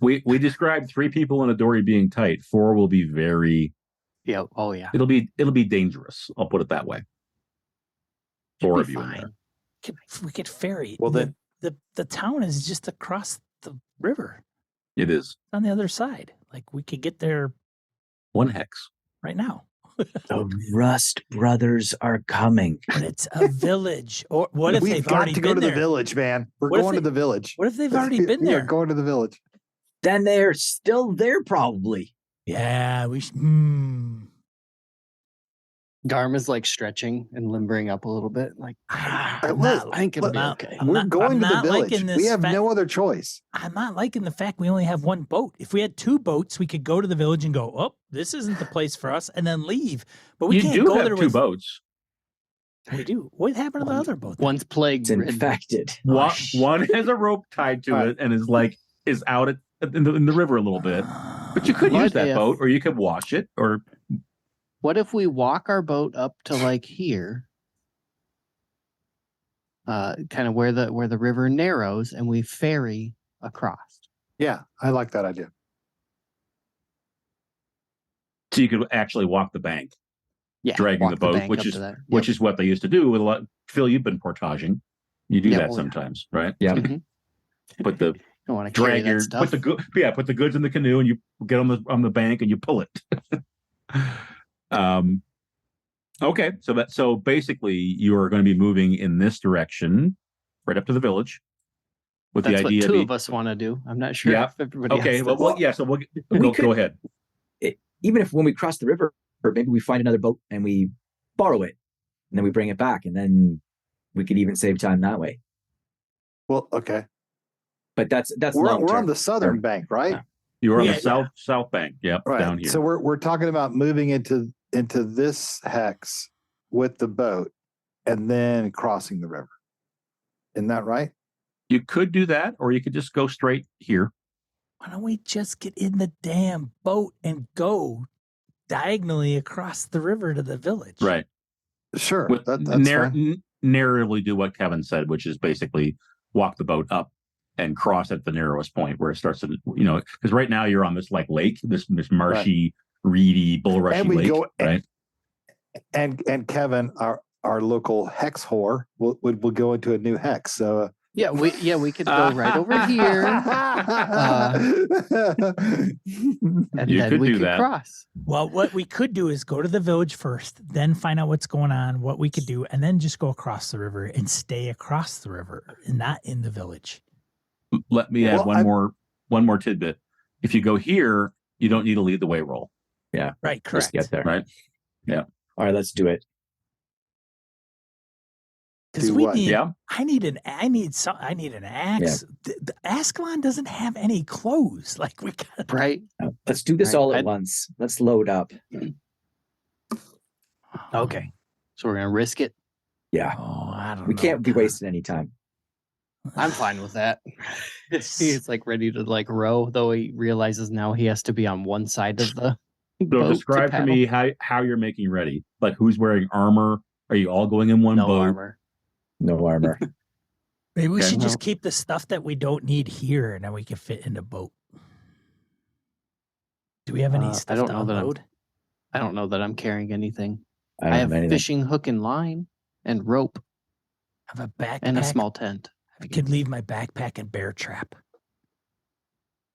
We described 3 people in a dory being tight. 4 will be very. Yeah. Oh yeah. It'll be dangerous. I'll put it that way. 4 of you in fine. there. We could ferry. Well, then the town is just across the river. It is It's on the other side. Like we could get there 1 hex. right now. the Rust Brothers are coming. But it's a village. Or what if we've they've got already to go been to there? the village, man? We're What if going to they- the village. What if they've already been We are there? going to the village. Then they're still there, probably. Yeah, we should. Garm is like stretching and limbering up a little bit. Like, I'm Look, not, I think it'll be not- okay. I'm We're not- going I'm to the not village. liking this We have fact- no other choice. I'm not liking the fact we only have one boat. If we had 2 boats, we could go to the village and go, "Oh, this isn't the place for us," and then leave. But we You can't do go have there 2 with. boats. We do. What happened to the other boat? then? One's plague It's infected. One has a rope tied to Right. it and is out in the river a little bit. But you could What use that if- boat, or you could wash it, or What if we walk our boat up to like here, kind of where the river narrows, and we ferry across? Yeah, I like that idea. so you could actually walk the bank, Yeah, dragging walk the boat, bank which up is to that. which is what they used to do with a lot. Phil, you've been portaging. You do Yeah, that oh, yeah. sometimes, right? Yeah. Mhm. Put the Don't want to carry drag that your stuff. put the goods in the canoe, and you get on the bank and you pull it. Okay, so basically you are going to be moving in this direction, right up to the village, with That's the what idea. 2 of us want to do. I'm not sure Yeah. if everybody Okay, else well, does. yeah. So We go could- ahead. Even if when we cross the river, or maybe we find another boat and we borrow it, and then we bring it back, and then we could even save time that way. Well, okay. But that's We're long on term. the southern bank, right? Yeah. You're on Yeah, the south bank. Yep, Right. down here. So we're talking about moving into this hex with the boat and then crossing the river. Isn't that right? You could do that, or you could just go straight here. Why don't we just get in the damn boat and go diagonally across the river to the village? Right. Sure. With That's fine. narrowly do what Kevin said, which is basically walk the boat up and cross at the narrowest point where it starts to, because right now you're on this like lake, this marshy, reedy, bulrushy And we lake, go- right? And Kevin, our local hex whore will go into a new hex. So we could go right over here, and You then could we do could that. cross. Well, what we could do is go to the village first, then find out what's going on, what we could do, and then just go across the river and stay across the river and not in the village. Let me add Well, one more tidbit. If you go here, you don't need to lead the way roll. Yeah. Right, Just correct. get there. Right. All right, let's do it. Because Do we what? need, Yeah. I need an axe. The Askelon doesn't have any clothes. Like we got Right. Let's do this Right. all at once. Let's load up. Okay. So we're gonna risk it. Yeah. Oh, I don't know. We can't be Con. wasting any time. I'm fine with that. He's like ready to like row, though he realizes now he has to be on one side of the So boat describe to to me how you're making ready. Like who's wearing armor? Are you all going in one no boat? armor. No armor. Maybe we Okay. should just keep the stuff that we don't need here, and then we can fit in the boat. Do we have any I stuff don't to know that I'm- unload? I don't know that I'm carrying anything. I I don't have have anything. fishing hook and line and rope I have a backpack. and a small tent. I could leave my backpack and bear trap. Why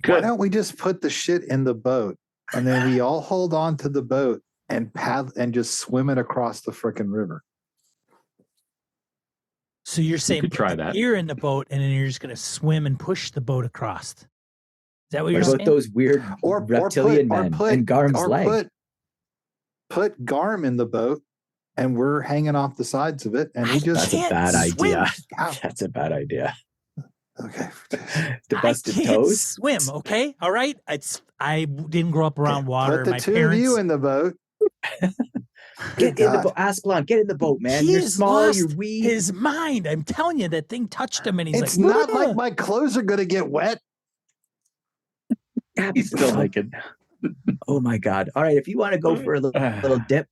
Good. don't we just put the shit in the boat and then we all hold on to the boat and paddle and just swim it across the frickin' river? So you're saying could put try the that. gear in the boat, and then you're just going to swim and push the boat across. Is that what you're What about saying? those weird reptilian men and Garm's leg? Put Garm in the boat and we're hanging off the sides of it and he just That's a can't bad swim. idea. Ow. That's a bad idea. Okay. The busted I can't toes. swim. Okay, all right. I didn't grow up around water. Put the My two parents. of you in the boat. Get in the God. boat, Askelon. Get in the boat, man. He You're has small. lost You're weak. his mind. I'm telling you, that thing touched him, and he's It's like, not like "Ugh." my clothes are going to get wet. He's still naked. Oh my god! All right, if you want to go for a little dip,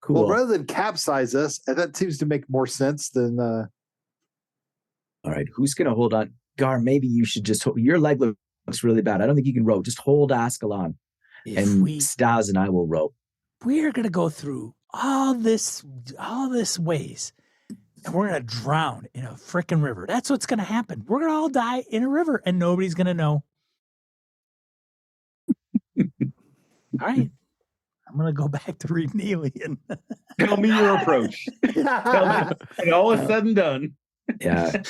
cool. Well, rather than capsize us, and that seems to make more sense than. All right, who's gonna hold on? Gar, maybe you should just hold. Your leg looks really bad. I don't think you can row. Just hold Askelon, If and Stas and I will row. we're gonna go through all this ways, and we're gonna drown in a freaking river. That's what's gonna happen. We're gonna all die in a river, and nobody's gonna know. All right, I'm gonna go back to reading Alien. Tell me your approach. Tell me when all is said and done. Yeah,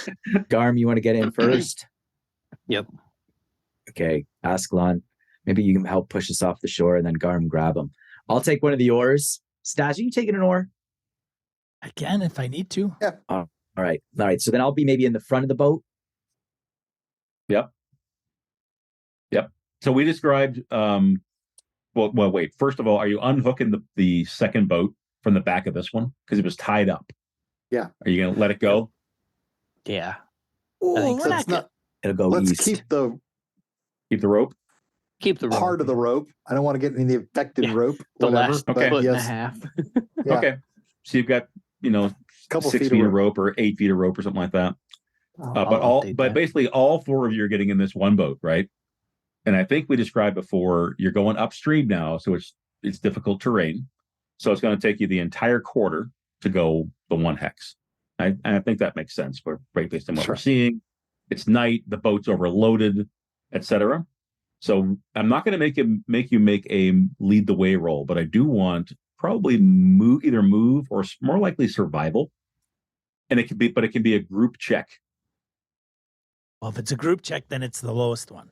Garm, you want to get in first? Yep. Okay, Askelon, maybe you can help push us off the shore, and then Garm grab him. I'll take one of the oars. Stas, are you taking an oar? Again, if I need to. All right. So then I'll be maybe in the front of the boat. So we described. Well, wait. First of all, are you unhooking the second boat from the back of this one because it was tied up? Yeah. Are you going to let it go? Yeah. Oh, think we're so. not Let's gonna. not. It'll go Let's east. keep the Keep the rope. Keep the rope. part of the rope. I don't want to get any affected Yeah. rope. the Whatever. last but Okay. foot and a yes, half. yeah, Okay. So you've got couple 6 feet feet of of rope or 8 feet of rope or something like that. I'll update that. Basically all 4 of you are getting in this one boat, right? And I think we described before you're going upstream now, so it's difficult terrain. So it's going to take you the entire quarter to go the 1 hex. I think that makes sense, but right based on what Sure. we're seeing. It's night, the boat's overloaded, etc. So I'm not going to make you make a lead the way roll, but I do want probably either move or more likely survival. And it can be a group check. Well, if it's a group check, then it's the lowest one.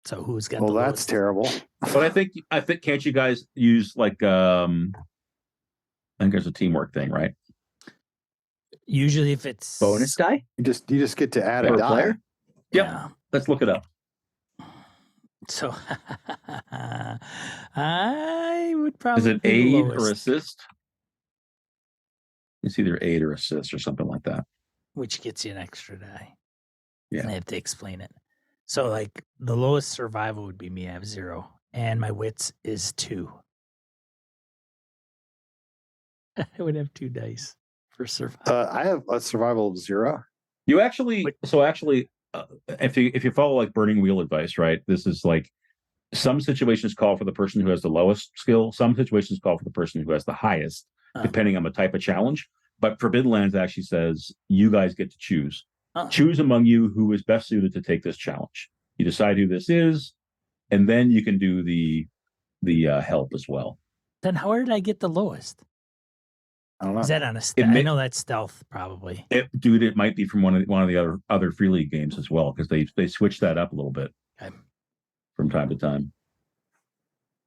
So who's got Well, the that's lowest? terrible. But I think can't you guys use like I think there's a teamwork thing, right? Usually, if it's Bonus die? You just get to add Per a die. player? Yep. Yeah. Let's look it up. So I would probably Is it be the aid or lowest, assist? It's either aid or assist or something like that. which gets you an extra die. Yeah. And I have to explain it. So, like, the lowest survival would be me. I have 0, and my wits is 2. I would have 2 dice for survival. I have a survival of 0. You actually, if you follow like burning wheel advice, right? This is like some situations call for the person who has the lowest skill. Some situations call for the person who has the highest. depending on the type of challenge. But Forbidden Lands actually says you guys get to choose. Choose among you who is best suited to take this challenge. You decide who this is, and then you can do the help as well. Then how did I get the lowest? I don't know. Is that on a I know that's stealth, probably. It might be from one of the other Free League games as well, because they switched that up a little bit from time to time.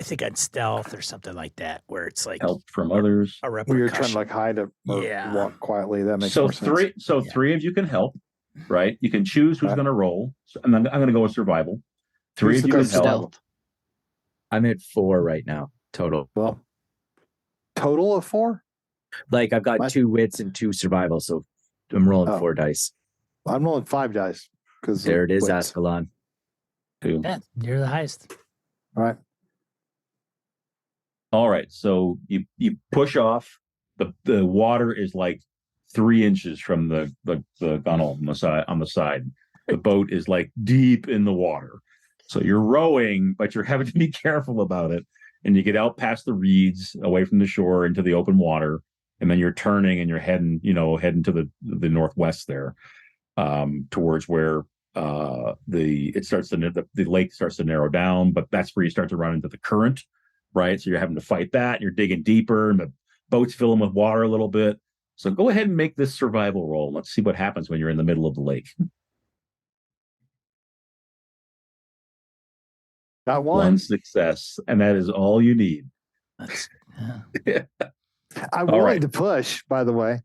I think on stealth or something like that, where it's like help from others. A Where you're trying to like hide or walk quietly. That makes more sense. Three of you can help, right? You can choose who's going to roll, and I'm going to go with survival. Three of you can help. I'm at 4 right now total. Well, total of 4. Like I've got 2 wits and 2 survival, so I'm rolling 4 dice. I'm rolling 5 dice because there it is, Askelon. Yeah, you're the highest. All right. So you push off. The water is like 3 inches from the gunnel on the side. The boat is like deep in the water. So you're rowing, but you're having to be careful about it. And you get out past the reeds, away from the shore into the open water, and then you're turning and you're heading to the northwest there, towards where the lake starts to narrow down. But that's where you start to run into the current, right? So you're having to fight that. You're digging deeper, and the boat's filling with water a little bit. So go ahead and make this survival roll. Let's see what happens when you're in the middle of the lake. Got one success, and that is all you need. I'm willing to push, by the way.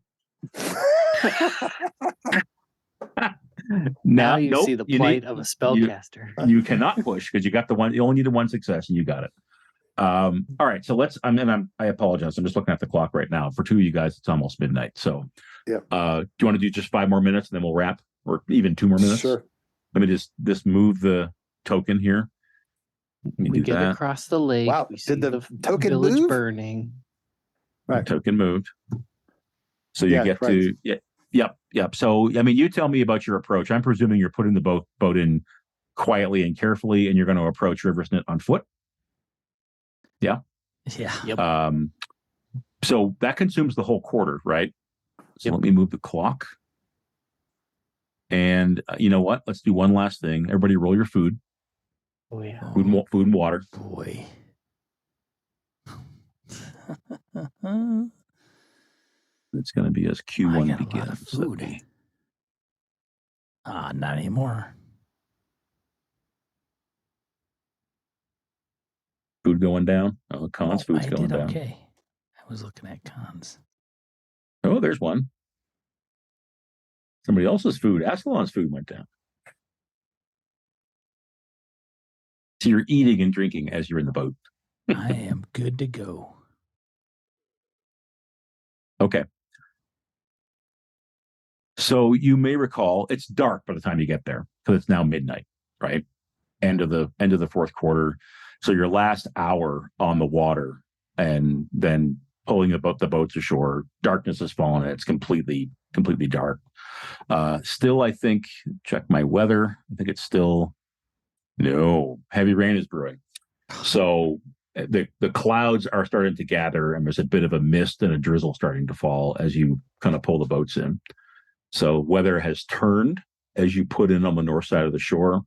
Now you see the plight of a spellcaster. You cannot push because you got the one. You only needed 1 success, and you got it. All right, so let's. I apologize. I'm just looking at the clock right now. For 2 of you guys, it's almost midnight. So, do you want to do just 5 more minutes, and then we'll wrap, or even 2 more minutes? Sure. Let me just move the token here. We get across the lake. Wow! Did the token village move? Burning? Right. The token moved. So you get to yep. So I mean, you tell me about your approach. I'm presuming you're putting the boat in quietly and carefully, and you're going to approach Riversnet on foot. Yeah. Yeah. Yep. So that consumes the whole quarter, right? So let me move the clock. And you know what? Let's do one last thing. Everybody, roll your food. Oh yeah. Food and water. Boy. It's going to be as Q1 begins. A lot of food. Not anymore. Food going down. Oh, Conn's food's going down. Okay. I was looking at Conn's. Oh, there's one. Somebody else's food. Askelon's food went down. So you're eating and drinking as you're in the boat. I am good to go. Okay. So you may recall it's dark by the time you get there because it's now midnight, right? End of the fourth quarter. So your last hour on the water and then pulling the boats ashore, darkness has fallen and it's completely dark. Still, I think, check my weather. I think it's still, no, heavy rain is brewing. So the clouds are starting to gather and there's a bit of a mist and a drizzle starting to fall as you kind of pull the boats in. So weather has turned as you put in on the north side of the shore.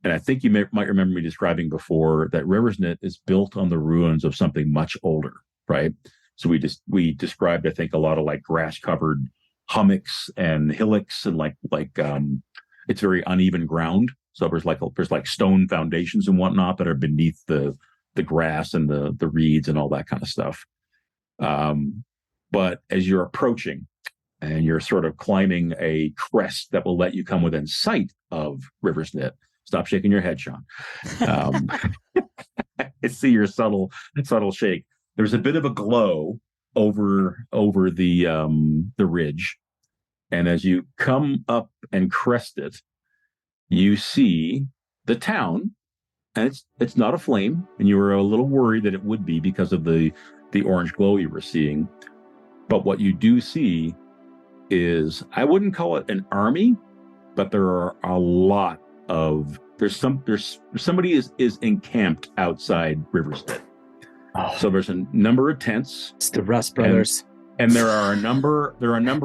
And I think you might remember me describing before that Riversnet is built on the ruins of something much older, right? So we described, I think, a lot of like grass covered hummocks and hillocks and like it's very uneven ground. So there's like stone foundations and whatnot that are beneath the grass and the reeds and all that kind of stuff. But as you're approaching and you're sort of climbing a crest that will let you come within sight of Riversnet, stop shaking your head, Sean. I see your subtle shake. There's a bit of a glow over the ridge, and as you come up and crest it, you see the town, and it's not aflame, and you were a little worried that it would be because of the orange glow you were seeing. But what you do see is, I wouldn't call it an army, but there are a lot of somebody is encamped outside Riversnet. So there's a number of tents. It's the Rust brothers. And there are a number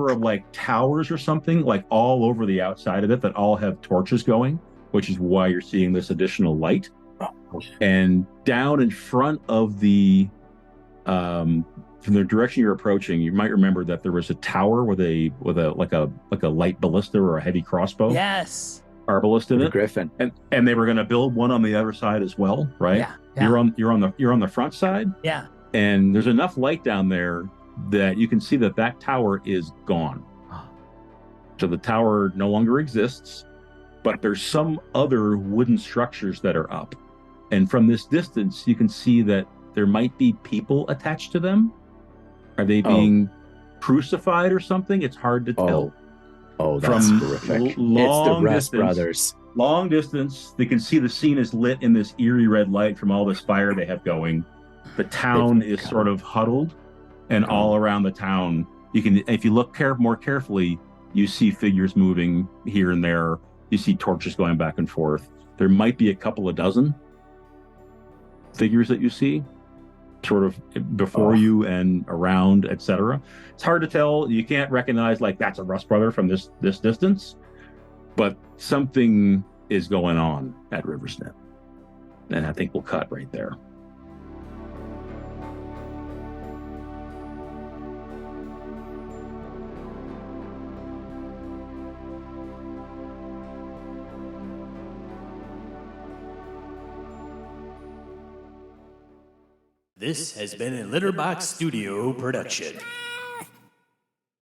of like towers or something like all over the outside of it that all have torches going, which is why you're seeing this additional light. And down in front of the from the direction you're approaching, you might remember that there was a tower with a like a light ballista or a heavy crossbow. Yes. Arbalist in The it. Griffin. And they were going to build one on the other side as well, right? Yeah. You're on the front side. Yeah. And there's enough light down there that you can see that tower is gone. So the tower no longer exists, but there's some other wooden structures that are up. And from this distance, you can see that there might be people attached to them. Are they being crucified or something? It's hard to tell. Oh, that's From horrific. It's the long Rust distance, brothers. Long distance, they can see the scene is lit in this eerie red light from all this fire they have going. The town is sort of huddled, and all around the town, you can, if you look more carefully, you see figures moving here and there. You see torches going back and forth. There might be a couple of dozen figures that you see, sort of before you and around, etc. It's hard to tell. You can't recognize like that's a Rust brother from this distance, but something is going on at Riversnet, and I think we'll cut right there. This has been a Litterbox Studio production.